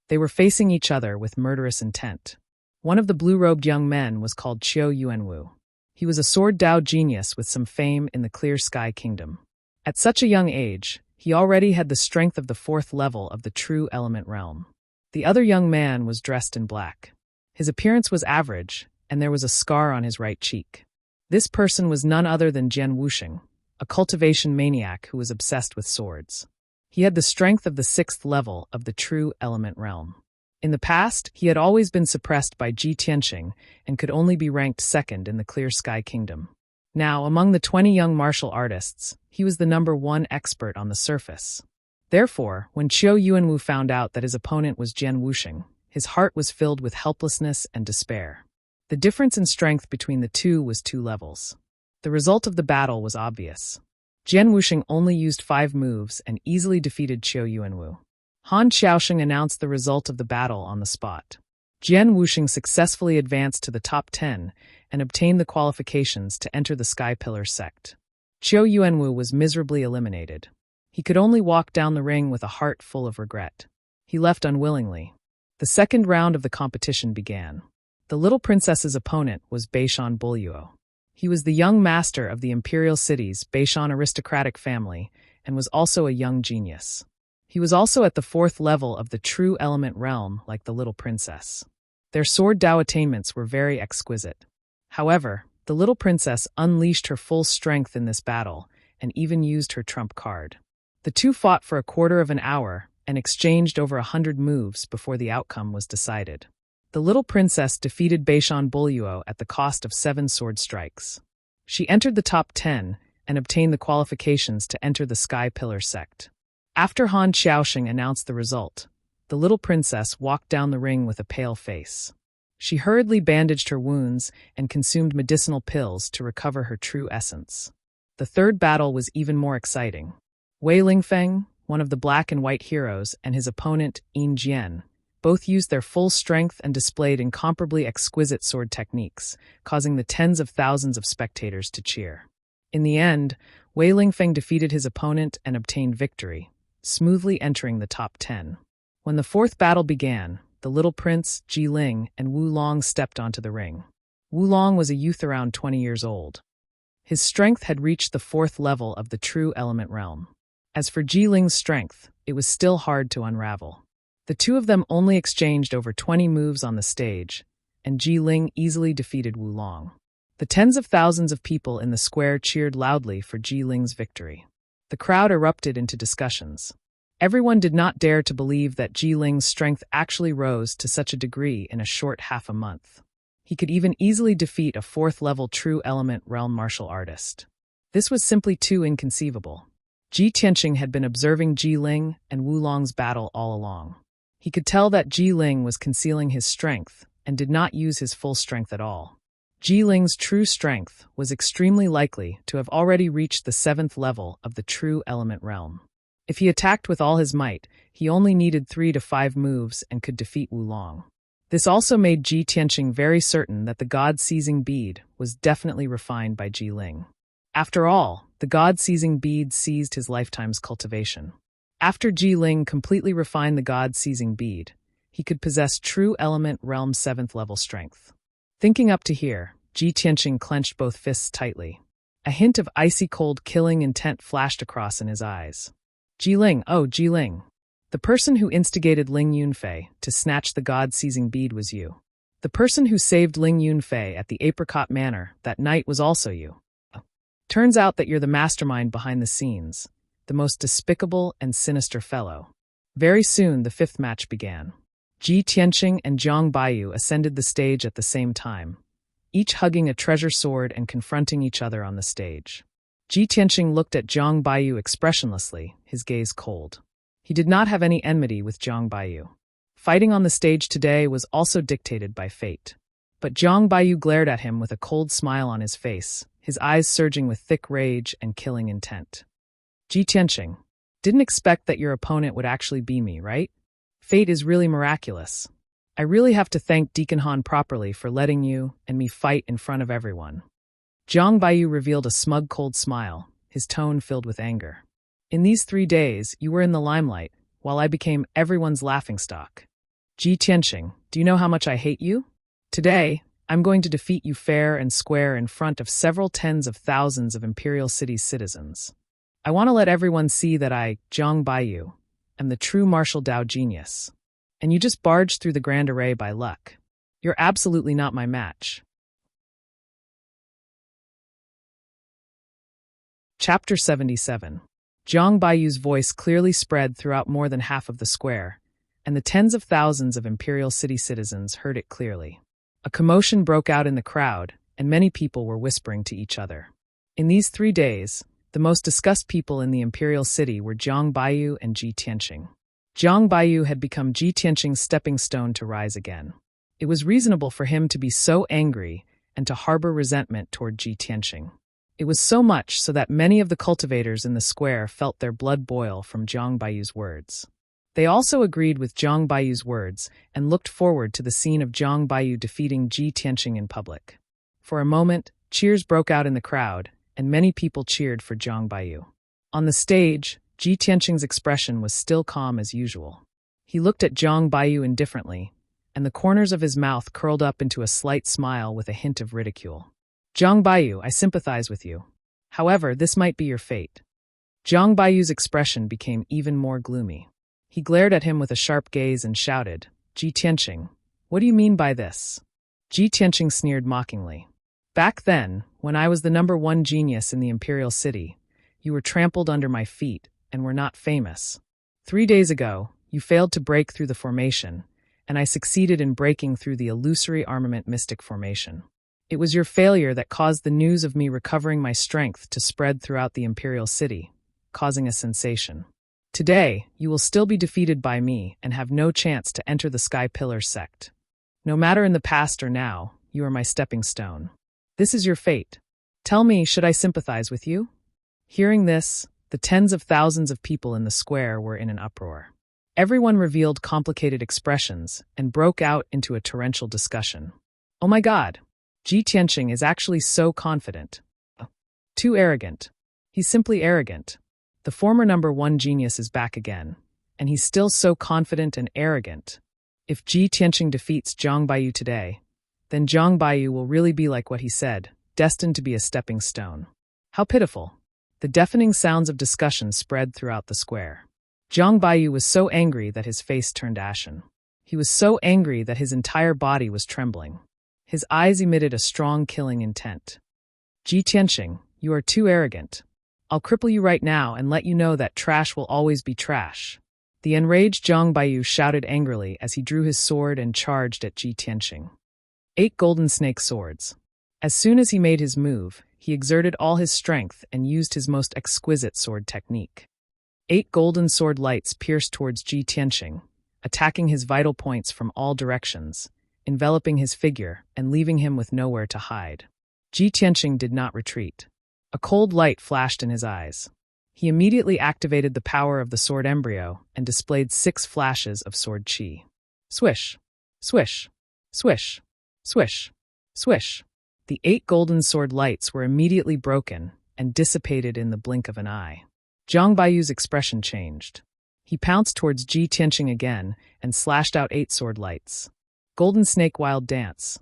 They were facing each other with murderous intent. One of the blue-robed young men was called Qiu Yuanwu. He was a sword Dao genius with some fame in the Clear Sky Kingdom. At such a young age, he already had the strength of the 4th level of the True Element Realm. The other young man was dressed in black. His appearance was average, and there was a scar on his right cheek. This person was none other than Jian Wuxing, a cultivation maniac who was obsessed with swords. He had the strength of the 6th level of the True Element Realm. In the past, he had always been suppressed by Ji Tianqing and could only be ranked 2nd in the Clear Sky Kingdom. Now, among the 20 young martial artists, he was the #1 expert on the surface. Therefore, when Qiu Yuanwu found out that his opponent was Jian Wuxing, his heart was filled with helplessness and despair. The difference in strength between the two was 2 levels. The result of the battle was obvious. Jian Wuxing only used 5 moves and easily defeated Qiu Yuanwu. Han Xiaoxing announced the result of the battle on the spot. Jian Wuxing successfully advanced to the top 10 and obtained the qualifications to enter the Sky Pillar sect. Qiu Yuanwu was miserably eliminated. He could only walk down the ring with a heart full of regret. He left unwillingly. The second round of the competition began. The little princess's opponent was Beishan Buluo. He was the young master of the Imperial City's Beishan aristocratic family and was also a young genius. He was also at the 4th level of the True Element Realm like the little princess. Their sword Dao attainments were very exquisite. However, the little princess unleashed her full strength in this battle and even used her trump card. The two fought for a quarter of an hour and exchanged over 100 moves before the outcome was decided. The little princess defeated Beishan Buluo at the cost of 7 sword strikes. She entered the top 10 and obtained the qualifications to enter the Sky Pillar sect. After Han Xiaoxing announced the result, the little princess walked down the ring with a pale face. She hurriedly bandaged her wounds and consumed medicinal pills to recover her true essence. The third battle was even more exciting. Wei Lingfeng, one of the black and white heroes, and his opponent, Yin Jian, both used their full strength and displayed incomparably exquisite sword techniques, causing the tens of thousands of spectators to cheer. In the end, Wei Lingfeng defeated his opponent and obtained victory, smoothly entering the top 10. When the fourth battle began, the little prince, Ji Ling, and Wu Long stepped onto the ring. Wu Long was a youth around 20 years old. His strength had reached the 4th level of the True Element Realm. As for Ji Ling's strength, it was still hard to unravel. The two of them only exchanged over 20 moves on the stage, and Ji Ling easily defeated Wu Long. The tens of thousands of people in the square cheered loudly for Ji Ling's victory. The crowd erupted into discussions. Everyone did not dare to believe that Ji Ling's strength actually rose to such a degree in a short half a month. He could even easily defeat a 4th-level True Element Realm martial artist. This was simply too inconceivable. Ji Tianqing had been observing Ji Ling and Wu Long's battle all along. He could tell that Ji Ling was concealing his strength and did not use his full strength at all. Ji Ling's true strength was extremely likely to have already reached the 7th level of the True Element Realm. If he attacked with all his might, he only needed 3 to 5 moves and could defeat Wu Long. This also made Ji Tianqing very certain that the God-seizing bead was definitely refined by Ji Ling. After all, the God-seizing bead seized his lifetime's cultivation. After Ji Ling completely refined the God-seizing bead, he could possess true element realm 7th level strength. Thinking up to here, Ji Tianqing clenched both fists tightly. A hint of icy cold killing intent flashed across in his eyes. Ji Ling, oh Ji Ling. The person who instigated Ling Yunfei to snatch the God-seizing bead was you. The person who saved Ling Yunfei at the Apricot Manor that night was also you. Turns out that you're the mastermind behind the scenes, the most despicable and sinister fellow. Very soon the 5th match began. Ji Tianqing and Zhang Baiyu ascended the stage at the same time, each hugging a treasure sword and confronting each other on the stage. Ji Tianqing looked at Zhang Baiyu expressionlessly, his gaze cold. He did not have any enmity with Zhang Baiyu. Fighting on the stage today was also dictated by fate. But Zhang Baiyu glared at him with a cold smile on his face, his eyes surging with thick rage and killing intent. Ji Tianqing, didn't expect that your opponent would actually be me, right? Fate is really miraculous. I really have to thank Deacon Han properly for letting you and me fight in front of everyone. Zhang Baiyu revealed a smug cold smile, his tone filled with anger. In these 3 days, you were in the limelight, while I became everyone's laughingstock. Ji Tianqing, do you know how much I hate you? Today, I'm going to defeat you fair and square in front of several tens of thousands of Imperial City's citizens. I want to let everyone see that I, Zhang Baiyu, am the true martial Dao genius. And you just barged through the Grand Array by luck. You're absolutely not my match. Chapter 77. Zhang Baiyu's voice clearly spread throughout more than half of the square, and the tens of thousands of Imperial City citizens heard it clearly. A commotion broke out in the crowd, and many people were whispering to each other. In these 3 days, the most discussed people in the Imperial City were Zhang Baiyu and Ji Tianqing. Zhang Baiyu had become Ji Tianqing's stepping stone to rise again. It was reasonable for him to be so angry and to harbor resentment toward Ji Tianqing. It was so much so that many of the cultivators in the square felt their blood boil from Zhang Baiyu's words. They also agreed with Zhang Baiyu's words and looked forward to the scene of Zhang Baiyu defeating Ji Tianqing in public. For a moment, cheers broke out in the crowd, and many people cheered for Zhang Baiyu. On the stage, Ji Tianqing's expression was still calm as usual. He looked at Zhang Baiyu indifferently, and the corners of his mouth curled up into a slight smile with a hint of ridicule. Zhang Baiyu, I sympathize with you. However, this might be your fate. Zhang Baiyu's expression became even more gloomy. He glared at him with a sharp gaze and shouted, Ji Tianqing, what do you mean by this? Ji Tianqing sneered mockingly. Back then, when I was the #1 genius in the Imperial City, you were trampled under my feet and were not famous. 3 days ago, you failed to break through the formation, and I succeeded in breaking through the illusory armament mystic formation. It was your failure that caused the news of me recovering my strength to spread throughout the Imperial City, causing a sensation. Today, you will still be defeated by me and have no chance to enter the Sky Pillar sect. No matter in the past or now, you are my stepping stone. This is your fate. Tell me, should I sympathize with you? Hearing this, the tens of thousands of people in the square were in an uproar. Everyone revealed complicated expressions and broke out into a torrential discussion. Oh my God! Ji Tianqing is actually so confident. Too arrogant. He's simply arrogant. The former #1 genius is back again, and he's still so confident and arrogant. If Ji Tianqing defeats Zhang Baiyu today, then Zhang Baiyu will really be like what he said, destined to be a stepping stone. How pitiful. The deafening sounds of discussion spread throughout the square. Zhang Baiyu was so angry that his face turned ashen. He was so angry that his entire body was trembling. His eyes emitted a strong killing intent. Ji Tianqing, you are too arrogant. I'll cripple you right now and let you know that trash will always be trash. The enraged Zhang Baiyu shouted angrily as he drew his sword and charged at Ji Tianqing. 8 golden snake swords. As soon as he made his move, he exerted all his strength and used his most exquisite sword technique. 8 golden sword lights pierced towards Ji Tianqing, attacking his vital points from all directions, enveloping his figure and leaving him with nowhere to hide. Ji Tianqing did not retreat. A cold light flashed in his eyes. He immediately activated the power of the sword embryo and displayed 6 flashes of sword chi. Swish, swish, swish, swish, swish. The 8 golden sword lights were immediately broken, and dissipated in the blink of an eye. Zhang Baiyu's expression changed. He pounced towards Ji Tianqing again and slashed out 8 sword lights. Golden Snake Wild Dance.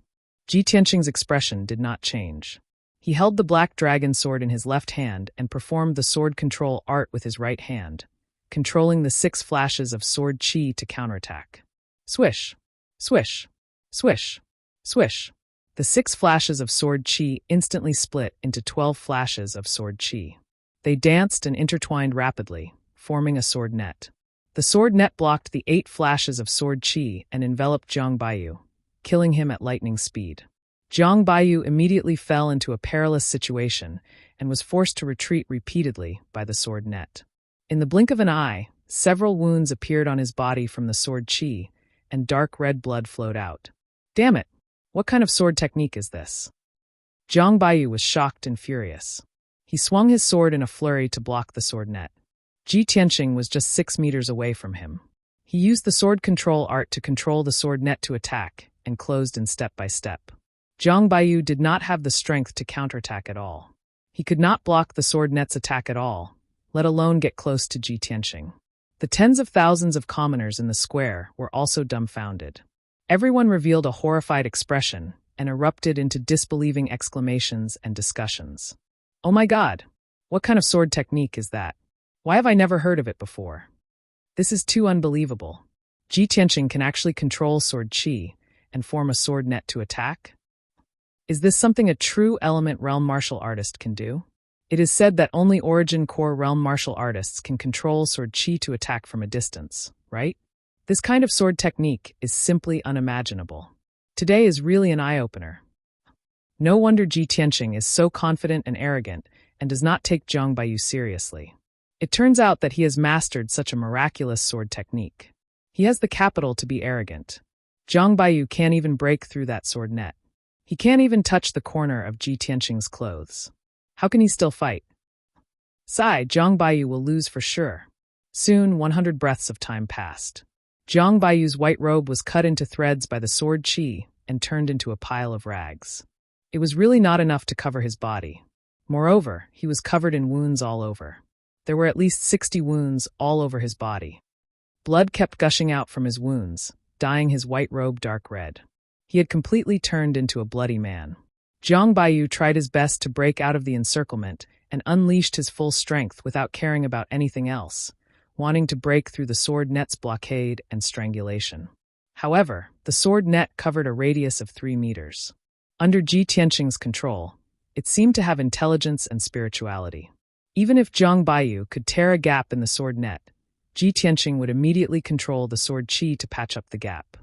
Ji Tianqing's expression did not change. He held the black dragon sword in his left hand and performed the sword control art with his right hand, controlling the 6 flashes of sword chi to counterattack. Swish, swish, swish, swish. The 6 flashes of sword chi instantly split into 12 flashes of sword chi. They danced and intertwined rapidly, forming a sword net. The sword net blocked the 8 flashes of sword chi and enveloped Zhang Baiyu, killing him at lightning speed. Zhang Baiyu immediately fell into a perilous situation and was forced to retreat repeatedly by the sword net. In the blink of an eye, several wounds appeared on his body from the sword chi, and dark red blood flowed out. Damn it! What kind of sword technique is this? Zhang Baiyu was shocked and furious. He swung his sword in a flurry to block the sword net. Ji Tianqing was just 6 meters away from him. He used the sword control art to control the sword net to attack, and closed in step by step. Zhang Baiyu did not have the strength to counterattack at all. He could not block the sword net's attack at all, let alone get close to Ji Tianqing. The tens of thousands of commoners in the square were also dumbfounded. Everyone revealed a horrified expression and erupted into disbelieving exclamations and discussions. Oh my God! What kind of sword technique is that? Why have I never heard of it before? This is too unbelievable. Ji Tianqing can actually control sword chi and form a sword net to attack? Is this something a true element realm martial artist can do? It is said that only origin core realm martial artists can control sword chi to attack from a distance, right? This kind of sword technique is simply unimaginable. Today is really an eye-opener. No wonder Ji Tianqing is so confident and arrogant and does not take Zhang Baiyu seriously. It turns out that he has mastered such a miraculous sword technique. He has the capital to be arrogant. Zhang Baiyu can't even break through that sword net. He can't even touch the corner of Ji Tianqing's clothes. How can he still fight? Sigh, Zhang Baiyu will lose for sure. Soon, 100 breaths of time passed. Zhang Baiyu's white robe was cut into threads by the sword chi and turned into a pile of rags. It was really not enough to cover his body. Moreover, he was covered in wounds all over. There were at least 60 wounds all over his body. Blood kept gushing out from his wounds, dyeing his white robe dark red. He had completely turned into a bloody man. Zhang Baiyu tried his best to break out of the encirclement and unleashed his full strength without caring about anything else, wanting to break through the sword net's blockade and strangulation. However, the sword net covered a radius of 3 meters. Under Ji Tianqing's control, it seemed to have intelligence and spirituality. Even if Zhang Baiyu could tear a gap in the sword net, Ji Tianqing would immediately control the sword chi to patch up the gap.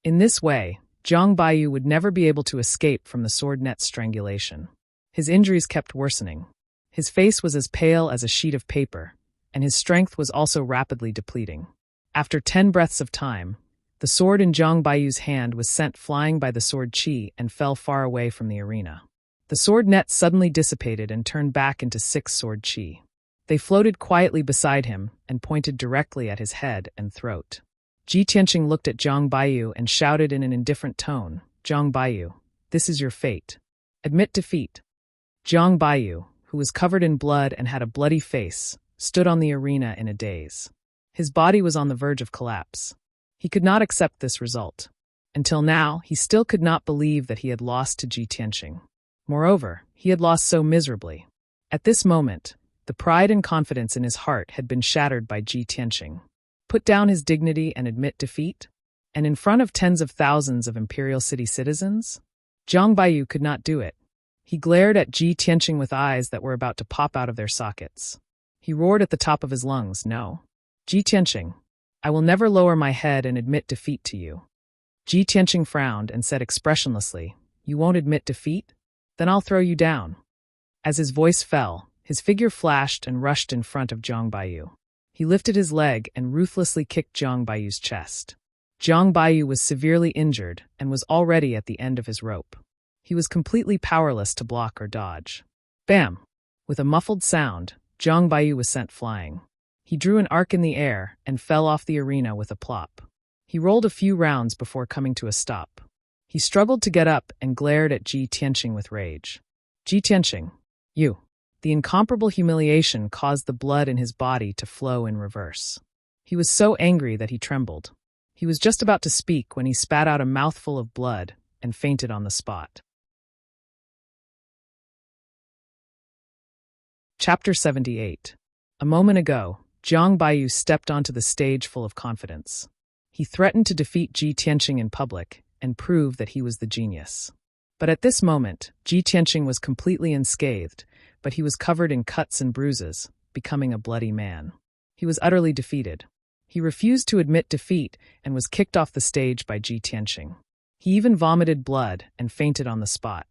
In this way, Zhang Baiyu would never be able to escape from the sword net's strangulation. His injuries kept worsening. His face was as pale as a sheet of paper, and his strength was also rapidly depleting. After 10 breaths of time, the sword in Zhang Baiyu's hand was sent flying by the sword chi and fell far away from the arena. The sword net suddenly dissipated and turned back into 6 sword chi. They floated quietly beside him and pointed directly at his head and throat. Ji Tianqing looked at Zhang Baiyu and shouted in an indifferent tone, "Zhang Baiyu, this is your fate. Admit defeat." Zhang Baiyu, who was covered in blood and had a bloody face, stood on the arena in a daze. His body was on the verge of collapse. He could not accept this result. Until now, he still could not believe that he had lost to Ji Tianqing. Moreover, he had lost so miserably. At this moment, the pride and confidence in his heart had been shattered by Ji Tianqing. Put down his dignity and admit defeat? And in front of tens of thousands of Imperial City citizens? Zhang Baiyu could not do it. He glared at Ji Tianqing with eyes that were about to pop out of their sockets. He roared at the top of his lungs, "No. Ji Tianqing, I will never lower my head and admit defeat to you." Ji Tianqing frowned and said expressionlessly, "You won't admit defeat? Then I'll throw you down." As his voice fell, his figure flashed and rushed in front of Zhang Baiyu. He lifted his leg and ruthlessly kicked Zhang Baiyu's chest. Zhang Baiyu was severely injured and was already at the end of his rope. He was completely powerless to block or dodge. Bam! With a muffled sound, Zhang Baiyu was sent flying. He drew an arc in the air and fell off the arena with a plop. He rolled a few rounds before coming to a stop. He struggled to get up and glared at Ji Tianqing with rage. "Ji Tianqing, you. The incomparable humiliation caused the blood in his body to flow in reverse. He was so angry that he trembled. He was just about to speak when he spat out a mouthful of blood and fainted on the spot. Chapter 78. A moment ago, Jiang Baiyu stepped onto the stage full of confidence. He threatened to defeat Ji Tianqing in public and prove that he was the genius. But at this moment, Ji Tianqing was completely unscathed, but he was covered in cuts and bruises, becoming a bloody man. He was utterly defeated. He refused to admit defeat and was kicked off the stage by Ji Tianqing. He even vomited blood and fainted on the spot.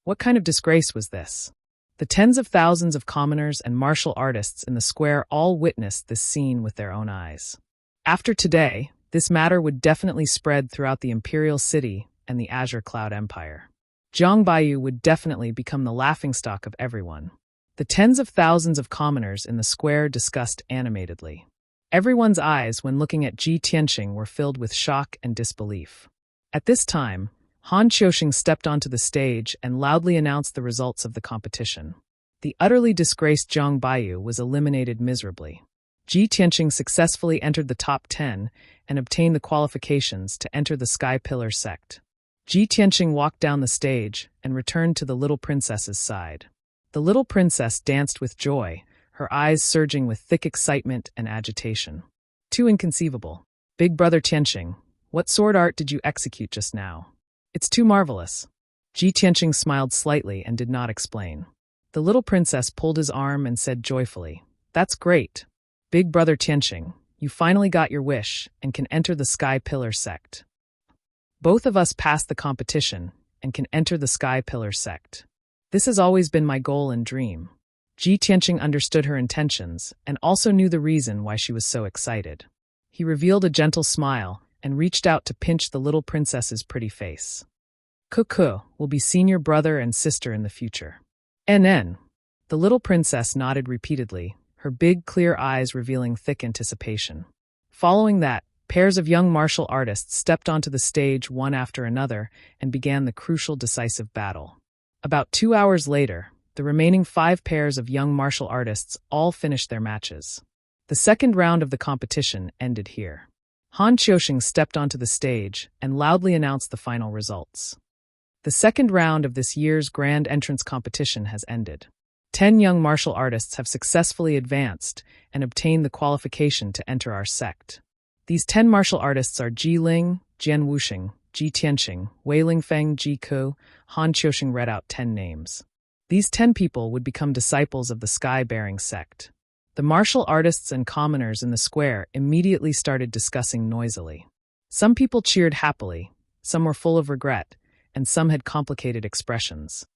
What kind of disgrace was this? The tens of thousands of commoners and martial artists in the square all witnessed this scene with their own eyes. After today, this matter would definitely spread throughout the Imperial City and the Azure Cloud Empire. Jiang Baiyu would definitely become the laughingstock of everyone. The tens of thousands of commoners in the square discussed animatedly. Everyone's eyes when looking at Ji Tianqing were filled with shock and disbelief. At this time, Han Qiusheng stepped onto the stage and loudly announced the results of the competition. The utterly disgraced Jiang Baiyu was eliminated miserably. Ji Tianqing successfully entered the top 10 and obtained the qualifications to enter the Sky Pillar sect. Ji Tianqing walked down the stage and returned to the little princess's side. The little princess danced with joy, her eyes surging with thick excitement and agitation. Too inconceivable. Big brother Tianqing, what sword art did you execute just now? It's too marvelous. Ji Tianqing smiled slightly and did not explain. The little princess pulled his arm and said joyfully, "That's great. Big brother Tianqing, you finally got your wish and can enter the Sky Pillar sect. Both of us passed the competition and can enter the Sky Pillar sect. This has always been my goal and dream." Ji Tianqing understood her intentions and also knew the reason why she was so excited. He revealed a gentle smile and reached out to pinch the little princess's pretty face. "Cuckoo, will be senior brother and sister in the future." "NN." The little princess nodded repeatedly, her big clear eyes revealing thick anticipation. Following that, pairs of young martial artists stepped onto the stage one after another and began the crucial decisive battle. About 2 hours later, the remaining 5 pairs of young martial artists all finished their matches. The second round of the competition ended here. Han Qiusheng stepped onto the stage and loudly announced the final results. The second round of this year's Grand Entrance competition has ended. 10 young martial artists have successfully advanced and obtained the qualification to enter our sect. These 10 martial artists are Ji Ling, Jian Wuxing, Ji Tianqing, Wei Lingfeng, Ji Ku. Han Qiusheng read out 10 names. These 10 people would become disciples of the Sky-Bearing sect. The martial artists and commoners in the square immediately started discussing noisily. Some people cheered happily, some were full of regret, and some had complicated expressions.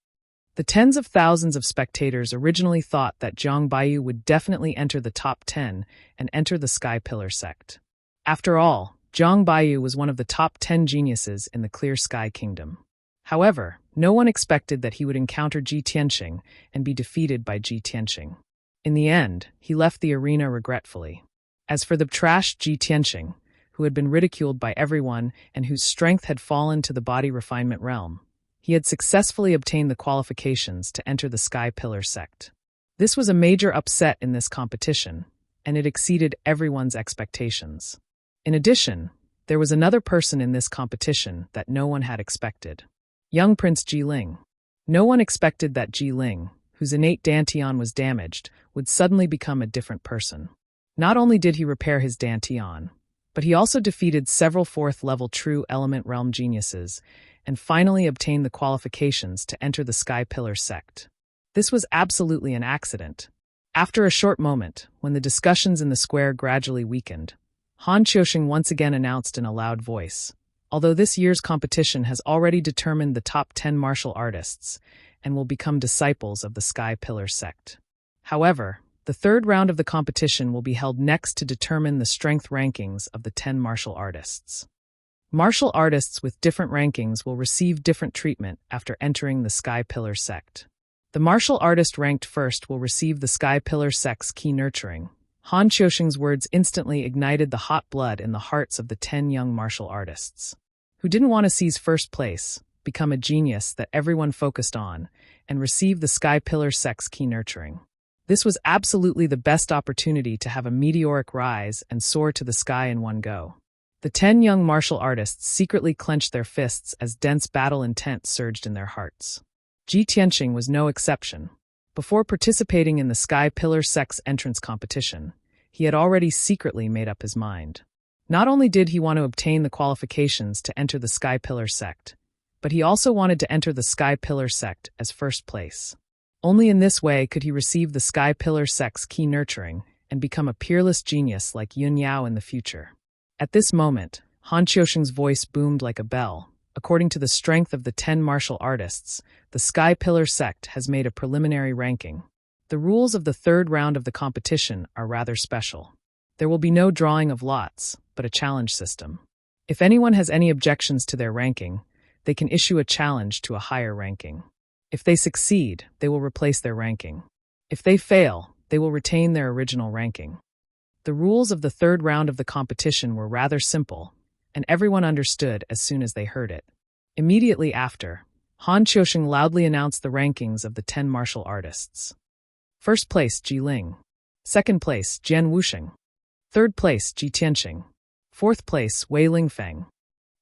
The tens of thousands of spectators originally thought that Jiang Baiyu would definitely enter the top 10 and enter the Sky Pillar sect. After all, Jiang Baiyu was one of the top 10 geniuses in the Clear Sky Kingdom. However, no one expected that he would encounter Ji Tianqing and be defeated by Ji Tianqing. In the end, he left the arena regretfully. As for the trashed Ji Tianqing, who had been ridiculed by everyone and whose strength had fallen to the body refinement realm, he had successfully obtained the qualifications to enter the Sky Pillar sect. This was a major upset in this competition, and it exceeded everyone's expectations. In addition, there was another person in this competition that no one had expected. Young Prince Ji Ling. No one expected that Ji Ling, whose innate dantian was damaged, would suddenly become a different person. Not only did he repair his dantian, but he also defeated several 4th-level True Element Realm geniuses and finally obtained the qualifications to enter the Sky Pillar sect. This was absolutely an accident. After a short moment, when the discussions in the square gradually weakened, Han Qiusheng once again announced in a loud voice, "Although this year's competition has already determined the top 10 martial artists and will become disciples of the Sky Pillar sect. However, the third round of the competition will be held next to determine the strength rankings of the 10 martial artists. Martial artists with different rankings will receive different treatment after entering the Sky Pillar sect. The martial artist ranked first will receive the Sky Pillar sect's key nurturing." Han Qiusheng's words instantly ignited the hot blood in the hearts of the 10 young martial artists. Who didn't want to seize first place, become a genius that everyone focused on, and receive the Sky Pillar Sect's key nurturing. This was absolutely the best opportunity to have a meteoric rise and soar to the sky in one go. The 10 young martial artists secretly clenched their fists as dense battle intent surged in their hearts. Ji Tianqing was no exception. Before participating in the Sky Pillar Sect's entrance competition, he had already secretly made up his mind. Not only did he want to obtain the qualifications to enter the Sky Pillar Sect, but he also wanted to enter the Sky Pillar Sect as first place. Only in this way could he receive the Sky Pillar Sect's key nurturing and become a peerless genius like Yun Yao in the future. At this moment, Han Qiusheng's voice boomed like a bell. According to the strength of the 10 martial artists, the Sky Pillar Sect has made a preliminary ranking. The rules of the third round of the competition are rather special. There will be no drawing of lots, but a challenge system. If anyone has any objections to their ranking, they can issue a challenge to a higher ranking. If they succeed, they will replace their ranking. If they fail, they will retain their original ranking. The rules of the third round of the competition were rather simple, and everyone understood as soon as they heard it. Immediately after, Han Qiusheng loudly announced the rankings of the 10 martial artists. First place, Ji Ling. Second place, Jian Wuxing. Third place, Ji Tianqing. Fourth place, Wei Lingfeng.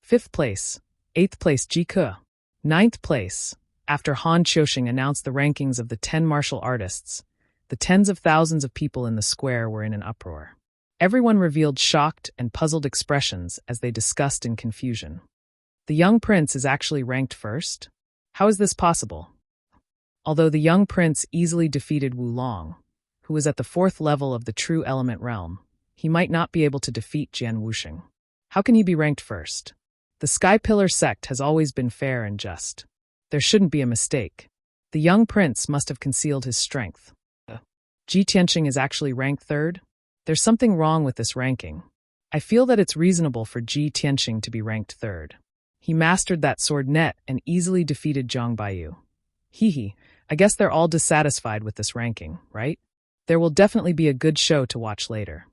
Fifth place, eighth place, Ji Ke. Ninth place. After Han Qiusheng announced the rankings of the 10 martial artists, the tens of thousands of people in the square were in an uproar. Everyone revealed shocked and puzzled expressions as they discussed in confusion. The young prince is actually ranked first? How is this possible? Although the young prince easily defeated Wu Long, who was at the 4th level of the True Element realm, he might not be able to defeat Jian Wuxing. How can he be ranked first? The Sky Pillar Sect has always been fair and just. There shouldn't be a mistake. The young prince must have concealed his strength. Ji Tianqing is actually ranked third? There's something wrong with this ranking. I feel that it's reasonable for Ji Tianqing to be ranked third. He mastered that sword net and easily defeated Zhang Baiyu. Hee, I guess they're all dissatisfied with this ranking, right? There will definitely be a good show to watch later.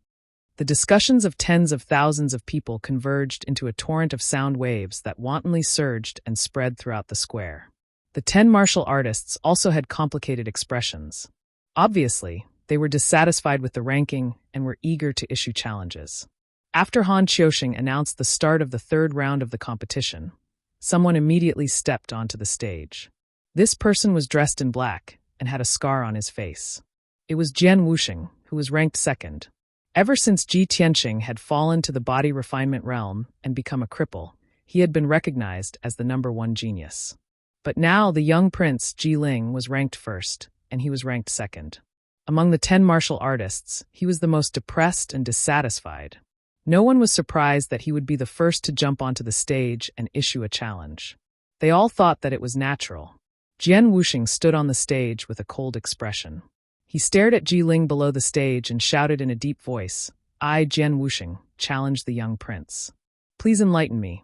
The discussions of tens of thousands of people converged into a torrent of sound waves that wantonly surged and spread throughout the square. The 10 martial artists also had complicated expressions. Obviously, they were dissatisfied with the ranking and were eager to issue challenges. After Han Qiusheng announced the start of the third round of the competition, someone immediately stepped onto the stage. This person was dressed in black and had a scar on his face. It was Jian Wuxing, who was ranked second. Ever since Ji Tianqing had fallen to the body refinement realm and become a cripple, he had been recognized as the #1 genius. But now the young prince, Ji Ling, was ranked first, and he was ranked second. Among the 10 martial artists, he was the most depressed and dissatisfied. No one was surprised that he would be the first to jump onto the stage and issue a challenge. They all thought that it was natural. Jian Wuxing stood on the stage with a cold expression. He stared at Ji Ling below the stage and shouted in a deep voice, "I, Jian Wuxing, challenge the young prince. Please enlighten me."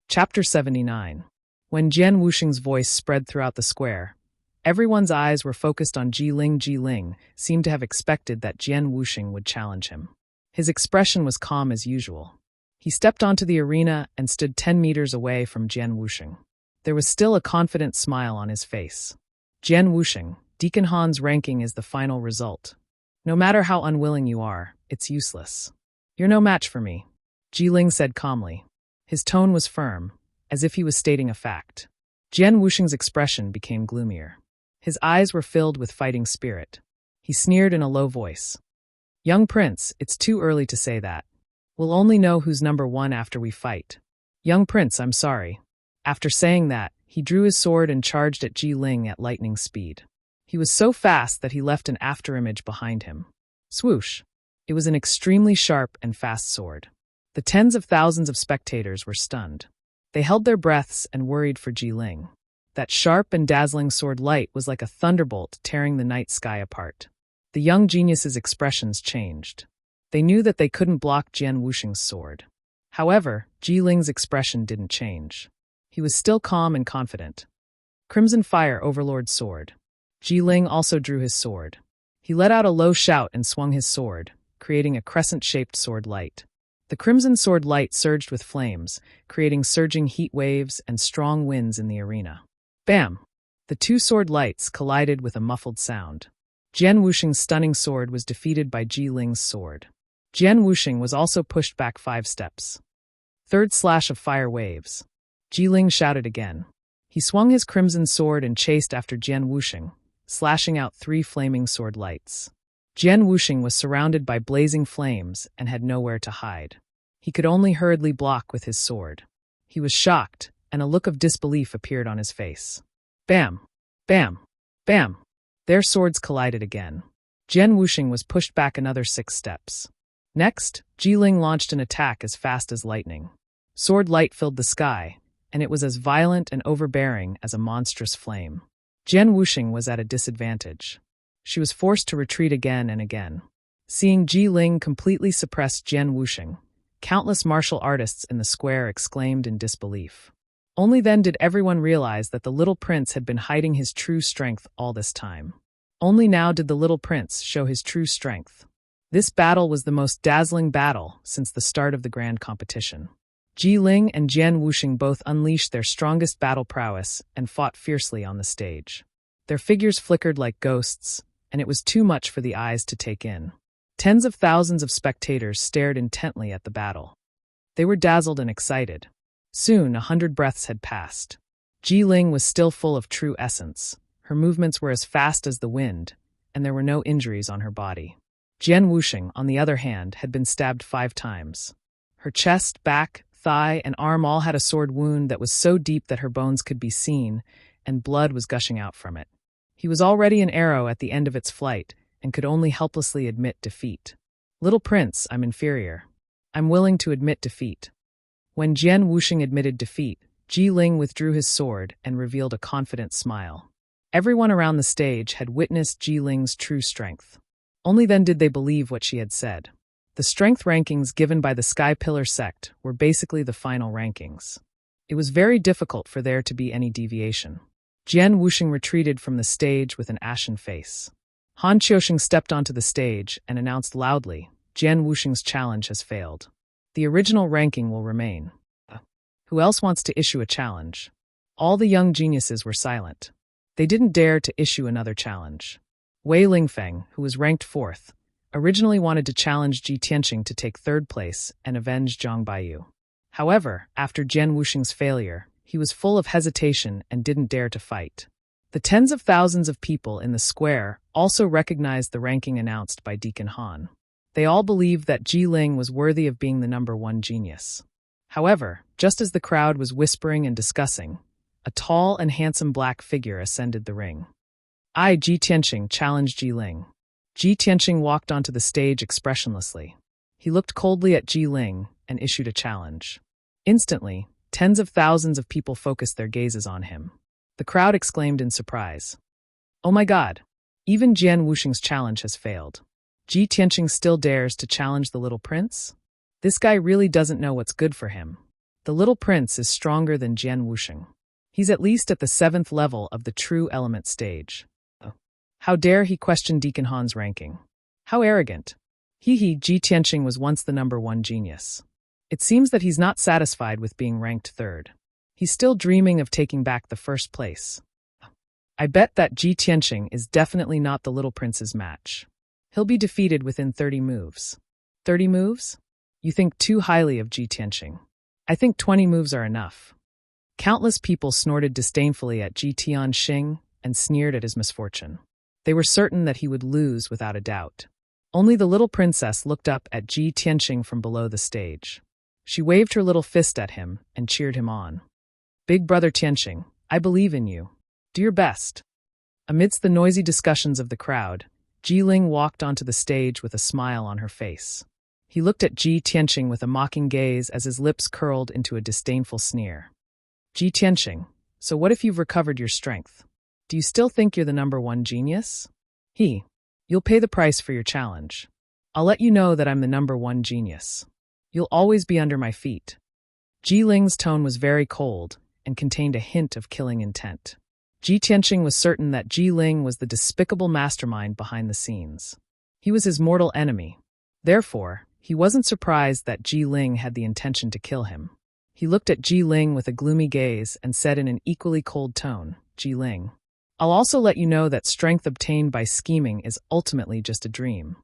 Chapter 79. When Jian Wuxing's voice spread throughout the square, everyone's eyes were focused on Ji Ling. Ji Ling seemed to have expected that Jian Wuxing would challenge him. His expression was calm as usual. He stepped onto the arena and stood 10 meters away from Jian Wuxing. There was still a confident smile on his face. "Jian Wuxing, Deacon Han's ranking is the final result. No matter how unwilling you are, it's useless. You're no match for me," Ji Ling said calmly. His tone was firm, as if he was stating a fact. Jian Wuxing's expression became gloomier. His eyes were filled with fighting spirit. He sneered in a low voice. "Young prince, it's too early to say that. We'll only know who's #1 after we fight. Young prince, I'm sorry." After saying that, he drew his sword and charged at Ji Ling at lightning speed. He was so fast that he left an afterimage behind him. Swoosh! It was an extremely sharp and fast sword. The tens of thousands of spectators were stunned. They held their breaths and worried for Ji Ling. That sharp and dazzling sword light was like a thunderbolt tearing the night sky apart. The young genius's expressions changed. They knew that they couldn't block Jian Wuxing's sword. However, Ji Ling's expression didn't change. He was still calm and confident. Crimson Fire Overlord Sword. Ji Ling also drew his sword. He let out a low shout and swung his sword, creating a crescent-shaped sword light. The crimson sword light surged with flames, creating surging heat waves and strong winds in the arena. Bam! The two sword lights collided with a muffled sound. Jian Wuxing's stunning sword was defeated by Ji Ling's sword. Jian Wuxing was also pushed back 5 steps. Third slash of fire waves. Ji Ling shouted again. He swung his crimson sword and chased after Jian Wuxing, slashing out 3 flaming sword lights. Jian Wuxing was surrounded by blazing flames and had nowhere to hide. He could only hurriedly block with his sword. He was shocked, and a look of disbelief appeared on his face. Bam! Bam! Bam! Their swords collided again. Jian Wuxing was pushed back another 6 steps. Next, Ji Ling launched an attack as fast as lightning. Sword light filled the sky, and it was as violent and overbearing as a monstrous flame. Jian Wuxing was at a disadvantage. She was forced to retreat again and again. Seeing Ji Ling completely suppress Jian Wuxing, countless martial artists in the square exclaimed in disbelief. Only then did everyone realize that the little prince had been hiding his true strength all this time. Only now did the little prince show his true strength. This battle was the most dazzling battle since the start of the grand competition. Ji Ling and Jian Wuxing both unleashed their strongest battle prowess and fought fiercely on the stage. Their figures flickered like ghosts, and it was too much for the eyes to take in. Tens of thousands of spectators stared intently at the battle. They were dazzled and excited. Soon 100 breaths had passed. Ji Ling was still full of true essence. Her movements were as fast as the wind, and there were no injuries on her body. Jian Wuxing, on the other hand, had been stabbed 5 times. Her chest, back, thigh, and arm all had a sword wound that was so deep that her bones could be seen, and blood was gushing out from it. He was already an arrow at the end of its flight, and could only helplessly admit defeat. Little prince, I'm inferior. I'm willing to admit defeat. When Jian Wuxing admitted defeat, Ji Ling withdrew his sword and revealed a confident smile. Everyone around the stage had witnessed Ji Ling's true strength. Only then did they believe what she had said. The strength rankings given by the Sky Pillar sect were basically the final rankings. It was very difficult for there to be any deviation. Jian Wuxing retreated from the stage with an ashen face. Han Qiusheng stepped onto the stage and announced loudly, Jian Wuxing's challenge has failed. The original ranking will remain. Who else wants to issue a challenge? All the young geniuses were silent. They didn't dare to issue another challenge. Wei Lingfeng, who was ranked 4th, originally wanted to challenge Ji Tianqing to take 3rd place and avenge Zhang Baiyu. However, after Jian Wuxing's failure, he was full of hesitation and didn't dare to fight. The tens of thousands of people in the square also recognized the ranking announced by Deacon Han. They all believed that Ji Ling was worthy of being the number 1 genius. However, just as the crowd was whispering and discussing, a tall and handsome black figure ascended the ring. I, Ji Tianqing, challenged Ji Ling. Ji Tianqing walked onto the stage expressionlessly. He looked coldly at Ji Ling and issued a challenge. Instantly, tens of thousands of people focused their gazes on him. The crowd exclaimed in surprise. Oh my God! Even Jian Wuxing's challenge has failed. Ji Tianqing still dares to challenge the little prince? This guy really doesn't know what's good for him. The little prince is stronger than Jian Wuxing. He's at least at the 7th level of the true element stage. How dare he question Deacon Han's ranking? How arrogant. Ji Tianqing was once the number 1 genius. It seems that he's not satisfied with being ranked 3rd. He's still dreaming of taking back the 1st place. I bet that Ji Tianqing is definitely not the little prince's match. He'll be defeated within 30 moves. 30 moves? You think too highly of Ji Tianqing. I think 20 moves are enough. Countless people snorted disdainfully at Ji Tianqing and sneered at his misfortune. They were certain that he would lose without a doubt. Only the little princess looked up at Ji Tianqing from below the stage. She waved her little fist at him and cheered him on. Big brother Tianqing, I believe in you. Do your best. Amidst the noisy discussions of the crowd, Ji Ling walked onto the stage with a smile on her face. He looked at Ji Tianqing with a mocking gaze as his lips curled into a disdainful sneer. Ji Tianqing, so what if you've recovered your strength? Do you still think you're the number 1 genius? You'll pay the price for your challenge. I'll let you know that I'm the number 1 genius. You'll always be under my feet. Ji Ling's tone was very cold and contained a hint of killing intent. Ji Tianqing was certain that Ji Ling was the despicable mastermind behind the scenes. He was his mortal enemy. Therefore, He wasn't surprised that Ji Ling had the intention to kill him. He looked at Ji Ling with a gloomy gaze and said in an equally cold tone, "Ji Ling, I'll also let you know that strength obtained by scheming is ultimately just a dream.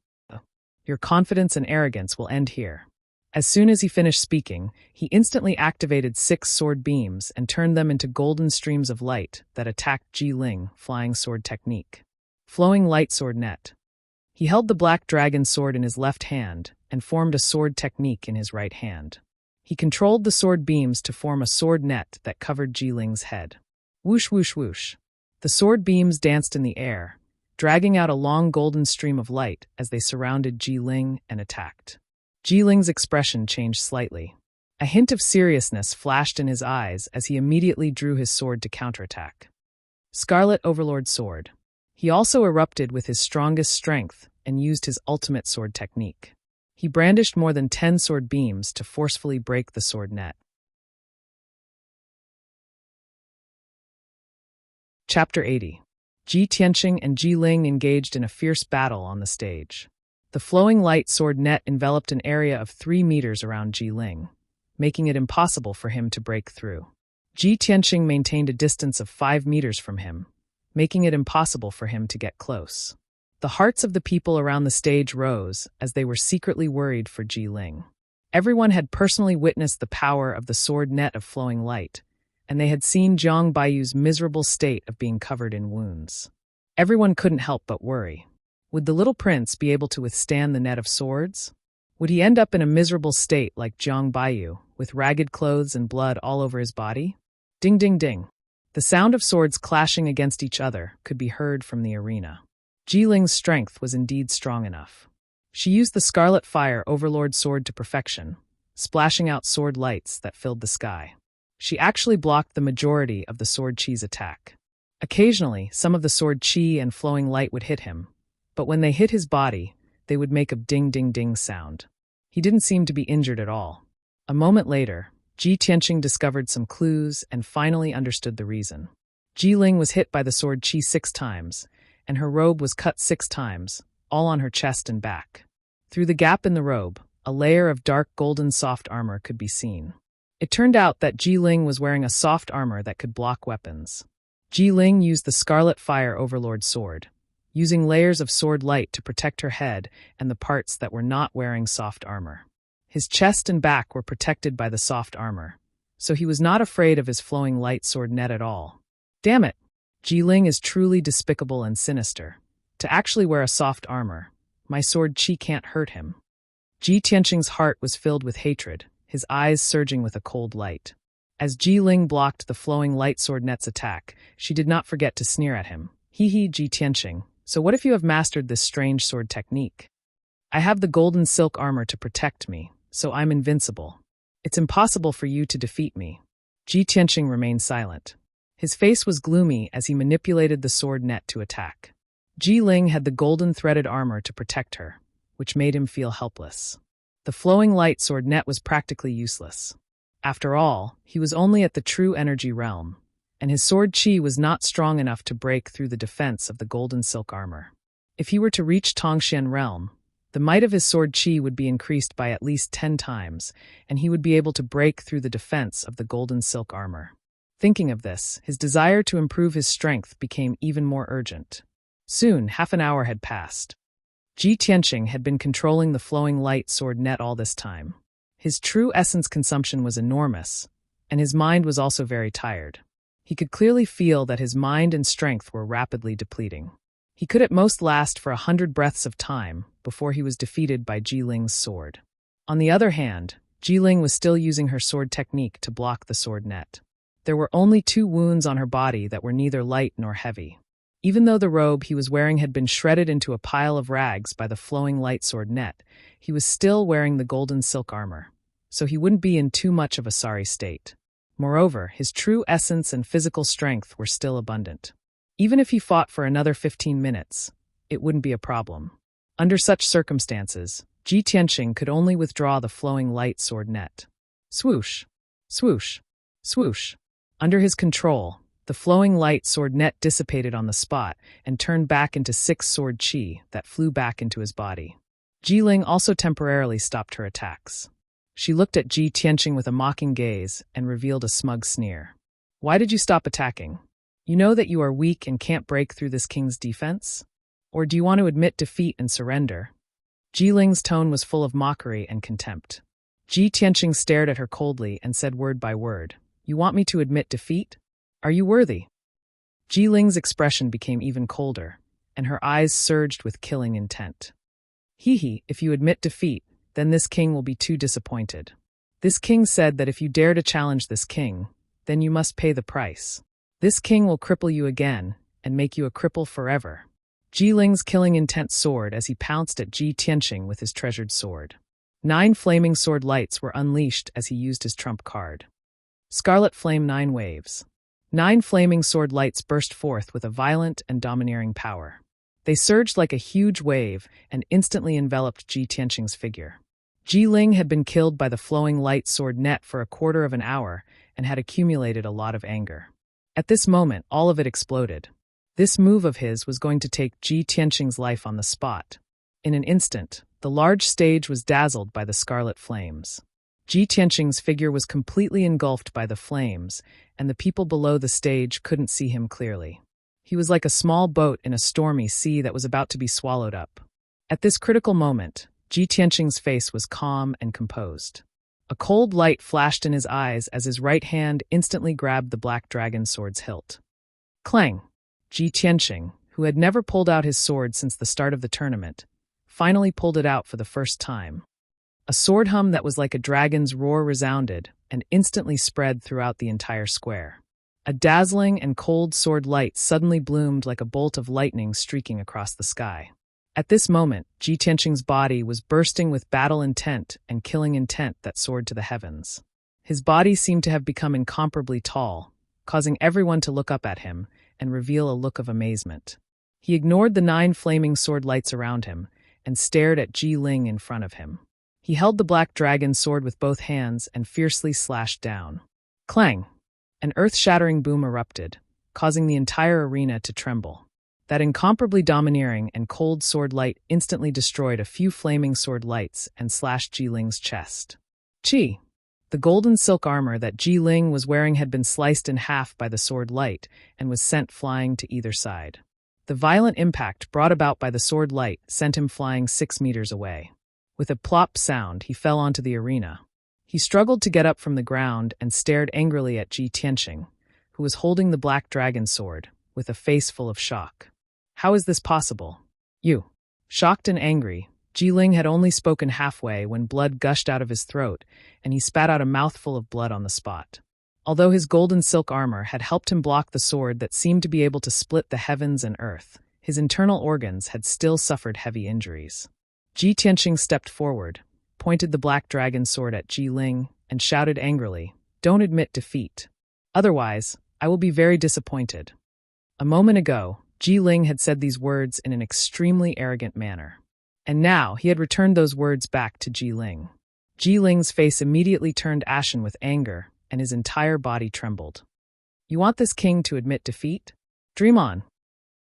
Your confidence and arrogance will end here." As soon as he finished speaking, he instantly activated 6 sword beams and turned them into golden streams of light that attacked Ji Ling, flying sword technique. Flowing light sword net. He held the black dragon sword in his left hand and formed a sword technique in his right hand. He controlled the sword beams to form a sword net that covered Ji Ling's head. Whoosh whoosh whoosh. The sword beams danced in the air, dragging out a long golden stream of light as they surrounded Ji Ling and attacked. Ji Ling's expression changed slightly. A hint of seriousness flashed in his eyes as he immediately drew his sword to counterattack. Scarlet Overlord Sword. He also erupted with his strongest strength and used his ultimate sword technique. He brandished more than 10 sword beams to forcefully break the sword net. Chapter 80. Ji Tianqing and Ji Ling engaged in a fierce battle on the stage. The flowing light sword net enveloped an area of 3 meters around Ji Ling, making it impossible for him to break through. Ji Tianqing maintained a distance of 5 meters from him, making it impossible for him to get close. The hearts of the people around the stage rose as they were secretly worried for Ji Ling. Everyone had personally witnessed the power of the sword net of flowing light, and they had seen Zhang Baiyu's miserable state of being covered in wounds. Everyone couldn't help but worry. Would the little prince be able to withstand the net of swords? Would he end up in a miserable state like Zhang Baiyu, with ragged clothes and blood all over his body? Ding ding ding. The sound of swords clashing against each other could be heard from the arena. Ji Ling's strength was indeed strong enough. She used the Scarlet Fire Overlord sword to perfection, splashing out sword lights that filled the sky. She actually blocked the majority of the sword chi's attack. Occasionally, some of the sword chi and flowing light would hit him, but when they hit his body, they would make a ding-ding-ding sound. He didn't seem to be injured at all. A moment later, Ji Tianqing discovered some clues and finally understood the reason. Ji Ling was hit by the sword chi 6 times, and her robe was cut 6 times, all on her chest and back. Through the gap in the robe, a layer of dark golden soft armor could be seen. It turned out that Ji Ling was wearing a soft armor that could block weapons. Ji Ling used the Scarlet Fire Overlord sword, using layers of sword light to protect her head and the parts that were not wearing soft armor. His chest and back were protected by the soft armor, so he was not afraid of his flowing light sword net at all. Damn it! Ji Ling is truly despicable and sinister. To actually wear a soft armor, my sword chi can't hurt him. Ji Tianqing's heart was filled with hatred, his eyes surging with a cold light. As Ji Ling blocked the flowing light sword net's attack, she did not forget to sneer at him. Hee, Ji Tianqing, so what if you have mastered this strange sword technique? I have the golden silk armor to protect me, so I'm invincible. It's impossible for you to defeat me. Ji Tianqing remained silent. His face was gloomy as he manipulated the sword net to attack. Ji Ling had the golden threaded armor to protect her, which made him feel helpless. The flowing light sword net was practically useless. After all, he was only at the true energy realm, and his sword chi was not strong enough to break through the defense of the golden silk armor. If he were to reach Tongxian realm, the might of his sword chi would be increased by at least 10 times, and he would be able to break through the defense of the golden silk armor. Thinking of this, his desire to improve his strength became even more urgent. Soon, half an hour had passed. Ji Tianqing had been controlling the flowing light sword net all this time. His true essence consumption was enormous, and his mind was also very tired. He could clearly feel that his mind and strength were rapidly depleting. He could at most last for 100 breaths of time before he was defeated by Ji Ling's sword. On the other hand, Ji Ling was still using her sword technique to block the sword net. There were only 2 wounds on her body that were neither light nor heavy. Even though the robe he was wearing had been shredded into a pile of rags by the flowing light sword net, he was still wearing the golden silk armor, so he wouldn't be in too much of a sorry state. Moreover, his true essence and physical strength were still abundant. Even if he fought for another 15 minutes, it wouldn't be a problem. Under such circumstances, Ji Tianqing could only withdraw the flowing light sword net. Swoosh, swoosh, swoosh. Under his control, the flowing light sword net dissipated on the spot and turned back into 6 sword chi that flew back into his body. Ji Ling also temporarily stopped her attacks. She looked at Ji Tianqing with a mocking gaze and revealed a smug sneer. Why did you stop attacking? You know that you are weak and can't break through this king's defense? Or do you want to admit defeat and surrender? Ji Ling's tone was full of mockery and contempt. Ji Tianqing stared at her coldly and said word by word, You want me to admit defeat? Are you worthy? Ji Ling's expression became even colder, and her eyes surged with killing intent. If you admit defeat, then this king will be too disappointed. This king said that if you dare to challenge this king, then you must pay the price. This king will cripple you again and make you a cripple forever. Ji Ling's killing intent soared as he pounced at Ji Tianqing with his treasured sword. 9 flaming sword lights were unleashed as he used his trump card. Scarlet Flame 9 Waves. 9 flaming sword lights burst forth with a violent and domineering power. They surged like a huge wave and instantly enveloped Ji Tianqing's figure. Ji Ling had been killed by the flowing light sword net for a quarter of an hour and had accumulated a lot of anger. At this moment, all of it exploded. This move of his was going to take Ji Tianqing's life on the spot. In an instant, the large stage was dazzled by the scarlet flames. Ji Tianqing's figure was completely engulfed by the flames, and the people below the stage couldn't see him clearly. He was like a small boat in a stormy sea that was about to be swallowed up. At this critical moment, Ji Tianqing's face was calm and composed. A cold light flashed in his eyes as his right hand instantly grabbed the black dragon sword's hilt. Clang! Ji Tianqing, who had never pulled out his sword since the start of the tournament, finally pulled it out for the first time. A sword hum that was like a dragon's roar resounded and instantly spread throughout the entire square. A dazzling and cold sword light suddenly bloomed like a bolt of lightning streaking across the sky. At this moment, Ji Tianqing's body was bursting with battle intent and killing intent that soared to the heavens. His body seemed to have become incomparably tall, causing everyone to look up at him and reveal a look of amazement. He ignored the 9 flaming sword lights around him and stared at Ji Ling in front of him. He held the black dragon sword with both hands and fiercely slashed down. Clang! An earth-shattering boom erupted, causing the entire arena to tremble. That incomparably domineering and cold sword light instantly destroyed a few flaming sword lights and slashed Ji Ling's chest. Chi! The golden silk armor that Ji Ling was wearing had been sliced in half by the sword light and was sent flying to either side. The violent impact brought about by the sword light sent him flying 6 meters away. With a plop sound, he fell onto the arena. He struggled to get up from the ground and stared angrily at Ji Tianqing, who was holding the black dragon sword, with a face full of shock. How is this possible? You. Shocked and angry, Ji Ling had only spoken halfway when blood gushed out of his throat, and he spat out a mouthful of blood on the spot. Although his golden silk armor had helped him block the sword that seemed to be able to split the heavens and earth, his internal organs had still suffered heavy injuries. Ji Tianqing stepped forward, pointed the black dragon sword at Ji Ling, and shouted angrily, Don't admit defeat. Otherwise, I will be very disappointed. A moment ago, Ji Ling had said these words in an extremely arrogant manner. And now he had returned those words back to Ji Ling. Ji Ling's face immediately turned ashen with anger, and his entire body trembled. You want this king to admit defeat? Dream on.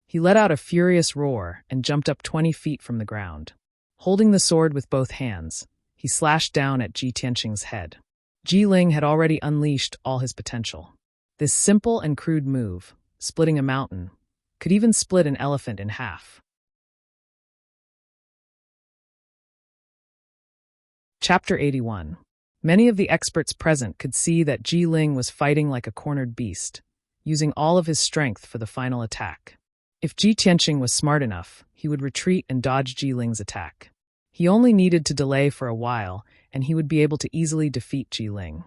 He let out a furious roar and jumped up 20 feet from the ground. Holding the sword with both hands, he slashed down at Ji Tianqing's head. Ji Ling had already unleashed all his potential. This simple and crude move, splitting a mountain, could even split an elephant in half. Chapter 81. Many of the experts present could see that Ji Ling was fighting like a cornered beast, using all of his strength for the final attack. If Ji Tianqing was smart enough, he would retreat and dodge Ji Ling's attack. He only needed to delay for a while, and he would be able to easily defeat Ji Ling.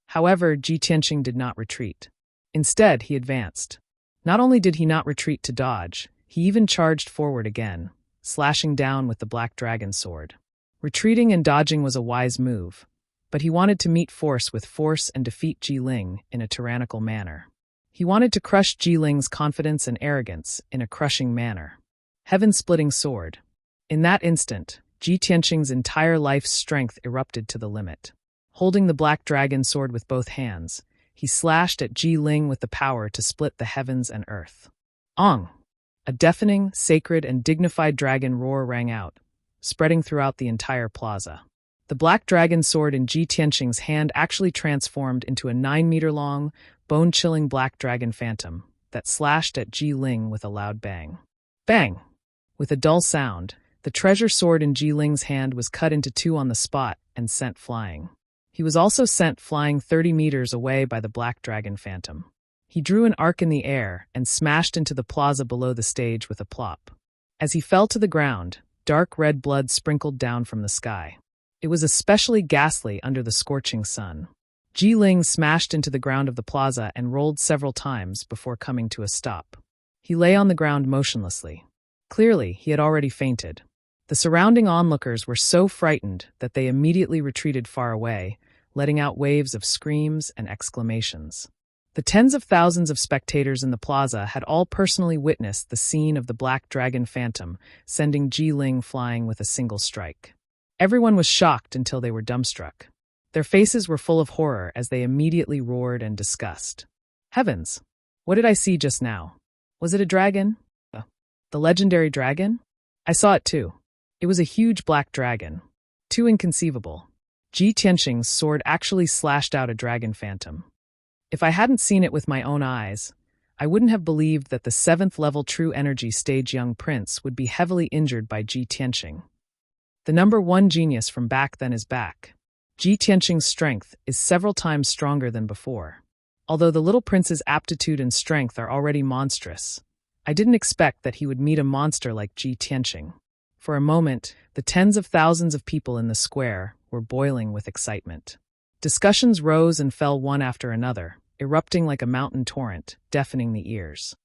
However, Ji Tianqing did not retreat. Instead, he advanced. Not only did he not retreat to dodge, he even charged forward again, slashing down with the black dragon sword. Retreating and dodging was a wise move, but he wanted to meet force with force and defeat Ji Ling in a tyrannical manner. He wanted to crush Ji Ling's confidence and arrogance in a crushing manner. Heaven-splitting sword. In that instant, Ji Tianqing's entire life's strength erupted to the limit. Holding the black dragon sword with both hands, he slashed at Ji Ling with the power to split the heavens and earth. Ong! A deafening, sacred, and dignified dragon roar rang out, spreading throughout the entire plaza. The black dragon sword in Ji Tianqing's hand actually transformed into a 9-meter-long, bone-chilling black dragon phantom that slashed at Ji Ling with a loud bang. Bang! With a dull sound, the treasure sword in Ji Ling's hand was cut into two on the spot and sent flying. He was also sent flying 30 meters away by the black dragon phantom. He drew an arc in the air and smashed into the plaza below the stage with a plop. As he fell to the ground, dark red blood sprinkled down from the sky. It was especially ghastly under the scorching sun. Ji Ling smashed into the ground of the plaza and rolled several times before coming to a stop. He lay on the ground motionlessly. Clearly, he had already fainted. The surrounding onlookers were so frightened that they immediately retreated far away, letting out waves of screams and exclamations. The tens of thousands of spectators in the plaza had all personally witnessed the scene of the black dragon phantom sending Ji Ling flying with a single strike. Everyone was shocked until they were dumbstruck. Their faces were full of horror as they immediately roared in disgust. Heavens! What did I see just now? Was it a dragon? The legendary dragon? I saw it too. It was a huge black dragon. Too inconceivable. Ji Tianqing's sword actually slashed out a dragon phantom. If I hadn't seen it with my own eyes, I wouldn't have believed that the 7th-level True Energy stage young prince would be heavily injured by Ji Tianqing. The number 1 genius from back then is back. Ji Tianqing's strength is several times stronger than before. Although the little prince's aptitude and strength are already monstrous, I didn't expect that he would meet a monster like Ji Tianqing. For a moment, the tens of thousands of people in the square were boiling with excitement. Discussions rose and fell one after another, erupting like a mountain torrent, deafening the ears.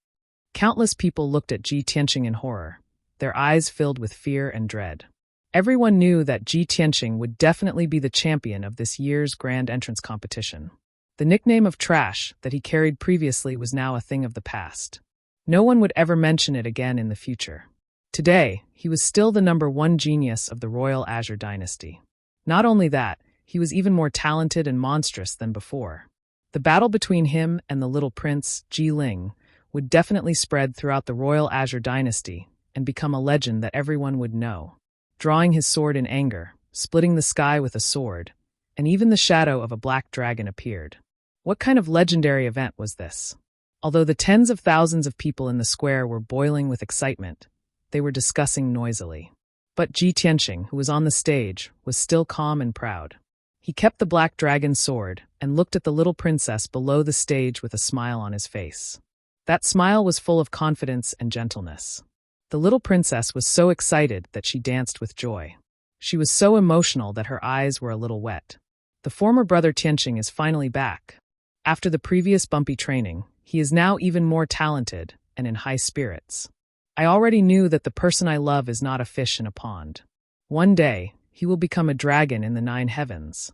Countless people looked at Ji Tianqing in horror, their eyes filled with fear and dread. Everyone knew that Ji Tianqing would definitely be the champion of this year's grand entrance competition. The nickname of trash that he carried previously was now a thing of the past. No one would ever mention it again in the future. Today, he was still the number 1 genius of the Royal Azure Dynasty. Not only that, he was even more talented and monstrous than before. The battle between him and the little prince, Ji Ling, would definitely spread throughout the Royal Azure Dynasty and become a legend that everyone would know. Drawing his sword in anger, splitting the sky with a sword, and even the shadow of a black dragon appeared. What kind of legendary event was this? Although the tens of thousands of people in the square were boiling with excitement, they were discussing noisily. But Ji Tianqing, who was on the stage, was still calm and proud. He kept the black dragon sword and looked at the little princess below the stage with a smile on his face. That smile was full of confidence and gentleness. The little princess was so excited that she danced with joy. She was so emotional that her eyes were a little wet. The former brother Tianqing is finally back. After the previous bumpy training, he is now even more talented and in high spirits. I already knew that the person I love is not a fish in a pond. One day, he will become a dragon in the 9 heavens.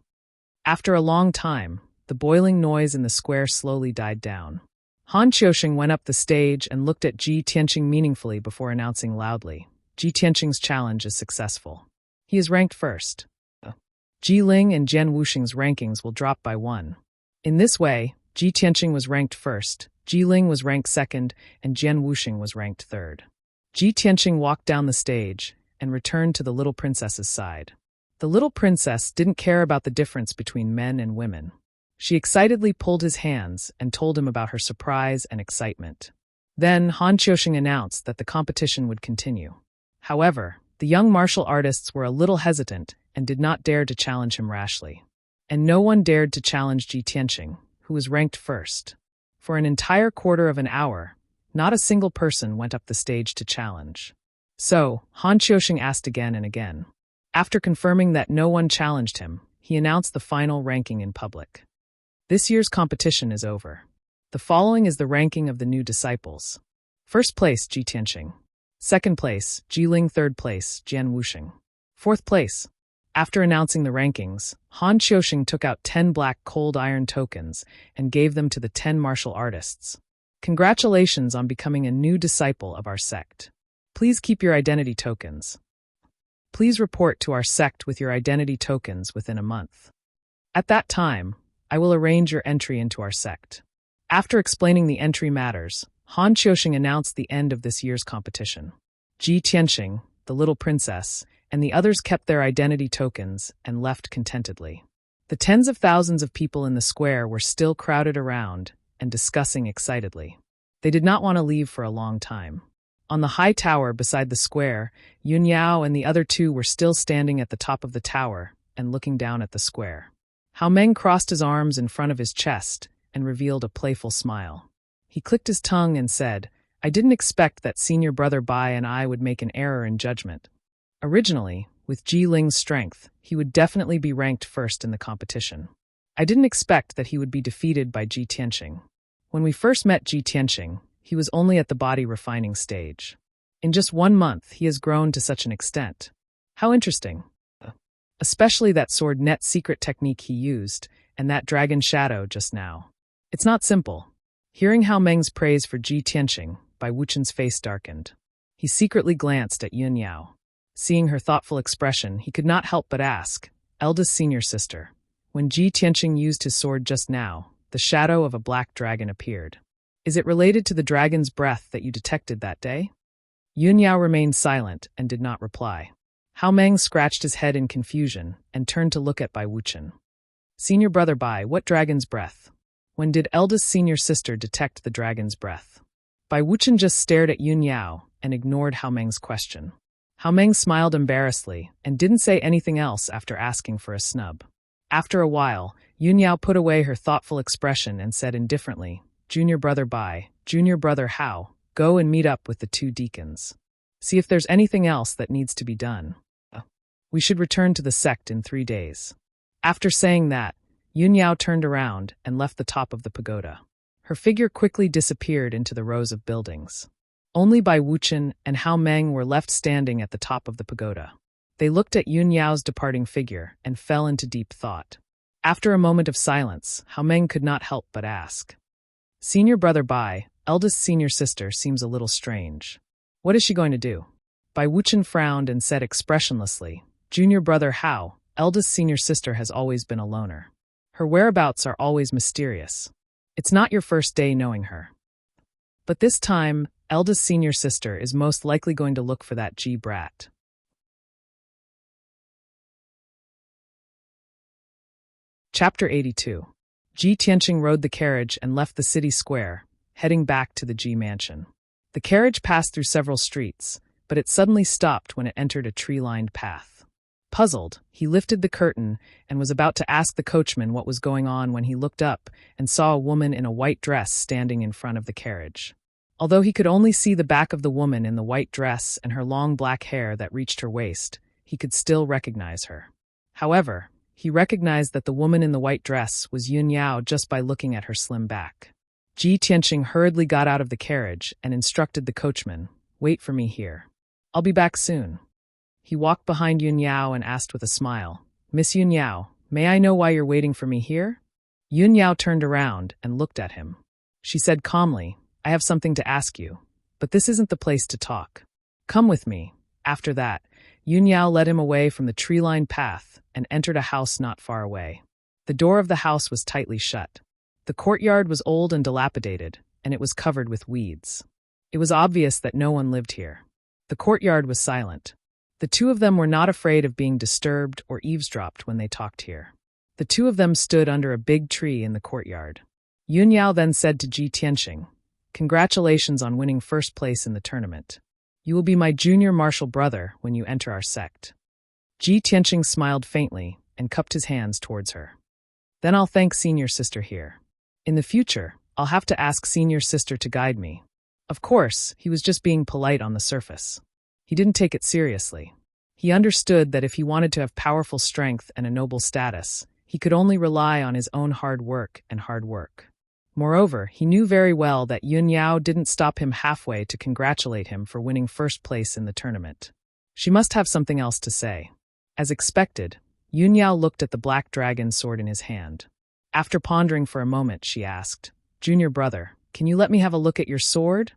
After a long time, the boiling noise in the square slowly died down. Han Qiusheng went up the stage and looked at Ji Tianqing meaningfully before announcing loudly, Ji Tianqing's challenge is successful. He is ranked first. Ji Ling and Jian Wuxing's rankings will drop by 1. In this way, Ji Tianqing was ranked first, Ji Ling was ranked second, and Jian Wuxing was ranked third. Ji Tianqing walked down the stage and returned to the little princess's side. The little princess didn't care about the difference between men and women. She excitedly pulled his hands and told him about her surprise and excitement. Then Han Qiusheng announced that the competition would continue. However, the young martial artists were a little hesitant and did not dare to challenge him rashly. And no one dared to challenge Ji Tianqing, who was ranked first. For an entire quarter of an hour, not a single person went up the stage to challenge. So, Han Qiusheng asked again and again. After confirming that no one challenged him, he announced the final ranking in public. This year's competition is over. The following is the ranking of the new disciples. First place, Ji Tianqing. Second place, Ji Ling. Third place, Jian Wuxing. Fourth place. After announcing the rankings, Han Qiusheng took out 10 black cold iron tokens and gave them to the 10 martial artists. Congratulations on becoming a new disciple of our sect. Please keep your identity tokens. Please report to our sect with your identity tokens within a month. At that time, I will arrange your entry into our sect. After explaining the entry matters, Han Qiusheng announced the end of this year's competition. Ji Tianqing, the little princess, and the others kept their identity tokens and left contentedly. The tens of thousands of people in the square were still crowded around and discussing excitedly. They did not want to leave for a long time. On the high tower beside the square, Yun Yao and the other two were still standing at the top of the tower and looking down at the square. Hao Meng crossed his arms in front of his chest and revealed a playful smile. He clicked his tongue and said, "I didn't expect that senior brother Bai and I would make an error in judgment. Originally, with Ji Ling's strength, he would definitely be ranked first in the competition. I didn't expect that he would be defeated by Ji Tianqing. When we first met Ji Tianqing, he was only at the body refining stage. In just 1 month, he has grown to such an extent. How interesting. Especially that sword net secret technique he used, and that dragon shadow just now. It's not simple." Hearing Hao Meng's praise for Ji Tianqing, Bai Wuchen's face darkened. He secretly glanced at Yun Yao. Seeing her thoughtful expression, he could not help but ask, "Eldest senior sister, when Ji Tianqing used his sword just now, the shadow of a black dragon appeared. Is it related to the dragon's breath that you detected that day?" Yun Yao remained silent and did not reply. Hao Meng scratched his head in confusion and turned to look at Bai Wuchen. "Senior brother Bai, what dragon's breath? When did eldest senior sister detect the dragon's breath?" Bai Wuchen just stared at Yun Yao and ignored Hao Meng's question. Hao Meng smiled embarrassedly and didn't say anything else after asking for a snub. After a while, Yun Yao put away her thoughtful expression and said indifferently, "Junior brother Bai, junior brother Hao, go and meet up with the 2 deacons. See if there's anything else that needs to be done. We should return to the sect in 3 days." After saying that, Yun Yao turned around and left the top of the pagoda. Her figure quickly disappeared into the rows of buildings. Only Bai Wuchen and Hao Meng were left standing at the top of the pagoda. They looked at Yun Yao's departing figure and fell into deep thought. After a moment of silence, Hao Meng could not help but ask, "Senior brother Bai, eldest senior sister seems a little strange. What is she going to do?" Bai Wuchen frowned and said expressionlessly, "Junior brother Hao, eldest senior sister has always been a loner. Her whereabouts are always mysterious. It's not your first day knowing her. But this time, eldest senior sister is most likely going to look for that G brat." Chapter 82. Ji Tianqing rode the carriage and left the city square, heading back to the Ji mansion. The carriage passed through several streets, but it suddenly stopped when it entered a tree-lined path. Puzzled, he lifted the curtain and was about to ask the coachman what was going on when he looked up and saw a woman in a white dress standing in front of the carriage. Although he could only see the back of the woman in the white dress and her long black hair that reached her waist, he could still recognize her. However, he recognized that the woman in the white dress was Yun Yao just by looking at her slim back. Ji Tianqing hurriedly got out of the carriage and instructed the coachman, "Wait for me here. I'll be back soon." He walked behind Yun Yao and asked with a smile, "Miss Yun Yao, may I know why you're waiting for me here?" Yun Yao turned around and looked at him. She said calmly, "I have something to ask you, but this isn't the place to talk. Come with me." After that, Yun Yao led him away from the tree-lined path and entered a house not far away. The door of the house was tightly shut. The courtyard was old and dilapidated, and it was covered with weeds. It was obvious that no one lived here. The courtyard was silent. The 2 of them were not afraid of being disturbed or eavesdropped when they talked here. The 2 of them stood under a big tree in the courtyard. Yun Yao then said to Ji Tianqing, "Congratulations on winning first place in the tournament. You will be my junior martial brother when you enter our sect." Ji Tianqing smiled faintly and cupped his hands towards her. "Then I'll thank senior sister here. In the future, I'll have to ask senior sister to guide me." Of course, he was just being polite on the surface. He didn't take it seriously. He understood that if he wanted to have powerful strength and a noble status, he could only rely on his own hard work. Moreover, he knew very well that Yun Yao didn't stop him halfway to congratulate him for winning first place in the tournament. She must have something else to say. As expected, Yun Yao looked at the black dragon sword in his hand. After pondering for a moment, she asked, "Junior brother, can you let me have a look at your sword?"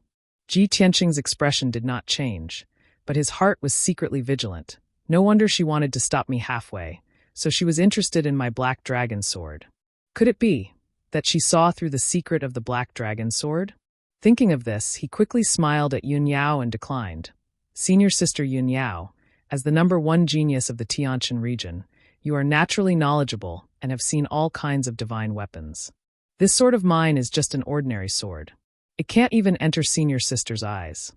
Ji Tianqing's expression did not change, but his heart was secretly vigilant. No wonder she wanted to stop me halfway, so she was interested in my black dragon sword. Could it be that she saw through the secret of the black dragon sword? Thinking of this, he quickly smiled at Yun Yao and declined. "Senior sister Yun Yao, As the #1 genius of the Tianshan region, you are naturally knowledgeable and have seen all kinds of divine weapons. This sword of mine is just an ordinary sword. It can't even enter senior sister's eyes.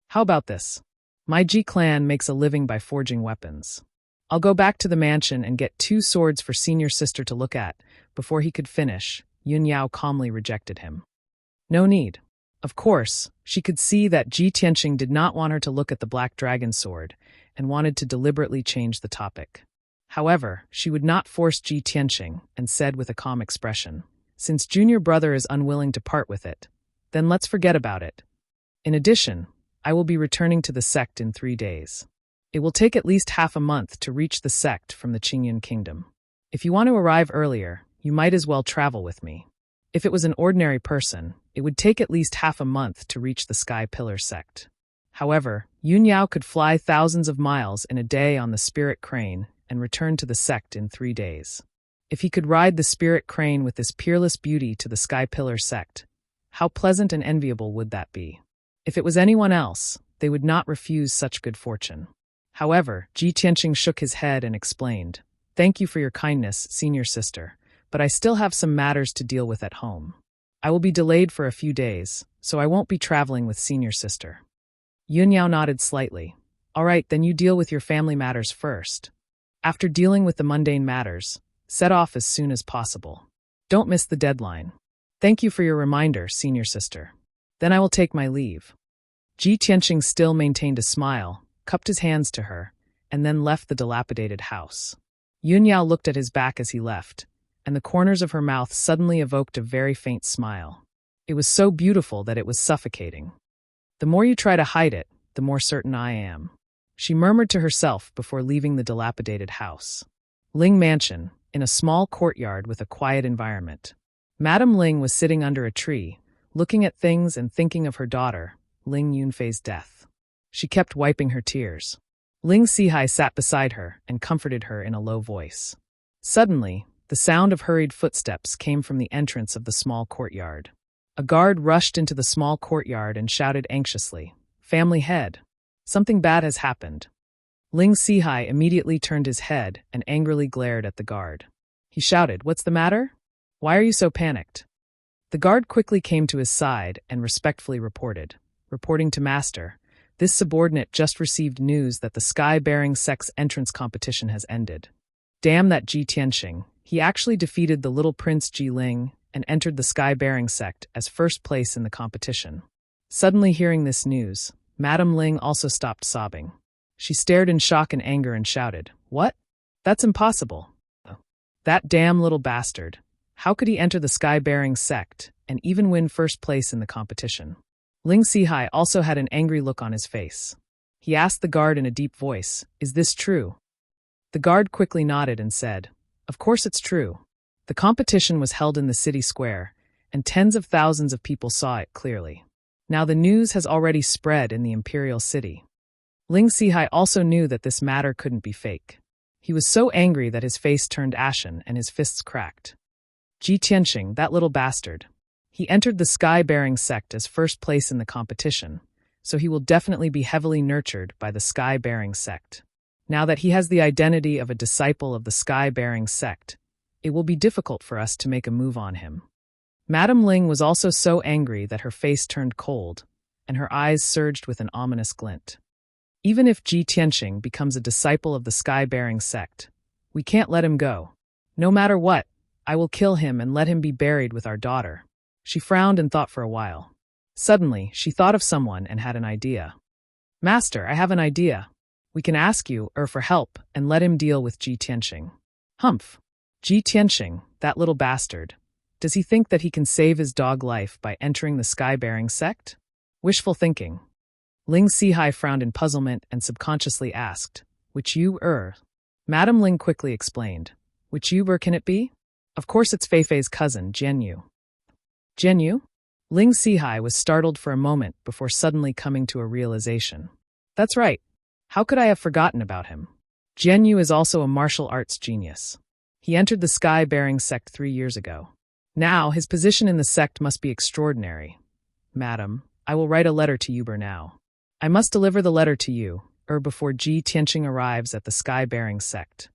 How about this? My Ji clan makes a living by forging weapons. I'll go back to the mansion and get 2 swords for senior sister to look at. Before he could finish, Yun Yao calmly rejected him. No need. Of course, she could see that Ji Tianqing did not want her to look at the black dragon sword and wanted to deliberately change the topic. However, she would not force Ji Tianqing and said with a calm expression, "Since junior brother is unwilling to part with it, then let's forget about it. In addition, I will be returning to the sect in 3 days. It will take at least half a month to reach the sect from the Qingyun kingdom. If you want to arrive earlier, you might as well travel with me. If it was an ordinary person, it would take at least half a month to reach the Sky Pillar sect. However, Yun Yao could fly thousands of miles in a day on the spirit crane and return to the sect in 3 days. If he could ride the spirit crane with this peerless beauty to the Sky Pillar sect, how pleasant and enviable would that be? If it was anyone else, they would not refuse such good fortune." However, Ji Tianqing shook his head and explained, "Thank you for your kindness, senior sister, but I still have some matters to deal with at home. I will be delayed for a few days, so I won't be traveling with senior sister." Yun Yao nodded slightly. "All right, then you deal with your family matters first. After dealing with the mundane matters, set off as soon as possible. Don't miss the deadline. Thank you for your reminder, senior sister. Then I will take my leave." Ji Tianqing still maintained a smile, cupped his hands to her, and then left the dilapidated house. Yun Yao looked at his back as he left, and the corners of her mouth suddenly evoked a very faint smile. It was so beautiful that it was suffocating. "The more you try to hide it, the more certain I am," she murmured to herself before leaving the dilapidated house. Ling Mansion, in a small courtyard with a quiet environment. Madame Ling was sitting under a tree, looking at things and thinking of her daughter, Ling Yunfei's death. She kept wiping her tears. Ling Sihai sat beside her and comforted her in a low voice. Suddenly, the sound of hurried footsteps came from the entrance of the small courtyard. A guard rushed into the small courtyard and shouted anxiously, "Family head! Something bad has happened." Ling Sihai immediately turned his head and angrily glared at the guard. He shouted, "What's the matter? Why are you so panicked?" The guard quickly came to his side and respectfully reporting to Master, "This subordinate just received news that the Sky-Bearing Sect's entrance competition has ended. Damn that Ji Tianqing, he actually defeated the little prince Ji Ling and entered the Sky-Bearing Sect as first place in the competition." Suddenly hearing this news, Madame Ling also stopped sobbing. She stared in shock and anger and shouted, "What? That's impossible. That damn little bastard. How could he enter the Sky-Bearing Sect and even win first place in the competition?" Ling Sihai also had an angry look on his face. He asked the guard in a deep voice, "Is this true?" The guard quickly nodded and said, "Of course it's true. The competition was held in the city square, and tens of thousands of people saw it clearly. Now the news has already spread in the imperial city." Ling Sihai also knew that this matter couldn't be fake. He was so angry that his face turned ashen and his fists cracked. Ji Tianqing, that little bastard. He entered the Sky-Bearing Sect as first place in the competition, so he will definitely be heavily nurtured by the Sky-Bearing Sect. Now that he has the identity of a disciple of the Sky-Bearing Sect, it will be difficult for us to make a move on him. Madame Ling was also so angry that her face turned cold, and her eyes surged with an ominous glint. "Even if Ji Tianqing becomes a disciple of the Sky-Bearing Sect, we can't let him go. No matter what, I will kill him and let him be buried with our daughter." She frowned and thought for a while. Suddenly, she thought of someone and had an idea. "Master, I have an idea. We can ask you for help and let him deal with Ji Tianqing." "Humph. Ji Tianqing, that little bastard. Does he think that he can save his dog life by entering the Sky-Bearing Sect? Wishful thinking." Ling Sihai frowned in puzzlement and subconsciously asked, "Which you, Madame Ling quickly explained, "Which you, can it be? Of course it's Feifei's cousin, Jianyu." "Jianyu?" Ling Sihai was startled for a moment before suddenly coming to a realization. "That's right. How could I have forgotten about him? Jianyu is also a martial arts genius. He entered the Sky-Bearing Sect 3 years ago. Now, his position in the sect must be extraordinary. Madam, I will write a letter to Uber now. I must deliver the letter to you, before Ji Tianqing arrives at the sky-bearing sect.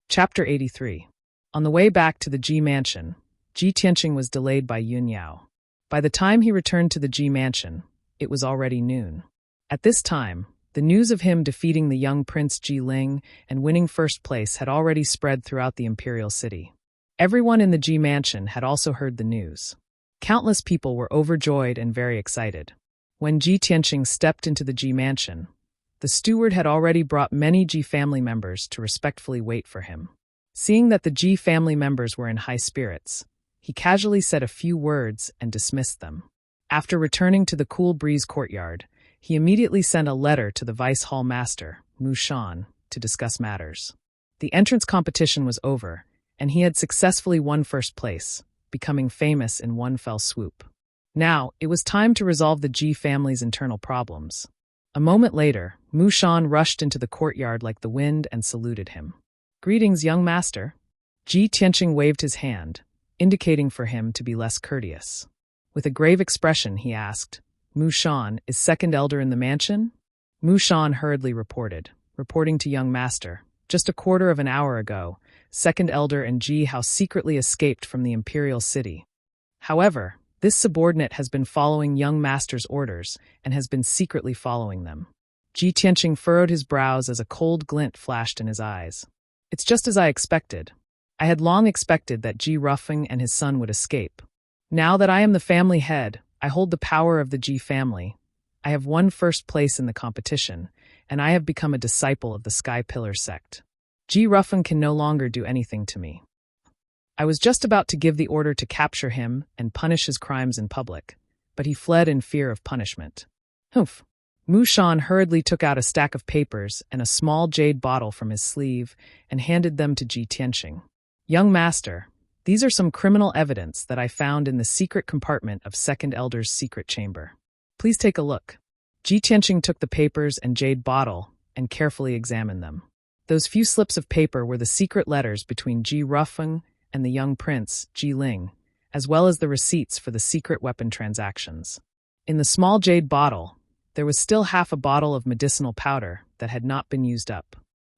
Chapter 83. On the way back to the Ji mansion, Ji Tianqing was delayed by Yun Yao. By the time he returned to the Ji mansion, it was already noon. At this time, the news of him defeating the young prince Ji Ling and winning first place had already spread throughout the imperial city. Everyone in the Ji mansion had also heard the news. Countless people were overjoyed and very excited. When Ji Tianqing stepped into the Ji mansion, the steward had already brought many Ji family members to respectfully wait for him. Seeing that the Ji family members were in high spirits, he casually said a few words and dismissed them. After returning to the Cool Breeze courtyard, he immediately sent a letter to the Vice Hall Master, Mu Shan, to discuss matters. The entrance competition was over, and he had successfully won first place, becoming famous in one fell swoop. Now, it was time to resolve the Ji family's internal problems. A moment later, Mu Shan rushed into the courtyard like the wind and saluted him. "Greetings, young master." Ji Tianqing waved his hand, indicating for him to be less courteous. With a grave expression, he asked, "Mu Shan, is second elder in the mansion?" Mu Shan hurriedly reporting to young master, "Just a quarter of an hour ago, second elder and Ji Hao secretly escaped from the imperial city. However, this subordinate has been following young master's orders and has been secretly following them." Ji Tianqing furrowed his brows as a cold glint flashed in his eyes. "It's just as I expected. I had long expected that Ji Rufeng and his son would escape. Now that I am the family head, I hold the power of the Ji family. I have won first place in the competition, and I have become a disciple of the Sky Pillar sect. Ji Rufeng can no longer do anything to me. I was just about to give the order to capture him and punish his crimes in public, but he fled in fear of punishment." Humph. Mu Shan hurriedly took out a stack of papers and a small jade bottle from his sleeve and handed them to Ji Tianqing. "Young master, these are some criminal evidence that I found in the secret compartment of Second Elder's secret chamber. Please take a look." Ji Tianqing took the papers and jade bottle and carefully examined them. Those few slips of paper were the secret letters between Ji Rufeng and the young prince, Ji Ling, as well as the receipts for the secret weapon transactions. In the small jade bottle, there was still half a bottle of medicinal powder that had not been used up.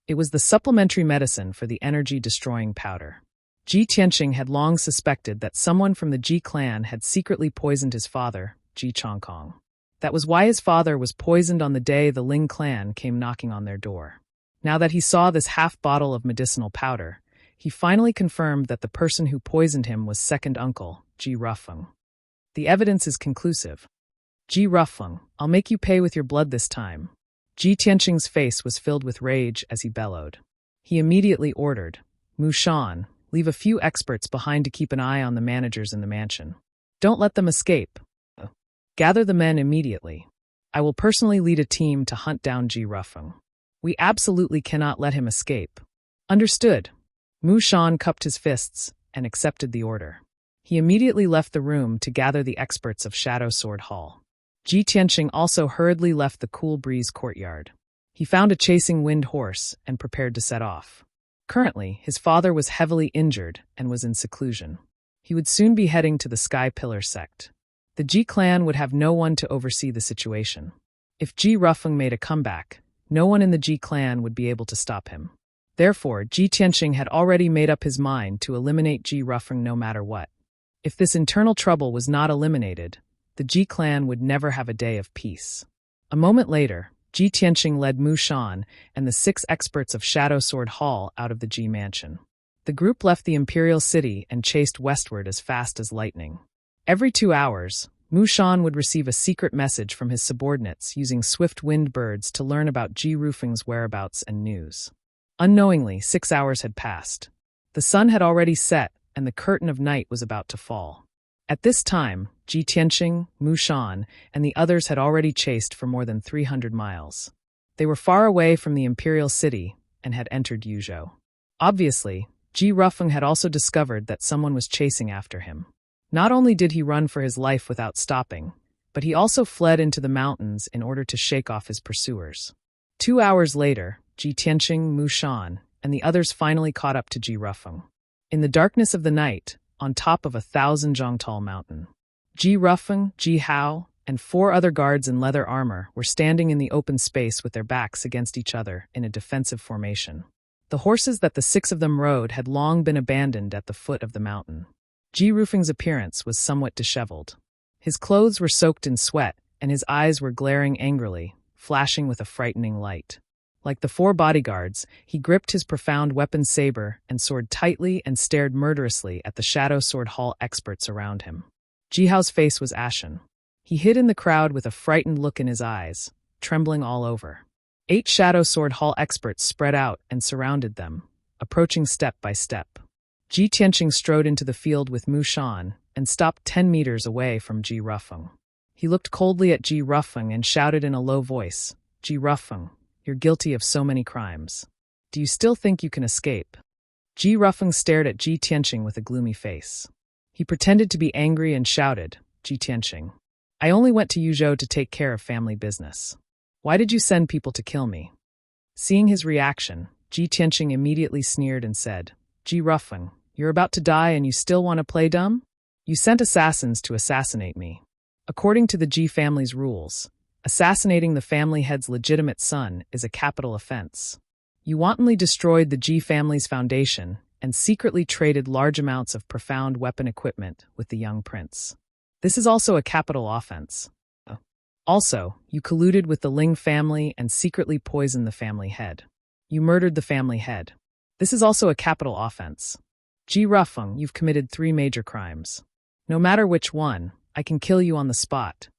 It was the supplementary medicine for the energy-destroying powder. Ji Tianqing had long suspected that someone from the Ji clan had secretly poisoned his father, Ji Chongkong. That was why his father was poisoned on the day the Ling clan came knocking on their door. Now that he saw this half bottle of medicinal powder, he finally confirmed that the person who poisoned him was second uncle, Ji Rufeng. The evidence is conclusive. "Ji Rufeng, I'll make you pay with your blood this time." Ji Tianqing's face was filled with rage as he bellowed. He immediately ordered, "Mu Shan, leave a few experts behind to keep an eye on the managers in the mansion. Don't let them escape. Gather the men immediately. I will personally lead a team to hunt down Ji Rufeng. We absolutely cannot let him escape." "Understood." Mu Shan cupped his fists and accepted the order. He immediately left the room to gather the experts of Shadow Sword Hall. Ji Tianqing also hurriedly left the Cool Breeze courtyard. He found a chasing wind horse and prepared to set off. Currently, his father was heavily injured and was in seclusion. He would soon be heading to the Sky Pillar sect. The Ji clan would have no one to oversee the situation. If Ji Rufeng made a comeback, no one in the Ji clan would be able to stop him. Therefore, Ji Tianqing had already made up his mind to eliminate Ji Rufeng no matter what. If this internal trouble was not eliminated, the Ji clan would never have a day of peace. A moment later, Ji Tianqing led Mu Shan and the 6 experts of Shadow Sword Hall out of the Ji mansion. The group left the imperial city and chased westward as fast as lightning. Every 2 hours, Mu Shan would receive a secret message from his subordinates using swift wind birds to learn about Ji Rufeng's whereabouts and news. Unknowingly, 6 hours had passed. The sun had already set, and the curtain of night was about to fall. At this time, Ji Tianqing, Mu Shan, and the others had already chased for more than 300 miles. They were far away from the imperial city and had entered Yuzhou. Obviously, Ji Rufeng had also discovered that someone was chasing after him. Not only did he run for his life without stopping, but he also fled into the mountains in order to shake off his pursuers. 2 hours later, Ji Tianqing, Mu Shan, and the others finally caught up to Ji Rufeng. In the darkness of the night, on top of a 1,000 zhang tall mountain, Ji Rufeng, Ji Hao, and 4 other guards in leather armor were standing in the open space with their backs against each other in a defensive formation. The horses that the 6 of them rode had long been abandoned at the foot of the mountain. Ji Rufeng's appearance was somewhat disheveled. His clothes were soaked in sweat, and his eyes were glaring angrily, flashing with a frightening light. Like the 4 bodyguards, he gripped his profound weapon saber and sword tightly and stared murderously at the Shadow Sword Hall experts around him. Ji Hao's face was ashen. He hid in the crowd with a frightened look in his eyes, trembling all over. 8 Shadow Sword Hall experts spread out and surrounded them, approaching step by step. Ji Tianqing strode into the field with Mu Shan and stopped 10 meters away from Ji Rufeng. He looked coldly at Ji Rufeng and shouted in a low voice, "Ji Rufeng, you're guilty of so many crimes. Do you still think you can escape?" Ji Rufeng stared at Ji Tianqing with a gloomy face. He pretended to be angry and shouted, "Ji Tianqing, I only went to Yuzhou to take care of family business. Why did you send people to kill me?" Seeing his reaction, Ji Tianqing immediately sneered and said, "Ji Rufeng, you're about to die and you still want to play dumb? You sent assassins to assassinate me. According to the Ji family's rules, assassinating the family head's legitimate son is a capital offense. You wantonly destroyed the Ji family's foundation and secretly traded large amounts of profound weapon equipment with the young prince. This is also a capital offense. Also, you colluded with the Ling family and secretly poisoned the family head. You murdered the family head. This is also a capital offense. Ji Rufeng, you've committed 3 major crimes. No matter which one, I can kill you on the spot."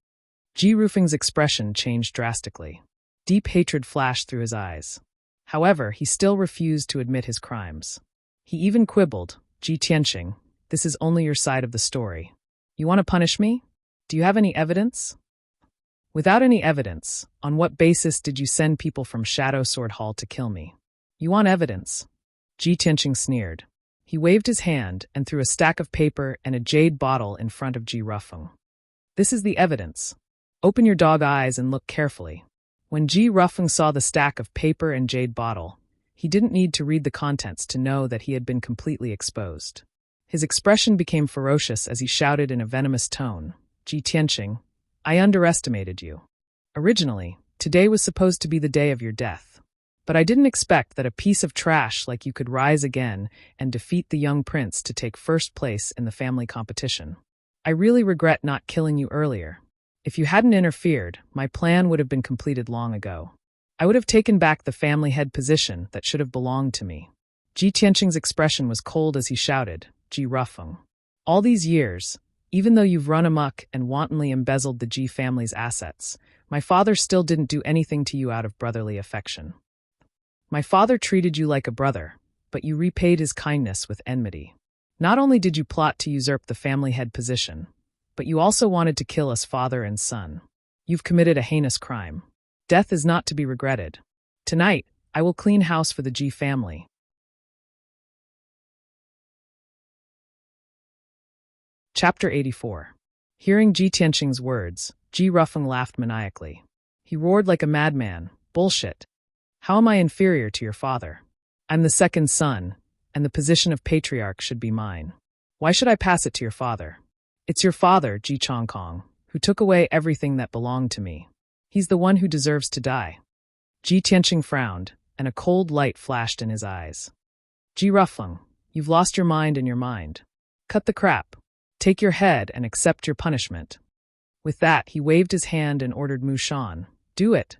Ji Rufeng's expression changed drastically. Deep hatred flashed through his eyes. However, he still refused to admit his crimes. He even quibbled, "Ji Tianqing, this is only your side of the story. You want to punish me? Do you have any evidence?" "Without any evidence, on what basis did you send people from Shadow Sword Hall to kill me? You want evidence?" Ji Tianqing sneered. He waved his hand and threw a stack of paper and a jade bottle in front of Ji Rufeng. "This is the evidence. Open your dog eyes and look carefully." When Ji Rufeng saw the stack of paper and jade bottle, he didn't need to read the contents to know that he had been completely exposed. His expression became ferocious as he shouted in a venomous tone, "Ji Tianqing, I underestimated you. Originally, today was supposed to be the day of your death. But I didn't expect that a piece of trash like you could rise again and defeat the young prince to take first place in the family competition. I really regret not killing you earlier. If you hadn't interfered, my plan would have been completed long ago. I would have taken back the family head position that should have belonged to me." Ji Tianqing's expression was cold as he shouted, "Ji Rufeng, all these years, even though you've run amok and wantonly embezzled the Ji family's assets, my father still didn't do anything to you out of brotherly affection. My father treated you like a brother, but you repaid his kindness with enmity. Not only did you plot to usurp the family head position, but you also wanted to kill us father and son. You've committed a heinous crime. Death is not to be regretted. Tonight, I will clean house for the Ji family." Chapter 84. Hearing Ji Tianqing's words, Ji Rufeng laughed maniacally. He roared like a madman, "Bullshit. How am I inferior to your father? I'm the second son, and the position of patriarch should be mine. Why should I pass it to your father? It's your father, Ji Chongkong, who took away everything that belonged to me. He's the one who deserves to die." Ji Tianqing frowned, and a cold light flashed in his eyes. "Ji Rufeng, you've lost your mind in your mind. Cut the crap. Take your head and accept your punishment." With that, he waved his hand and ordered Mu Shan, "Do it."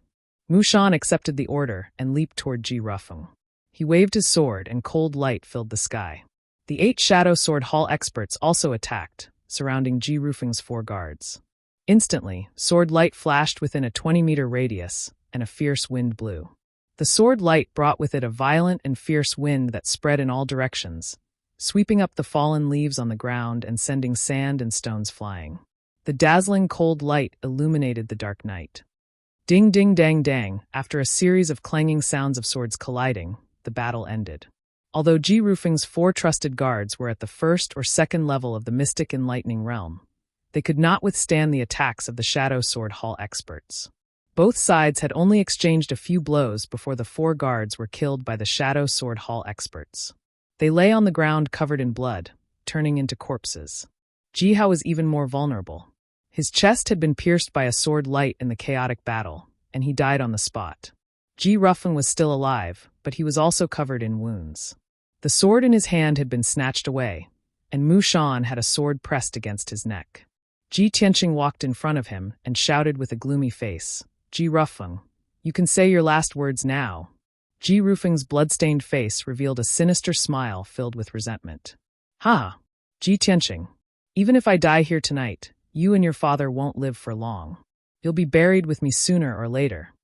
Mu Shan accepted the order and leaped toward Ji Rufeng. He waved his sword and cold light filled the sky. The 8 Shadow Sword Hall experts also attacked, surrounding Ji Rufeng's 4 guards. Instantly, sword light flashed within a 20-meter radius, and a fierce wind blew. The sword light brought with it a violent and fierce wind that spread in all directions, sweeping up the fallen leaves on the ground and sending sand and stones flying. The dazzling cold light illuminated the dark night. Ding ding dang dang, after a series of clanging sounds of swords colliding, the battle ended. Although Ji Rufeng's 4 trusted guards were at the first or second level of the mystic enlightening realm, they could not withstand the attacks of the Shadow Sword Hall experts. Both sides had only exchanged a few blows before the 4 guards were killed by the Shadow Sword Hall experts. They lay on the ground covered in blood, turning into corpses. Ji Hao was even more vulnerable. His chest had been pierced by a sword light in the chaotic battle, and he died on the spot. Ji Rufeng was still alive, but he was also covered in wounds. The sword in his hand had been snatched away, and Mu Shan had a sword pressed against his neck. Ji Tianqing walked in front of him and shouted with a gloomy face, "Ji Rufeng, you can say your last words now." Ji Rufeng's blood-stained face revealed a sinister smile filled with resentment. "Ha! Ji Tianqing, even if I die here tonight, you and your father won't live for long. You'll be buried with me sooner or later.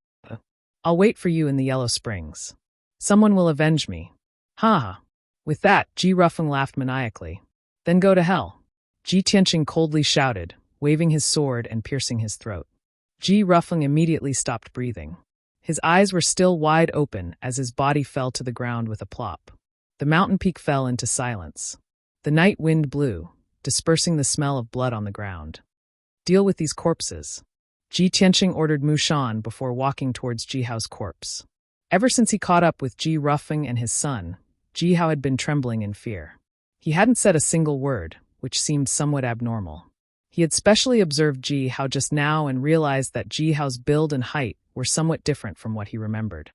I'll wait for you in the Yellow Springs. Someone will avenge me. Ha ha." With that, Ji Rufeng laughed maniacally. "Then go to hell," Ji Tianqing coldly shouted, waving his sword and piercing his throat. Ji Rufeng immediately stopped breathing. His eyes were still wide open as his body fell to the ground with a plop. The mountain peak fell into silence. The night wind blew, dispersing the smell of blood on the ground. "Deal with these corpses," Ji Tianqing ordered Mu Shan before walking towards Ji Hao's corpse. Ever since he caught up with Ji Rufeng and his son, Ji Hao had been trembling in fear. He hadn't said a single word, which seemed somewhat abnormal. He had specially observed Ji Hao just now and realized that Ji Hao's build and height were somewhat different from what he remembered.